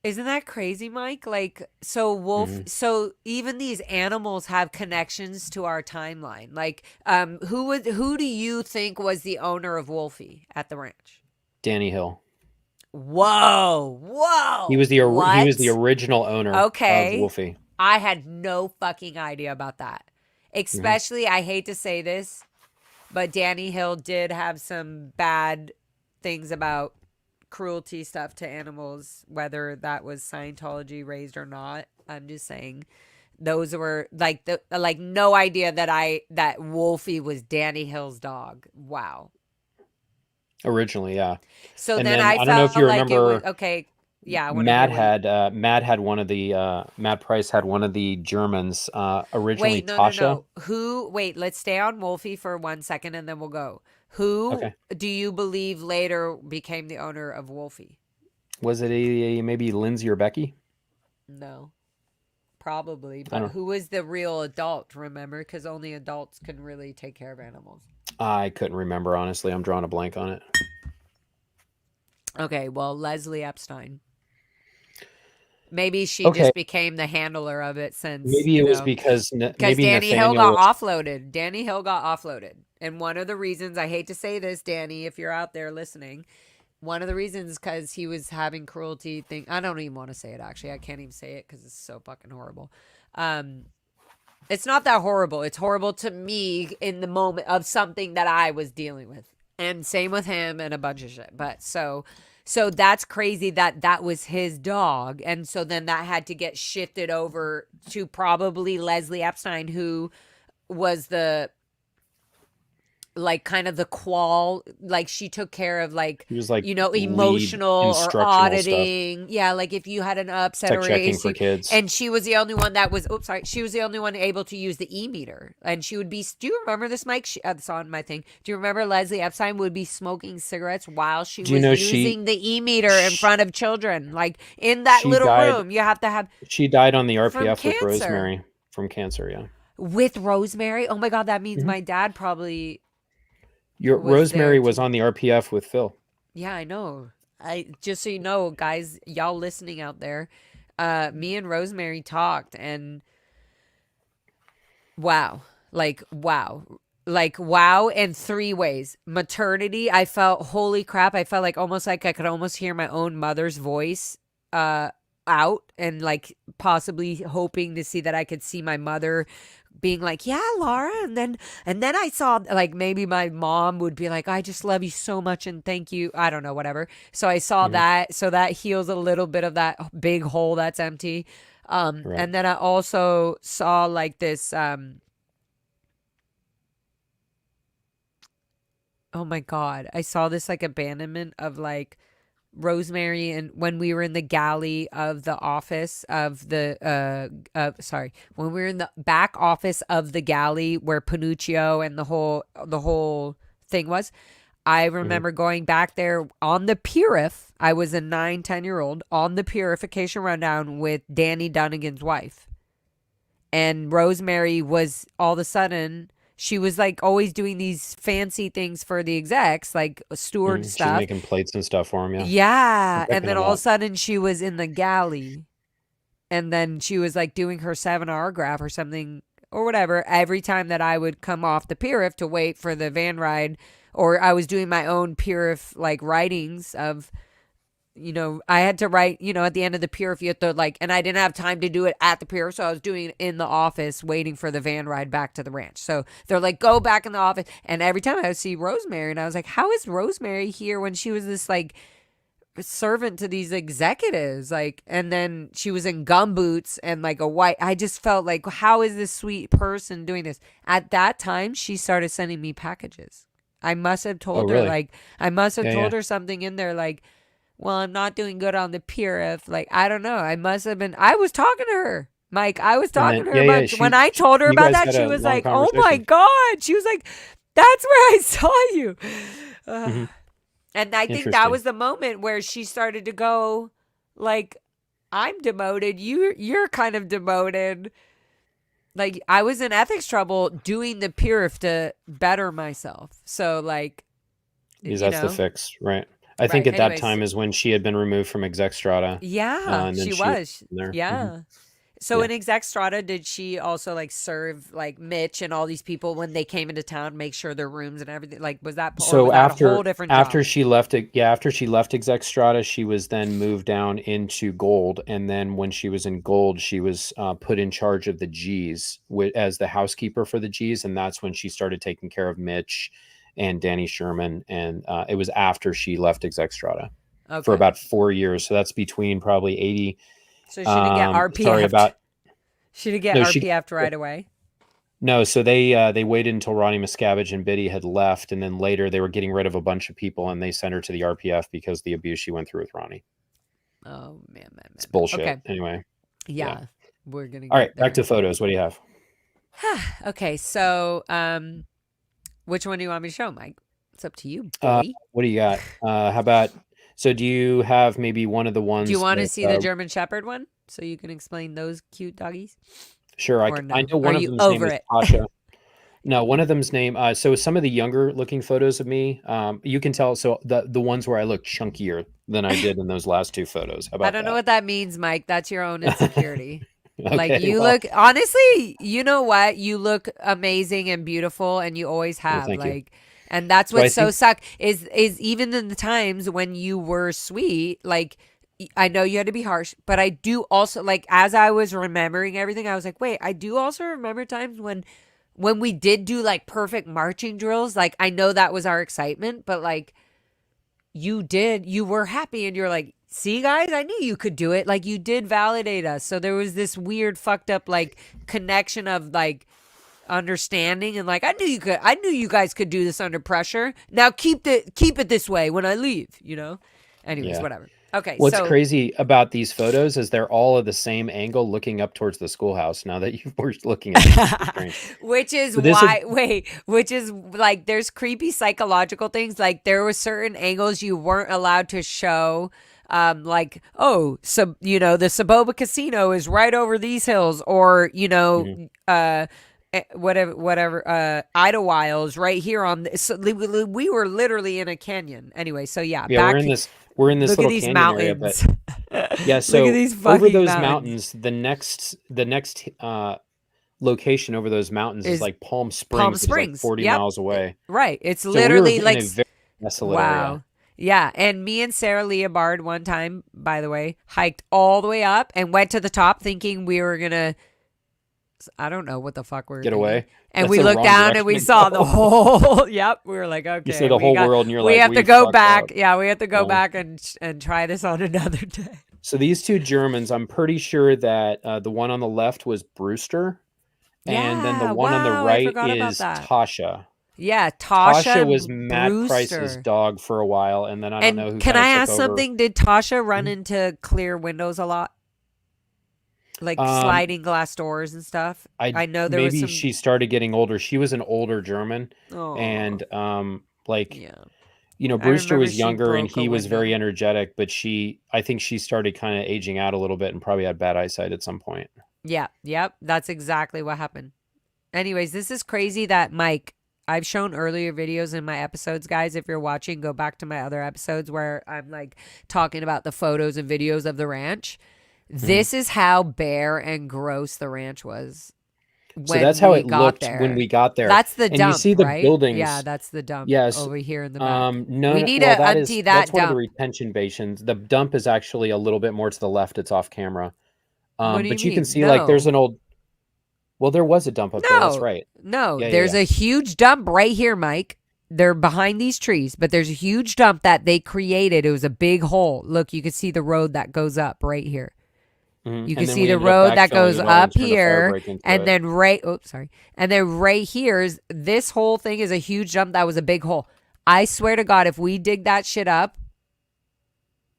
Isn't that crazy, Mike? Like, Mhm. so even these animals have connections to our timeline. Like, who do you think was the owner of Wolfie at the ranch? Danny Hill. Whoa. He Whoa. was he was the What? original owner of Okay. Wolfie. I had no fucking idea about that. Mhm. Especially, I hate to say this, but Danny Hill did have some bad things about cruelty stuff to animals, whether that was Scientology raised or not. I'm just saying those were like no idea that Wolfie was Danny Hill's dog. Wow. Originally, yeah. So And then then I I don't know if felt you like it was remember, okay. Yeah, I want to hear what you. Matt had one of the Matt Price had one of the Germans, originally Wait, no, no, Tasha. no. Wait, let's stay on Wolfie for 1 second and then we'll go. Who Okay. do you believe later became the owner of Wolfie? Was it maybe Lindsay or Becky? No, probably. I But don't who was the real adult, remember? Because only adults can really take care of animals. I couldn't remember, honestly. I'm drawing a blank on it. Okay, well, Leslie Epstein. Maybe she Okay. just became the handler of it since, Maybe it was because because maybe Danny Hill Nathaniel got was offloaded. Danny Hill got offloaded. And one of the reasons, I hate to say this, Danny, if you're out there listening, one of the reasons because he was having cruelty thing. I don't even want to say it, actually. I can't even say it because it's so fucking horrible. It's not that horrible. It's horrible to me in the moment of something that I was dealing with. And same with him and a bunch of shit. But so that's crazy that was his dog. And so then that had to get shifted over to probably Leslie Epstein, who was the like kind of the qual, like she took care of like, he was like lead emotional or instructional stuff. auditing. Yeah, like if you had an upset Tech or checking for issue. kids. And she was the only one that was, she was the only one able to use the e-meter. And she would be, do you remember this, Mike? It's on my thing. Do you remember Leslie Epstein would be smoking cigarettes while she Do you was know using the e-meter in front of children? Like in that she little died- room, you have to have She died on the from RPF with cancer. Rosemary from cancer, yeah. With Rosemary? Oh my God, that means Mhm. my dad probably Rosemary there was too. on the RPF with Phil. Yeah, I know. Just so you know, guys, y'all listening out there, me and Rosemary talked, and wow, in 3 ways. Maternity, I felt, holy crap, I felt like almost like I could almost hear my own mother's voice out, and like possibly hoping to see that I could see my mother being like, yeah, Lara. And then I saw like maybe my mom would be like, I just love you so much and thank you. I don't know, whatever. So I saw that. So that heals a little bit of that big hole that's empty. Right. And then I also saw like this, oh my God, I saw this like abandonment of like Rosemary, and when we were in the galley of the office of the when we were in the back office of the galley where Panuccio and the whole thing was, I remember going back there on the purif. I was a 9-10-year-old on the purification rundown with Danny Dunnigan's wife, and Rosemary was all of a sudden, she was like always doing these fancy things for the execs, like steward She's stuff. making plates and stuff for him, yeah. Yeah. Picking And then them all of up. a sudden she was in the galley. And then she was like doing her 7-hour graph or something or whatever every time that I would come off the purif to wait for the van ride, or I was doing my own purif like writings of I had to write, at the end of the pier, if you have to and I didn't have time to do it at the pier. So I was doing it in the office waiting for the van ride back to the ranch. So they're like, go back in the office. And every time I would see Rosemary, and I was like, how is Rosemary here when she was this servant to these executives? And then she was in gumboots and a white. I just felt like, how is this sweet person doing this? At that time, she started sending me packages. I must have told her, really? I must have told Yeah. her something in there well, I'm not doing good on the pier if I don't know. I must have been. I was talking to her, Mike. I was talking to her about when I told her you about guys that. had She a was long like, "Oh my conversation. God!" She was like, "That's where I saw you." Mhm. And I think that Interesting. was the moment where she started to go, "I'm demoted. You're kind of demoted." I was in ethics trouble doing the pier to better myself. So Because that's the fix, right? I think Right. at that Anyways. time is when she had been removed from exec strata, Yeah, and then she she was was. in there. Yeah. So Yeah. in exec strata, did she also serve Mitch and all these people when they came into town, make sure their rooms and everything? Was that, or So was that a whole different after job? she left it, yeah, after she left exec strata, she was then moved down into gold, and then when she was in gold, she was put in charge of the G's as the housekeeper for the G's, and that's when she started taking care of Mitch and Danny Sherman, and it was after she left exec strata for Okay. about 4 years. So that's between probably 80. So she didn't get Sorry, RPF'd. about She didn't get no, RPF'd right away. no. So they waited until Ronnie Miscavige and Biddy had left, and then later they were getting rid of a bunch of people, and they sent her to the RPF because of the abuse she went through with Ronnie. Oh, man. It's bullshit. Okay. Anyway. Yeah. We're going to All right, back to photos. What do you have? Okay. So, which one do you want me to show, Mike? It's up to you, boy. What do you got? How about? So, do you have maybe one of the ones? Do you want to that, see the German Shepherd one so you can explain those cute doggies? Sure, Or no? I know one Are of you them's name over is it? Tasha. No, one of them's name. So some of the younger looking photos of me, you can tell. So the ones where I look chunkier than I did in those last two photos. How about I don't know what that means, Mike. That's your own insecurity. Okay, You well, look, honestly, you know what? You look amazing and beautiful, and you always have. thank you. And that's So I what's so think- suck is even in the times when you were sweet, I know you had to be harsh, but I do also as I was remembering everything, I was like, wait, I do also remember times when we did do perfect marching drills. I know that was our excitement, but you were happy and you're like, see guys, I knew you could do it. You did validate us. So there was this weird fucked up connection of understanding and I knew you guys could do this under pressure. Now keep it this way when I leave, anyways. Yeah. Whatever. Okay. What's so crazy about these photos is they're all at the same angle, looking up towards the schoolhouse. Now that you were looking at it, strange. which is So this is- why which is there's creepy psychological things. There were certain angles you weren't allowed to show. The Saboba Casino is right over these hills, or whatever Idlewild right here on this. So we were literally in a canyon anyway. So yeah, Yeah, back we're in this look little at these canyon mountains. area, but yeah. So look at these over fucking those mountains. mountains, the next location over those mountains is like Palm Springs, which is like 40 Yep. miles away. Right. It's So we were literally in a very desolate area. Yeah. And me and Sarah Leobard one time, by the way, hiked all the way up and went to the top thinking we were going to, I don't know what the fuck we were Get thinking. away. And That's we the looked wrong down and direction we to saw go. the whole, yep. We were like, okay. You see the whole world and you're we like, have to go fucked back. up. Yeah. We have to go Yeah. back and try this on another day. So these two Germans, I'm pretty sure that the one on the left was Brewster, and then the Yeah, one on the wow, I right forgot about is that. Tasha. Yeah. Tasha was Matt Price's Brewster. dog for a while, and then I don't know who. Can kinda I took ask over. something? Did Tasha run into clear windows a lot? Sliding glass doors and stuff? I know there was maybe some... she started getting older. She was an older German, Aw. and Yeah. Brewster remember was she younger and broke a he was very window. energetic, but I think she started kind of aging out a little bit and probably had bad eyesight at some point. Yeah. Yep. That's exactly what happened. Anyways, this is crazy that Mike... I've shown earlier videos in my episodes, guys. If you're watching, go back to my other episodes where I'm talking about the photos and videos of the ranch. This is how bare and gross the ranch was. So when that's how we it got looked when there. we got there. That's the And you dump, see the right? Yeah, buildings. that's the dump Yes. over here in the back. No, We no, need well, to empty that that's one of the dump. retention basins. The dump is actually a little bit more to the left. It's off camera. What do you But you can mean? see like there's No. an old. Well, there was a dump up there. That's No. right. No. Yeah, yeah, There's yeah. a huge dump right here, Mike. They're behind these trees, but there's a huge dump that they created. It was a big hole. Look, you can see the road that goes up right here. Mhm. You And can then see we the ended up road that backfilling goes it all and up turned a fire here, break into and it. then right here is this whole thing is a huge dump that was a big hole. I swear to God, if we dig that shit up,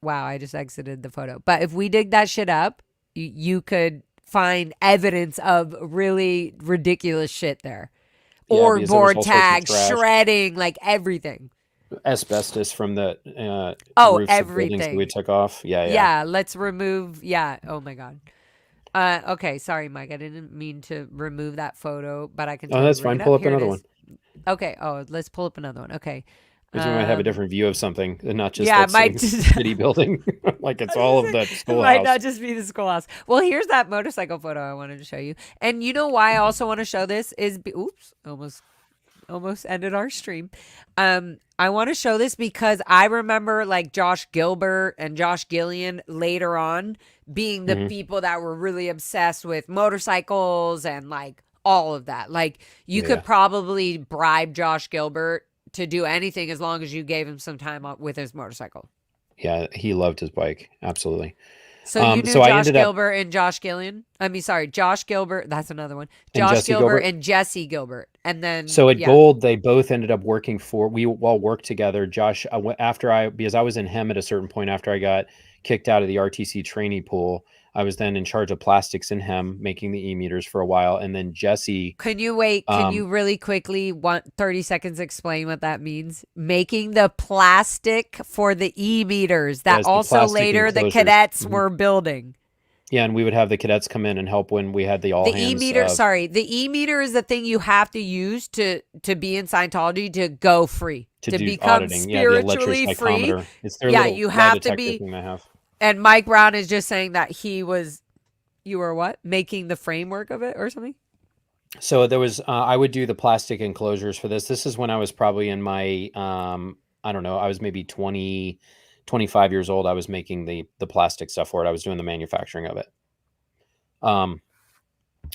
wow, I just exited the photo. But if we dig that shit up, you could find evidence of really ridiculous shit there. Yeah, Or because there was board all sorts of tag, trash. shredding, like everything. Asbestos from the Oh, roofs of buildings that everything. we took off. Yeah, yeah. Yeah, let's remove. Yeah. Oh my God. Okay. Sorry, Mike. I didn't mean to remove that photo, but I can. Oh, totally that's bring fine. it Pull up. up Here it another is. one. Okay. Oh, let's pull up another one. Okay. Because we might have a different view of something and not just yeah, that it might same just- city building. Like it's all of the It might schoolhouse. not just be the schoolhouse. Well, here's that motorcycle photo I wanted to show you. And you know why I also want to show this is oops, almost ended our stream. I want to show this because I remember like Josh Gilbert and Josh Gillian later on being the people that were really obsessed with motorcycles and like all of that. Like you could probably bribe Josh Gilbert to do anything as long as you gave him some time with his motorcycle. Yeah, he loved his bike. Absolutely. So you knew so I Josh ended up- Gilbert and Josh Gillian? I mean, sorry, Josh Gilbert. That's another one. And Josh Jesse Gilbert Gilbert? and Jesse Gilbert. And then So at yeah. Gold, they both ended up working for. We all worked together. Josh, because I was in HEM at a certain point after I got kicked out of the RTC trainee pool. I was then in charge of plastics in HEM, making the e-meters for a while, and then Jesse. Can you wait? Can you really quickly, 30 seconds, explain what that means? Making the plastic for the e-meters that Yes, the also plastic later the enclosures. cadets were building. Yeah, and we would have the cadets come in and help when we had the all The hands. e-meter, the e-meter is the thing you have to use to be in Scientology to go free, to do become auditing. spiritually the free. electrocyclometer. It's their Yeah, little you lie have to detector be- thing they have. And Mike Brown is just saying that you were what? Making the framework of it or something? So there was, I would do the plastic enclosures for this. This is when I was probably in my, I don't know, I was maybe 20, 25 years old. I was making the plastic stuff for it. I was doing the manufacturing of it.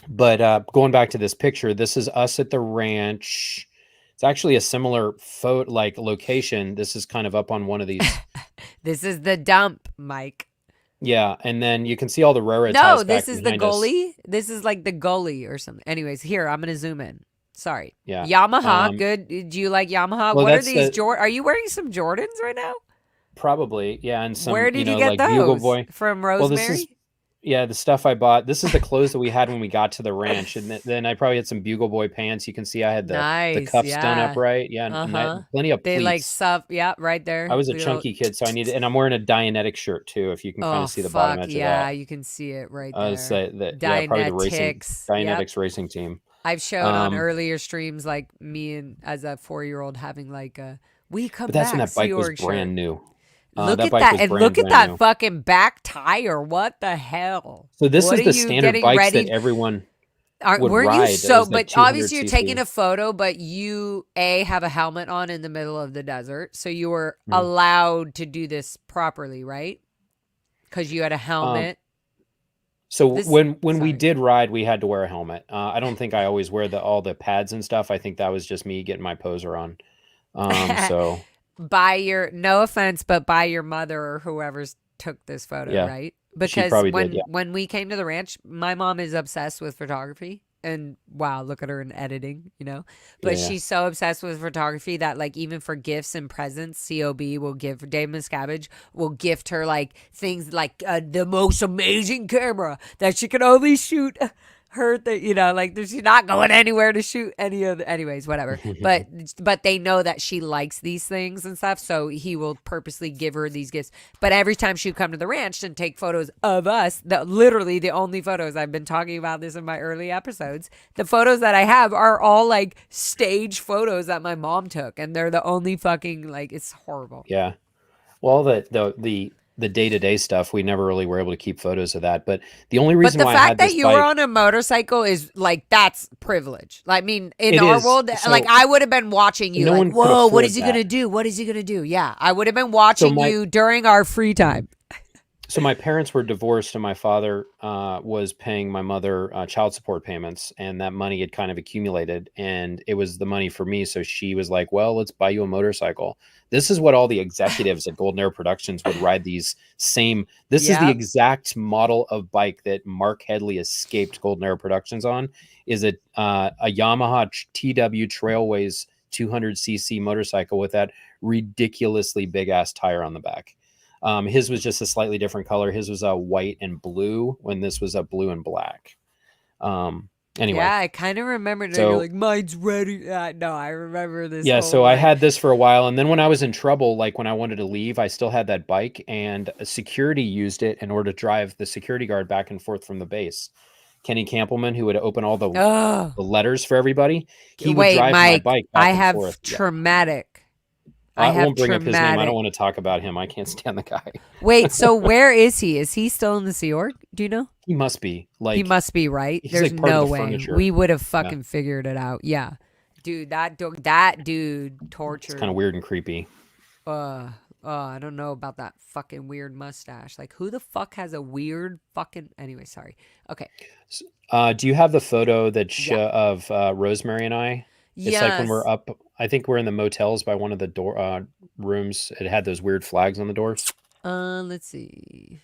But going back to this picture, this is us at the ranch. It's actually a similar location. This is kind of up on one of these. This is the dump, Mike. Yeah, and then you can see all the railroad No, ties back this is the behind us. gully. This is like the gully or something. Anyways, here, I'm going to zoom in. Sorry. Yeah. Yamaha, good. Do you like Yamaha? well, What are that's these? Are you wearing some Jordans right now? Probably, yeah, and some. Where did you know, get like those? Bugle Boy. From Well, Rosemary? this is the stuff I bought. This is the clothes that we had when we got to the ranch, and then I probably had some Bugle Boy pants. You can see I had the Nice, cuffs done yeah. up right. Yeah, and I Uh-huh. had plenty of They pleats. like stuff. Yeah, right there. I was a Little- chunky kid, so I needed, and I'm wearing a Dianetic shirt too. If you can kind Oh, of see the bottom fuck, edge yeah, of that. you can see it right I there. was probably the racing Dianetics, yep. Dianetics racing team. I've shown on Um, earlier streams like me and as a 4-year-old having like a we come But that's back when that bike was Sea Org brand shirt. new. Look that at bike that was and brand, look at brand that new. fucking back tire. What the hell? So this What is are the you standard getting bikes ready- that everyone. would Were you ride. It so? was the But obviously, you're 200cc. taking a photo, but you have a helmet on in the middle of the desert, so you were Hmm. allowed to do this properly, right? Because you had a helmet. So This- when we sorry. did ride, we had to wear a helmet. I don't think I always wear all the pads and stuff. I think that was just me getting my poser on. So By your no offense, but by your mother or whoever's took this photo, Yeah. right? Because probably when did, yeah. when we came to the ranch, my mom is obsessed with photography. And wow, look at her in editing, But Yeah. she's so obsessed with photography that like even for gifts and presents, COB will give Dave Miscavige will gift her like things like the most amazing camera that she can only shoot her like she's not going anywhere to shoot any of the, anyways, whatever. but they know that she likes these things and stuff, so he will purposely give her these gifts. But every time she would come to the ranch and take photos of us, literally the only photos, I've been talking about this in my early episodes, the photos that I have are all like stage photos that my mom took, and they're the only fucking like it's horrible. yeah. Well, the the day-to-day stuff, we never really were able to keep photos of that. But the only But reason the why I fact had that this you were bike, on a motorcycle is like, that's privilege. Like, I mean, in it our is. world, like, So I would have been watching you no like, one could whoa, what is afford he going to that. do? What is he going to do? Yeah. I would have been So watching you during our free time. So my parents were divorced, and my father was paying my mother child support payments, and that money had kind of accumulated, and it was the money for me. So she was like, "Well, let's buy you a motorcycle." This is what all the executives at Golden Air Productions would ride these same. This is the Yep. exact model of bike that Mark Headley escaped Golden Air Productions on. Is it a Yamaha TW Trailways 200cc motorcycle with that ridiculously big ass tire on the back. His was just a slightly different color. His was a white and blue when this was a blue and black. Anyway, Yeah, I kind of remember that. You're so like, mine's ready. No, I remember this yeah, whole so I like, had this for a while, and then when I was in trouble, like when I wanted to leave, I still had that bike, and security used it in order to drive the security guard back and forth from the base. Kenny Campbellman, who would open all the oh, letters for everybody, he would wait, drive my Mike, bike I back and have forth. Yeah. traumatic. I I have won't bring up his name. I don't traumatic. want to talk about him. I can't stand the guy. Wait, so where is he? Is he still in the Sea Org? Do you know? He must be He like must be, right? he's There's like part of no the way. furniture. We would have Yeah. fucking figured it out. Yeah. Dude, that dude It's tortured. kind of weird and creepy. I don't know about that fucking weird mustache. Like, who the fuck has a weird fucking. Anyway, sorry. Okay. Do you have the photo that Yeah. of Rosemary and I? It's like when we're Yes. up. I think we're in the motels by one of the door rooms. It had those weird flags on the doors. Let's see.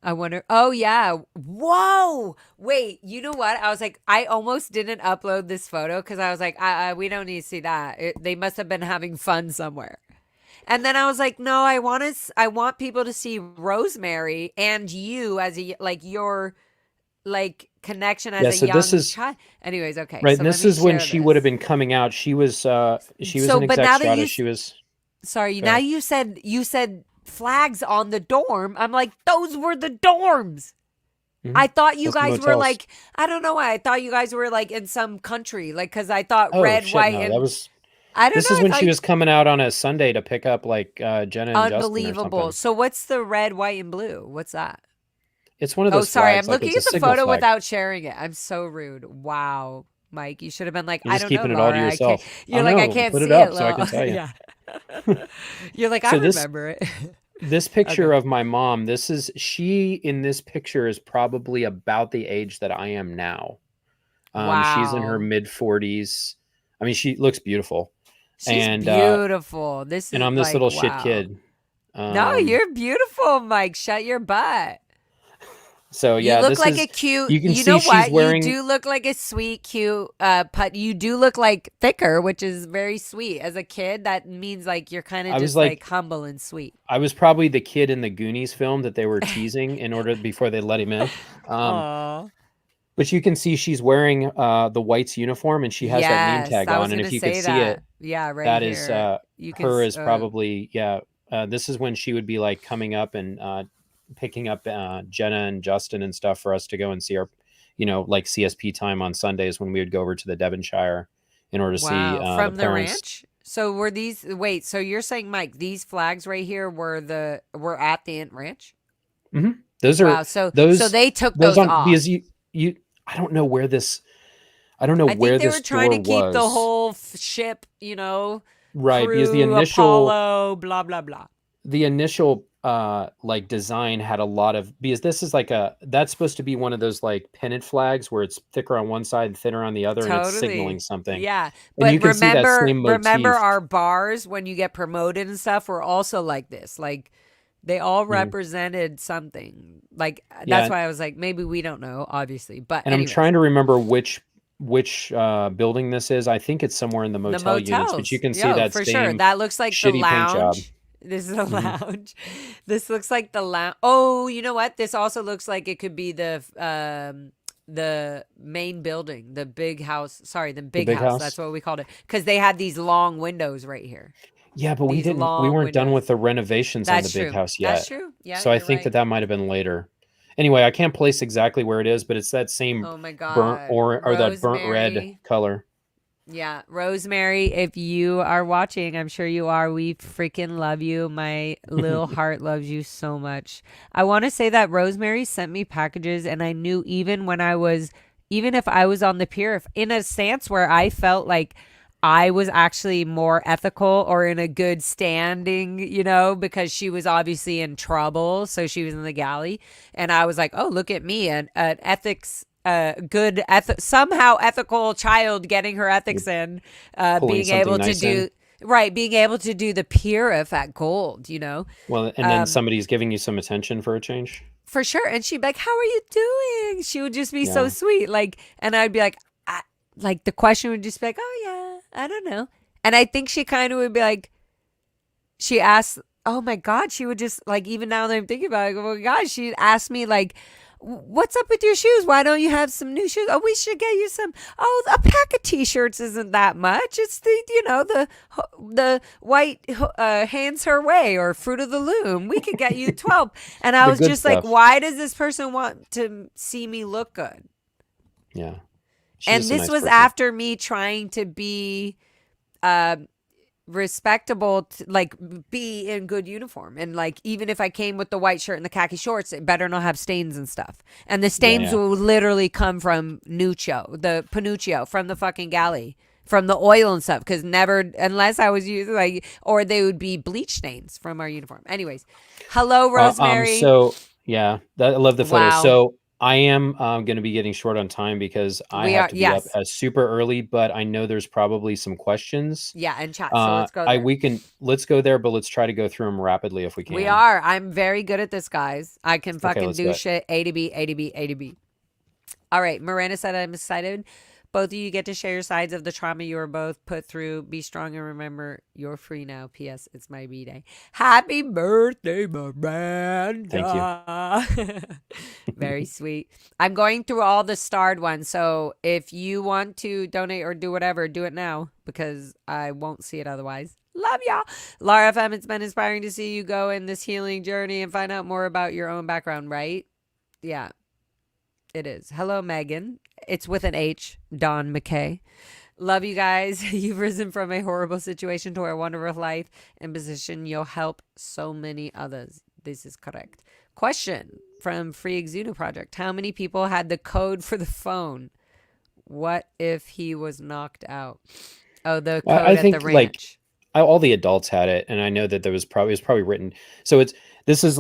I wonder. Oh yeah. Whoa. Wait. You know what? I was like, I almost didn't upload this photo because I was like, we don't need to see that. They must have been having fun somewhere. And then I was like, no, I want people to see Rosemary and you as a like your like connection as Yeah, a so young this is child. Anyways, okay. right. So And let this me is when share she would have this. been coming out. She was So, an but exec now that strata. you She was sorry, go now ahead. you said flags on the dorm. I'm like, those were the dorms. Mhm. I thought you That's the guys were motels. like, I don't know why. I thought you guys were like in some country, like, because I thought Oh red, shit! white, No, that and was. I don't This know. is I when thought she was coming out on a Sunday to pick up like Jenna and Justin or unbelievable. something. So what's the red, white, and blue? What's that? It's one of Oh, those sorry. flags. I'm Like looking it's a at the signal photo flag. without sharing it. I'm so rude. Wow. Mike, you should have been like, You're I just don't know, keeping it all to Laura. I can't. yourself. I You're like, I know. can't Put it see up it, so I Lo. can tell you. Yeah. You're like, I So this remember it. This picture Okay. of my mom, she in this picture is probably about the age that I am now. She's in her Wow. mid 40s. I mean, she looks beautiful. She's And beautiful. This and is I'm this like, little shit wow. kid. No, Um, you're beautiful, Mike. Shut your butt. so You yeah, look this like a is cute, you can you know see she's what? You wearing do look like a sweet, cute put. You do look like thicker, which is very sweet. As a kid, that means like you're kind of I was just like like humble and sweet. I was probably the kid in the Goonies film that they were teasing in order before they let him in. Um, Aw. but you can see she's wearing the White's uniform and she has that name Yes, tag I on. was And gonna if you could say see it, that. Yeah, right that is here. You can. her is probably this is when she would be like coming up and picking up Jenna and Justin and stuff for us to go and see our like CSP time on Sundays when we would go over to the Devonshire in order to see Wow, the from the parents. ranch. So were these? Wait, so you're saying, Mike, these flags right here were at the Ant Ranch? Those Wow. are So those they took those those on off. because you I don't know where this I think they were trying to door keep the was. whole ship, Right, because crew, Apollo, blah blah blah. the initial like design had a lot of because this is like that's supposed to be one of those like pennant flags where it's thicker on one side and thinner on the other and it's signaling Totally. something. Yeah. And you But can see that same remember motif. our bars when you get promoted and stuff were also like this. Like they all Mhm. represented something. Like that's Yeah, why I was like, maybe we don't know, obviously. But and I'm anyways, trying to remember which building this is. I think it's somewhere in the the motel units, but you motels. can see Yo, that for sure. same That looks like the shitty paint job. lounge. This is a hmm lounge. This looks like the lounge. Oh, you know what? This also looks like it could be the main building, the big house. Sorry, the The big big house. That's house. what we called it because they had these long windows right here. Yeah, but These we long weren't done with windows. the renovations on the That's big true. house That's yet. true. Yeah, So I you're think right. that might have been later. Anyway, I can't place exactly where it is, but it's that same Oh my burnt God. or that burnt red Rosemary. color. Yeah, Rosemary, if you are watching, I'm sure you are. We freaking love you. My little heart loves you so much. I want to say that Rosemary sent me packages, and I knew even if I was on the pier, if in a stance where I felt like I was actually more ethical or in a good standing, because she was obviously in trouble. So she was in the galley. And I was like, oh, look at me, an ethics somehow ethical child getting her ethics in, Pulling being something able to nice in. do right, being able to do the pier at gold, Well, and then somebody's giving you some attention for a change. for sure. And she'd be like, "How are you doing?" She would just be so Yeah. sweet, and I'd be like, the question would just be like, "Oh yeah, I don't know," and I think she kind of would be like, she asked, "Oh my God," she would just even now that I'm thinking about it, oh my God, she'd ask me like, what's up with your shoes? Why don't you have some new shoes? Oh, we should get you some. Oh, a pack of t-shirts isn't that much. It's the white hands her way or fruit of the loom. We could get you 12. And I The was good just like, stuff. why does this person want to see me look good? Yeah. She's And just a this nice was person. after me trying to be respectable, be in good uniform, and even if I came with the white shirt and the khaki shorts, it better not have stains and stuff, and the stains Yeah. will literally come from the panuccio from the fucking galley, from the oil and stuff, because never, unless I was using or they would be bleach stains from our uniform. Anyways, hello Rosemary. So yeah, I love the photo. Wow. So I am going to be getting short on time because I We have are- to be up yes. super early, but I know there's probably some questions. Yeah, and chat, so let's go there. Let's go there, but let's try to go through them rapidly if we can. We are. I'm very good at this, guys. I can fucking let's do do it. shit. A to B, A to B, A to B. All right. Miranda said, I'm excited. Both of you get to share your sides of the trauma you were both put through. Be strong and remember you're free now. P.S. It's my B-Day. Happy birthday, Miranda. Thank you. Very sweet. I'm going through all the starred ones. So if you want to donate or do whatever, do it now because I won't see it otherwise. Love y'all. Lara FM, it's been inspiring to see you go in this healing journey and find out more about your own background, right? Yeah, it is. Hello, Megan. It's with an H, Don McKay. Love you guys. You've risen from a horrible situation to a wonderful life and position. You'll help so many others. This is correct. Question from Free Exuna Project. How many people had the code for the phone? What if he was knocked out? Oh, the code I at think the ranch. all the adults had it, and I know that it was probably written. So this is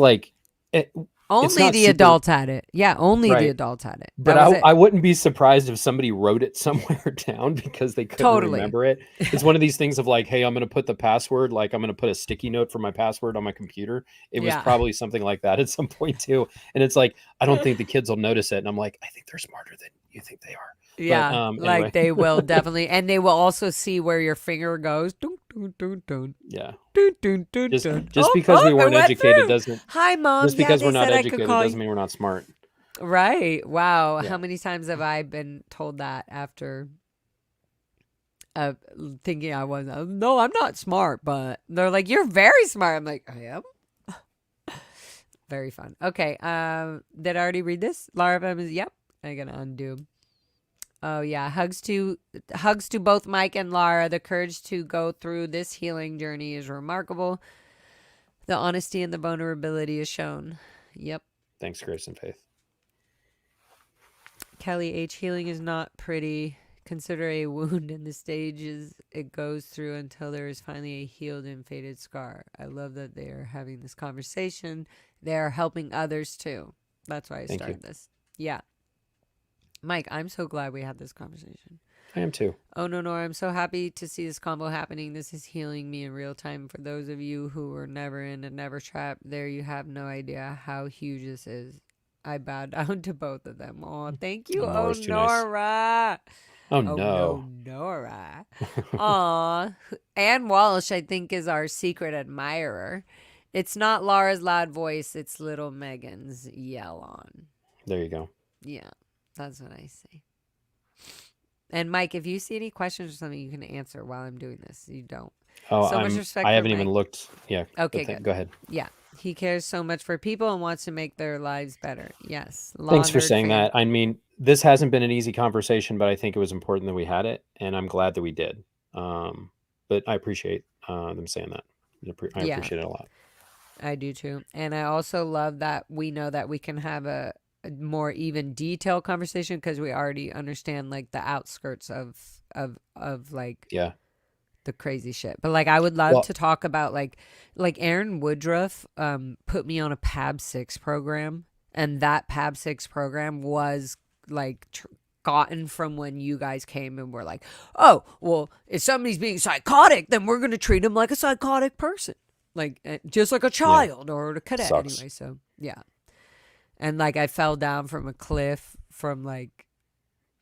Only not the super- adults had it. Yeah, only the Right. adults had it. But That was it. I wouldn't be surprised if somebody wrote it somewhere down because they couldn't Totally. remember it. It's one of these things of hey, I'm going to put the password, I'm going to put a sticky note for my password on my computer. It was Yeah. probably something like that at some point too. And it's I don't think the kids will notice it. And I'm like, I think they're smarter than you think they are. Yeah, But, anyway. they will definitely, and they will also see where your finger goes. Dun, dun, dun, dun. Yeah. Dun, dun, dun, Just dun. because we it weren't went educated through. doesn't. Hi, Mom. Just because yeah, we're they not said I could educated call doesn't you. mean we're not smart. Right. Wow. Yeah. How many times have I been told that after thinking I wasn't? No, I'm not smart, but they're like, you're very smart. I'm like, I am. Very fun. Okay. Did I already read this? Lara FM is, yep. I'm going to undo. Oh yeah, hugs to both Mike and Lara. The courage to go through this healing journey is remarkable. The honesty and the vulnerability is shown. Yep. Thanks, Grace and Faith. Kelly H. Healing is not pretty. Consider a wound in the stages it goes through until there is finally a healed and faded scar. I love that they are having this conversation. They are helping others too. That's why I Thank started you. this. Yeah. Mike, I'm so glad we had this conversation. I am too. Oh, no, I'm so happy to see this combo happening. This is healing me in real time. For those of you who were never in and never trapped, there you have no idea how huge this is. I bow down to both of them. Oh, thank you. Nora's too nice. Nora. Oh, Oh, no. Nora. Aw. Ann Walsh, I think, is our secret admirer. It's not Lara's loud voice. It's little Megan's yell on. There you go. Yeah. That's what I say. And Mike, if you see any questions or something, you can answer while I'm doing this. You don't. Oh, So much respect I for haven't even Mike. looked. Yeah. Okay, but good. Go ahead. Yeah. He cares so much for people and wants to make their lives better. Yes. Thanks for Long-haired saying fan. that. I mean, this hasn't been an easy conversation, but I think it was important that we had it, and I'm glad that we did. But I appreciate them saying that. I Yeah, appreciate it a lot. I do too. And I also love that we know that we can have a more even detailed conversation because we already understand like the outskirts of like Yeah. the crazy shit. But like I would love Well, to talk about like Aaron Woodruff put me on a PAB 6 program, and that PAB 6 program was like gotten from when you guys came and were like, oh, well, if somebody's being psychotic, then we're going to treat him like a psychotic person. Like just like a yeah, child or a cadet sucks. anyway. So yeah. And like I fell down from a cliff from like,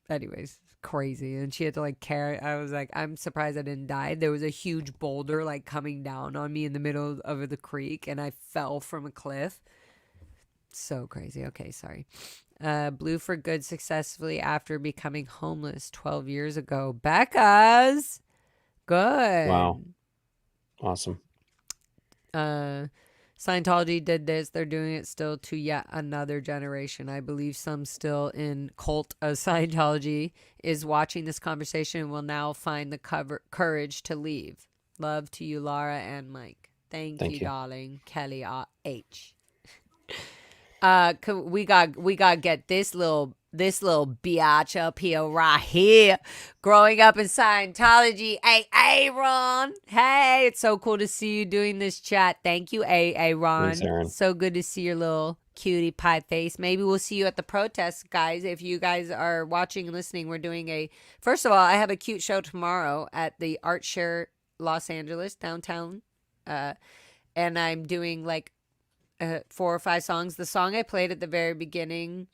anyways, crazy. And she had to like carry. I was like, I'm surprised I didn't die. There was a huge boulder like coming down on me in the middle of the creek, and I fell from a cliff. So crazy. Okay, sorry. Blue for good successfully after becoming homeless 12 years ago. Becca's Wow. good. Awesome. Scientology did this. They're doing it still to yet another generation. I believe some still in cult of Scientology is watching this conversation and will now find the courage to leave. Love to you, Lara and Mike. Thank you, darling. Kelly H. We got to get this little biatch up here right here. Growing up in Scientology. Hey, Ron. Hey, it's so cool to see you doing this chat. Thank you, Ron. Thanks, Aaron. So good to see your little cutie pie face. Maybe we'll see you at the protest, guys. If you guys are watching and listening, we're doing first of all, I have a cute show tomorrow at the Art Share Los Angeles downtown. And I'm doing like 4 or 5 songs. The song I played at the very beginning.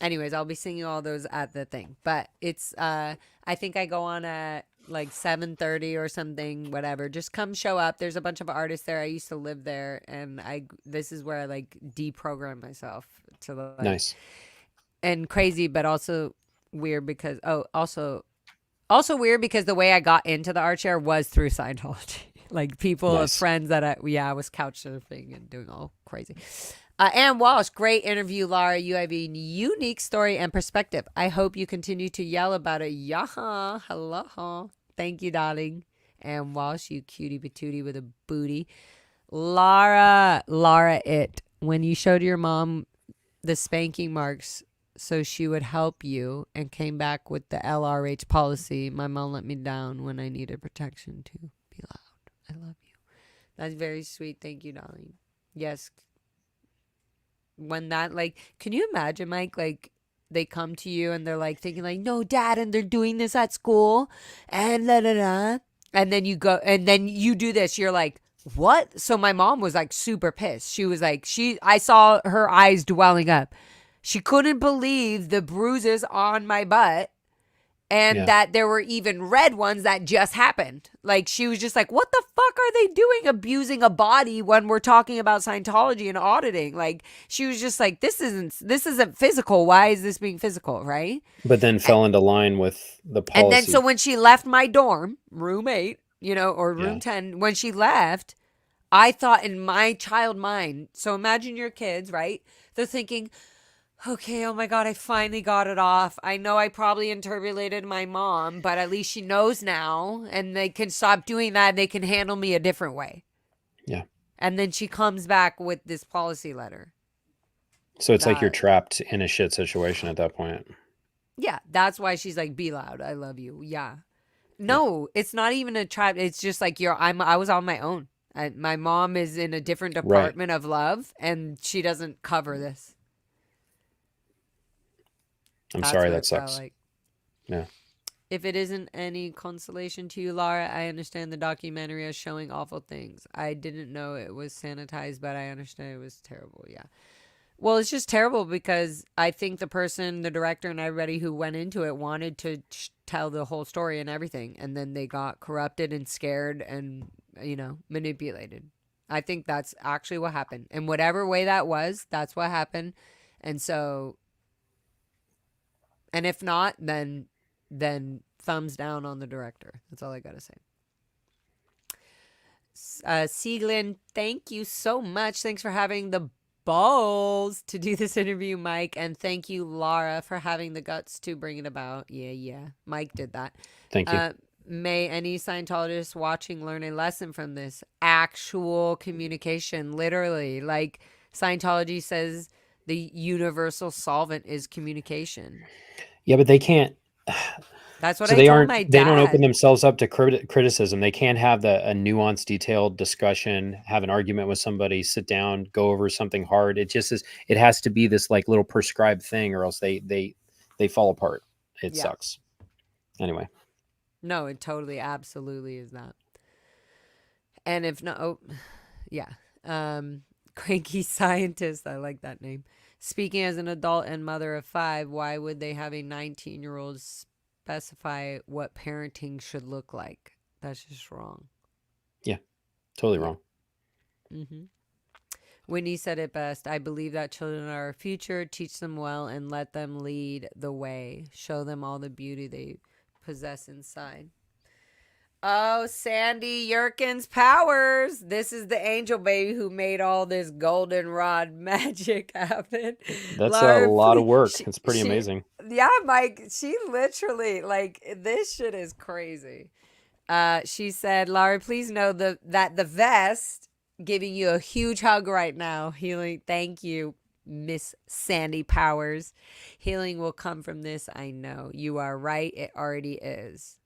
Anyways, I'll be singing all those at the thing. But it's I think I go on at like 7:30 or something, whatever. Just come show up. There's a bunch of artists there. I used to live there, and this is where I like deprogram myself to like Nice. And crazy, but also weird because also weird because the way I got into the art share was through Scientology. Like people, Nice. friends that I was couch surfing and doing all crazy. Ann Walsh, great interview, Lara. You have a unique story and perspective. I hope you continue to yell about it. Yaha, hello. Thank you, darling. Ann Walsh, you cutie patootie with a booty. Lara it. When you showed your mom the spanking marks so she would help you and came back with the LRH policy, my mom let me down when I needed protection to be loud. I love you. That's very sweet. Thank you, darling. Yes. When that, like, can you imagine, Mike, like, they come to you and they're like thinking like, no, dad, and they're doing this at school and da da da. And then you go and then you do this. You're like, what? So my mom was like super pissed. She was like, I saw her eyes dwelling up. She couldn't believe the bruises on my butt. And that there were even red ones that just happened. Like, she was just like, what the fuck are they doing abusing a body when we're talking about Scientology and auditing? Like, she was just like, this isn't physical. Why is this being physical, right? But then fell into line with the policy. And then so when she left my dorm, room 8, or room 10, when she left, I thought in my child mind, so imagine your kids, right? They're thinking, okay, oh my God, I finally got it off. I know I probably interpolated my mom, but at least she knows now, and they can stop doing that. They can handle me a different way. Yeah. And then she comes back with this policy letter. So it's like you're trapped in a shit situation at that point. Yeah, that's why she's like, be loud. I love you. Yeah. No, it's not even a trap. It's just like I was on my own. My mom is in a different department of love, and she doesn't cover this. I'm sorry, that sucks. Like. Yeah. If it isn't any consolation to you, Lara, I understand the documentary is showing awful things. I didn't know it was sanitized, but I understand it was terrible. Yeah. Well, it's just terrible because I think the person, the director and everybody who went into it wanted to tell the whole story and everything. And then they got corrupted and scared and, manipulated. I think that's actually what happened. And whatever way that was, that's what happened. And so... And if not, then thumbs down on the director. That's all I got to say. Sieglin, thank you so much. Thanks for having the balls to do this interview, Mike. And thank you, Lara, for having the guts to bring it about. Yeah. Mike did that. Thank you. May any Scientologist watching learn a lesson from this? Actual communication, literally. Like Scientology says the universal solvent is communication. Yeah, but they can't. That's what So I they told aren't. my They don't open dad. themselves up to criticism. They can't have a nuanced, detailed discussion, have an argument with somebody, sit down, go over something hard. It just is. It has to be this like little prescribed thing, or else they fall apart. It Yeah. sucks. Anyway, No, it totally, absolutely is that. And if not, yeah. Cranky scientist. I like that name. Speaking as an adult and mother of 5, why would they have a 19-year-old specify what parenting should look like? That's just wrong. totally Yeah. wrong. Mm-hmm. Whitney said it best. I believe that children are our future. Teach them well and let them lead the way. Show them all the beauty they possess inside. Oh, Sandy Yerkins Powers. This is the angel baby who made all this goldenrod magic happen. That's Lara, a lot of please- work. she- It's pretty she- amazing. Yeah, Mike, she literally, like, this shit is crazy. She said, Lara, please know that the vest giving you a huge hug right now. Healing. Thank you, Miss Sandy Powers. Healing will come from this. I know. You are right. It already is.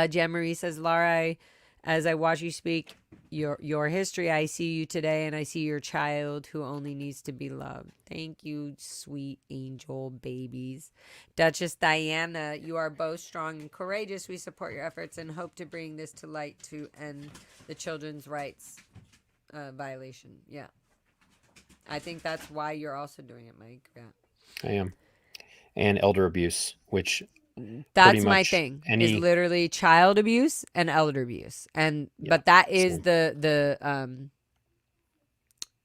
Jen Marie says, Lara, as I watch you speak your history, I see you today and I see your child who only needs to be loved. Thank you, sweet angel babies. Duchess Diana, you are both strong and courageous. We support your efforts and hope to bring this to light to end the children's rights violation. Yeah. I think that's why you're also doing it, Mike. Yeah. I am. And elder abuse, which That's pretty my much thing. any- Is literally child abuse and elder abuse, and Yeah, but that is same.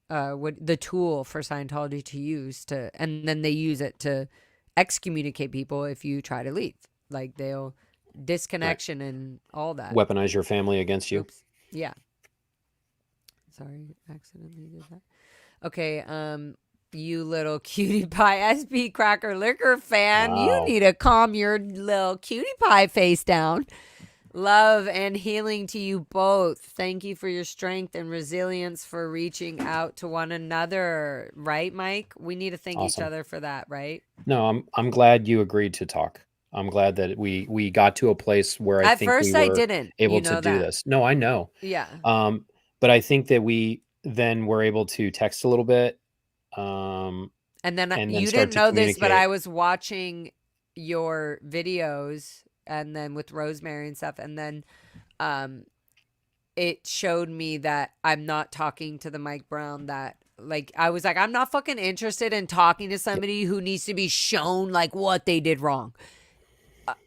the tool for Scientology to use to, and then they use it to excommunicate people if you try to leave. Like they'll disconnection and all that. weaponize your family against you. Oops. Yeah. Sorry, accidentally did that. Okay, you little cutie pie SB Cracker Liquor fan, Wow. you need to calm your little cutie pie face down. Love and healing to you both. Thank you for your strength and resilience for reaching out to one another. Right, Mike? We need to thank Awesome. each other for that, right? No, I'm glad you agreed to talk. I'm glad that we got to a place where I At think first, we I were didn't. able You to know do that. this. No, I know. Yeah. But I think that we then were able to text a little bit. And then and then you start didn't to know this, but communicate. I was watching your videos and then with Rosemary and stuff. And then it showed me that I'm not talking to the Mike Brown that, like, I was like, I'm not fucking interested in talking to somebody who needs to be shown like what they did wrong.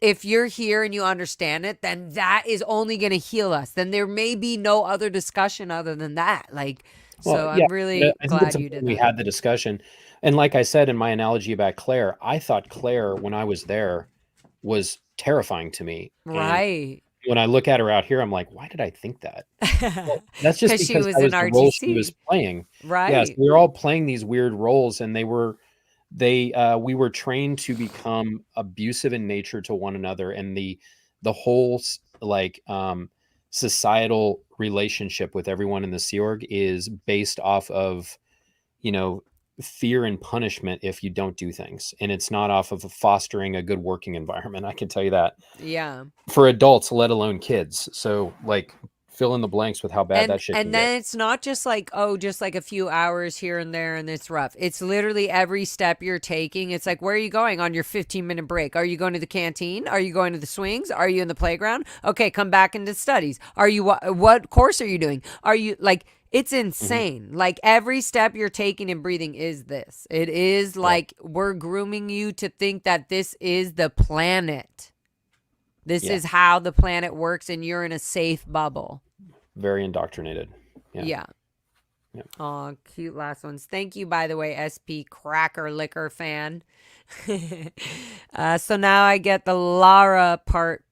If you're here and you understand it, then that is only going to heal us. Then there may be no other discussion other than that. Like, so Well, yeah, I'm really I think it's glad you did important we that. had the discussion. And like I said in my analogy about Claire, I thought Claire, when I was there, was terrifying to me. And Right. when I look at her out here, I'm like, why did I think that? Well, that's just 'Cause she because was that in was the role she RTC. was playing. Right. Yes, we were all playing these weird roles, and we were trained to become abusive in nature to one another, and the whole societal relationship with everyone in the Sea Org is based off of, fear and punishment if you don't do things, and it's not off of fostering a good working environment. I can tell you that Yeah. for adults, let alone kids. So like, fill in the blanks with how bad And that shit can and get. then it's not just like, oh, just like a few hours here and there and it's rough. It's literally every step you're taking. It's like, where are you going on your 15-minute break? Are you going to the canteen? Are you going to the swings? Are you in the playground? Okay, come back into studies. Are you what course are you doing? Are you like, it's insane. Like every step you're taking and breathing is this. It is like we're grooming you to think that this is the planet. This Yeah. is how the planet works and you're in a safe bubble. Very indoctrinated. Yeah. Yeah. Oh, cute last ones. Thank you, by the way, SP Cracker Liquor fan. So now I get the Lara part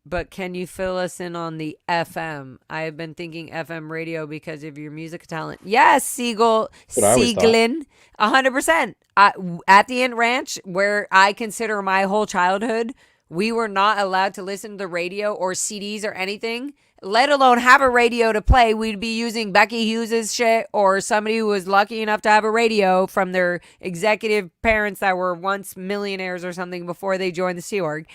but can you fill us in on the FM? I have been thinking FM radio because of your music talent. Yes, That's what I always thought. Sieglin, 100%. At the Inn Ranch, where I consider my whole childhood, we were not allowed to listen to the radio or CDs or anything, let alone have a radio to play. We'd be using Becky Hughes's shit or somebody who was lucky enough to have a radio from their executive parents that were once millionaires or something before they joined the Sea Org.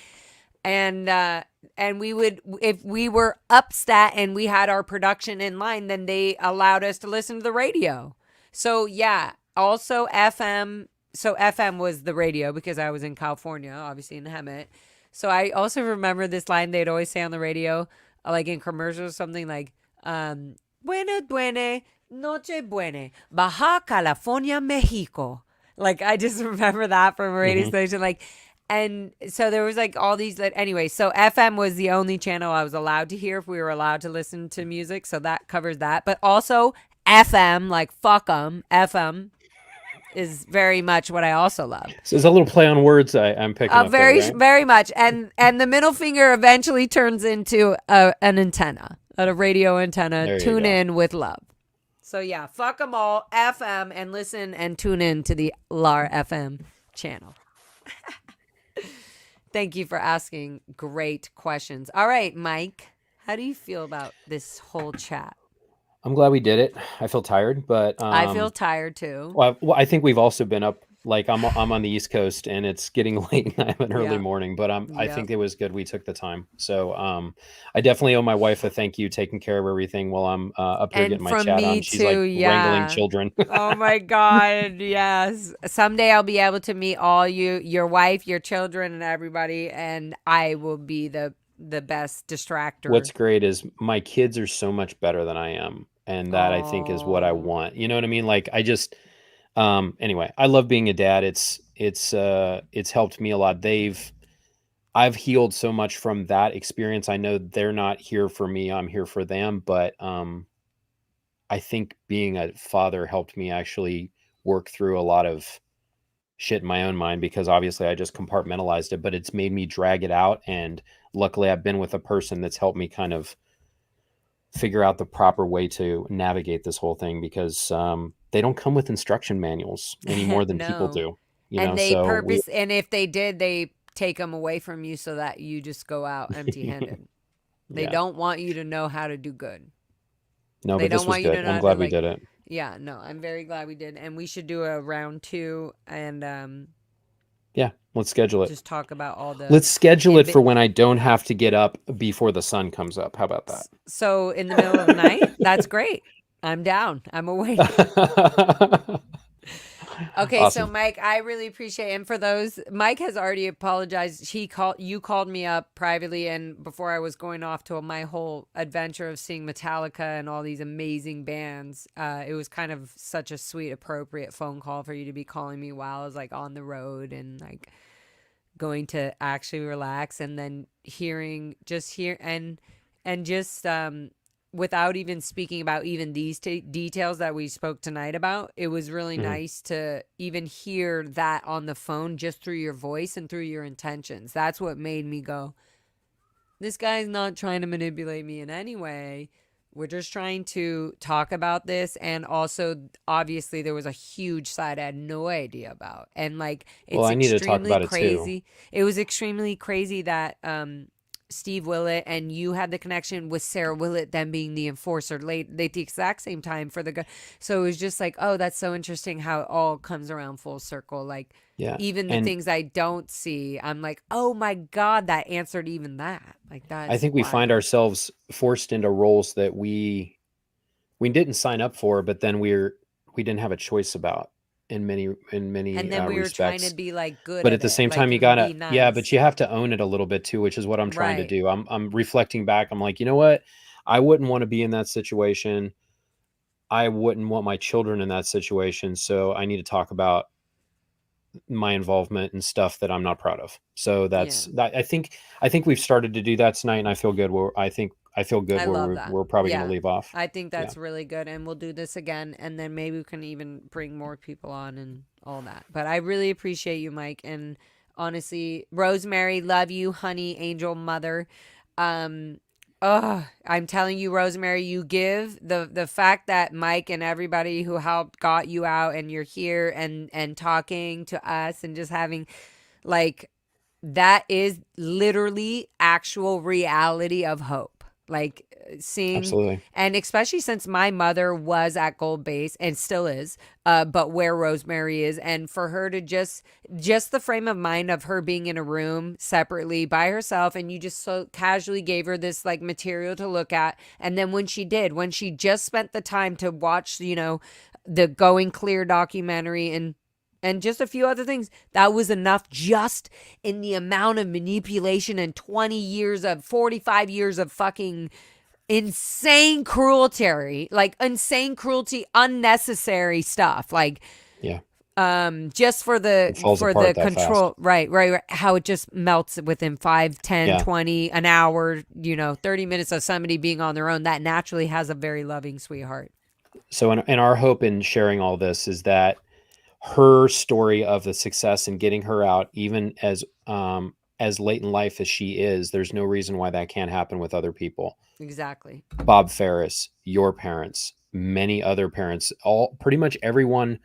And we would, if we were upstat and we had our production in line, then they allowed us to listen to the radio. So yeah, also FM. So FM was the radio because I was in California, obviously in Hemet. So I also remember this line they'd always say on the radio, like in commercials, something like, Buene, noche buene, Baja California, Mexico. Like, I just remember that from a radio station. Like, and so there was like all these, anyway, so FM was the only channel I was allowed to hear if we were allowed to listen to music. So that covers that. But also FM, like fuck 'em, FM is very much what I also love. So there's a little play on words I'm picking up Very, there, right? very much. And the middle finger eventually turns into an antenna, a radio antenna. There you Tune go. in with love. So yeah, fuck them all, FM, and listen and tune in to the Lara FM channel. Thank you for asking great questions. All right, Mike, how do you feel about this whole chat? I'm glad we did it. I feel tired, but I feel tired too. Well, I think we've also been up. Like I'm on the East Coast, and it's getting late, and I have an early Yeah. morning. But I Yeah. think it was good we took the time. So I definitely owe my wife a thank you, taking care of everything while I'm up here And getting my from chat me on. She's too, like yeah. wrangling children. Oh my God, yes. Someday I'll be able to meet all you, your wife, your children, and everybody, and I will be the best distractor. What's great is my kids are so much better than I am, and that I think is what I Oh. want. You know what I mean? Like I just anyway, I love being a dad. It's helped me a lot. I've healed so much from that experience. I know they're not here for me, I'm here for them, but I think being a father helped me actually work through a lot of shit in my own mind, because obviously I just compartmentalized it, but it's made me drag it out. And luckily I've been with a person that's helped me kind of figure out the proper way to navigate this whole thing, because they don't come with instruction manuals any more than people No. do. You And know, they so purpose, and if they did, they take them away from you so that you just go out empty-handed. They Yeah. don't want you to know how to do good. No, They but this don't was want you good. to know I'm how glad to, we like, did it. Yeah, no, I'm very glad we did, and we should do a round 2 and Yeah, let's schedule it. just talk about all the. Let's schedule it invi- for when I don't have to get up before the sun comes up. How about that? So in the middle of the night, that's great. I'm down. I'm awake. Okay, so Awesome. Mike, I really appreciate, and for those, Mike has already apologized. You called me up privately, and before I was going off to my whole adventure of seeing Metallica and all these amazing bands, it was kind of such a sweet, appropriate phone call for you to be calling me while I was like on the road and like going to actually relax, and then without even speaking about even these details that we spoke tonight about, it was really Mhm. nice to even hear that on the phone just through your voice and through your intentions. That's what made me go, this guy's not trying to manipulate me in any way. We're just trying to talk about this. And also, obviously, there was a huge side I had no idea about. And like, it's Well, I need to talk extremely about it too. crazy. It was extremely crazy that Steve Willett and you had the connection with Sarah Willett, then being the enforcer late at the exact same time for the gun. So it was just like, oh, that's so interesting how it all comes around full circle. Like, Yeah. even the And things I don't see, I'm like, oh my God, that answered even that. Like that. I think we find ourselves forced into roles that we didn't sign up for, but then we didn't have a choice about in many and then we were respects. trying to be like good But at the it, same like, time, you be gotta, yeah, nice. but you have to own it a little bit too, which is what I'm trying to Right. do. I'm reflecting back. I'm like, you know what? I wouldn't want to be in that situation. I wouldn't want my children in that situation. So I need to talk about my involvement and stuff that I'm not proud of. So that's that. I think we've started to do that tonight, and I feel good. I feel good I where love that. we're probably Yeah. going to leave off. I think that's really good, and we'll do this again, and then maybe we can even bring more people on and all that. But I really appreciate you, Mike, and honestly, Rosemary, love you, honey, angel, mother. I'm telling you, Rosemary, you give the fact that Mike and everybody who helped got you out and you're here and talking to us and just having like, that is literally actual reality of hope. Like seeing, Absolutely. and especially since my mother was at Gold Base and still is, but where Rosemary is, and for her to just the frame of mind of her being in a room separately by herself, and you just so casually gave her this like material to look at, and then when she just spent the time to watch, the Going Clear documentary and just a few other things, that was enough just in the amount of manipulation and 45 years of fucking insane cruelty, unnecessary stuff. Like, Yeah. Just for the apart that control, right. How it just melts within 5, 10, 20, an hour, 30 minutes of somebody being on their own that naturally has a very loving sweetheart. So, and our hope in sharing all this is that her story of the success and getting her out, even as late in life as she is, there's no reason why that can't happen with other people. Exactly. Bob Ferris, your parents, many other parents, pretty much everyone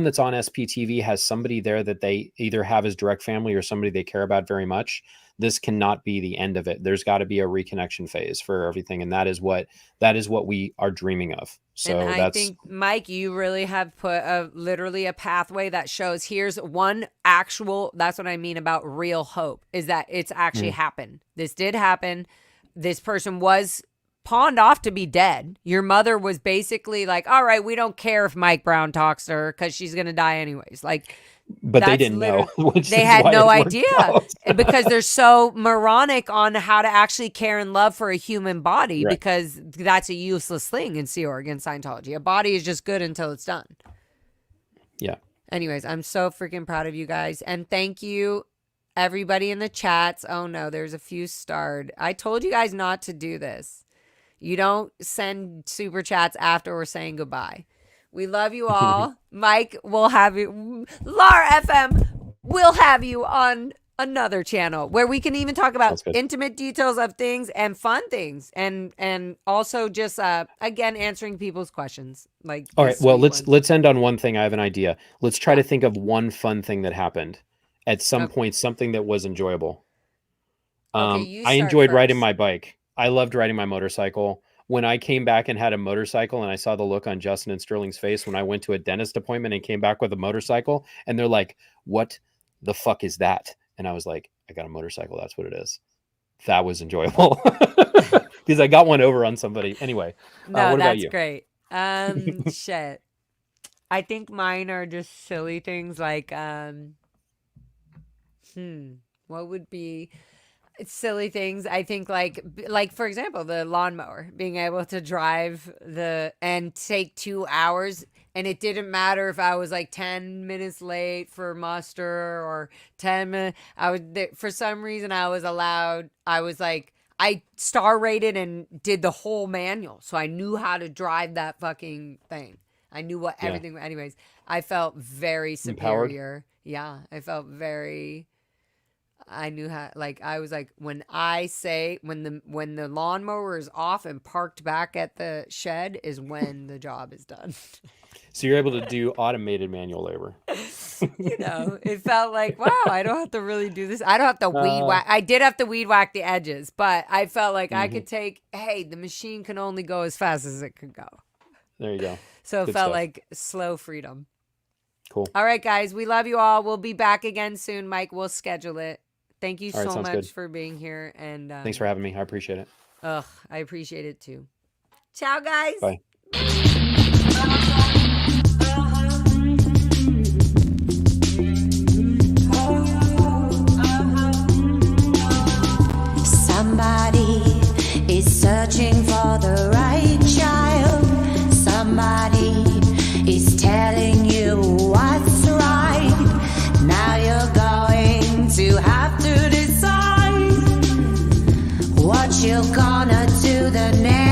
that's on SPTV has somebody there that they either have as direct family or somebody they care about very much. This cannot be the end of it. There's got to be a reconnection phase for everything. And that is what we are dreaming of. So and I think, Mike, you really have put literally a pathway that shows here's one actual, that's what I mean about real hope, is that it's actually happened. This did happen. This person was pawned off to be dead. Your mother was basically like, all right, we don't care if Mike Brown talks to her because she's going to die anyways. Like, but they didn't know. They had no idea because they're so moronic on how to actually care and love for a human body, because that's a useless thing in Sea Org and Scientology. A body is just good until it's done. Yeah. Anyways, I'm so freaking proud of you guys. And thank you, everybody in the chats. Oh no, there's a few starred. I told you guys not to do this. You don't send super chats after we're saying goodbye. We love you all. Mike, we'll have you. Lara FM, we'll have you on another channel where we can even talk about intimate details of things and fun things, and also just again answering people's questions. Like, all right, well, let's end on one thing. I have an idea. Let's try to think of one fun thing that happened at some point, something that was enjoyable. I enjoyed riding my bike. I loved riding my motorcycle. When I came back and had a motorcycle, and I saw the look on Justin and Sterling's face when I went to a dentist appointment and came back with a motorcycle, and they're like, what the fuck is that? And I was like, I got a motorcycle. That's what it is. That was enjoyable because I got one over on somebody. Anyway, what about you? Great. Shit. I think mine are just silly things like, what would be silly things? I think like for example, the lawnmower, being able to drive and take 2 hours, and it didn't matter if I was like 10 minutes late for muster or 10 minutes. For some reason I was like, I star rated and did the whole manual, so I knew how to drive that fucking thing. I knew what everything. Anyways, I felt very superior. Empowered? Yeah, I felt very. I knew how. Like, I was like, when the lawnmower is off and parked back at the shed is when the job is done. So you're able to do automated manual labor. It felt like, wow, I don't have to really do this. I don't have to weed whack. I did have to weed whack the edges, but I felt like I could the machine can only go as fast as it could go. There you go. So it felt like slow freedom. Cool. All right, guys, we love you all. We'll be back again soon. Mike, we'll schedule it. Thank you so much for being here. And thanks for having me. I appreciate it. I appreciate it too. Ciao, guys. Bye. Somebody is searching for the right child. Somebody is telling you what's right. Now you're going to have to decide what you're gonna do the next.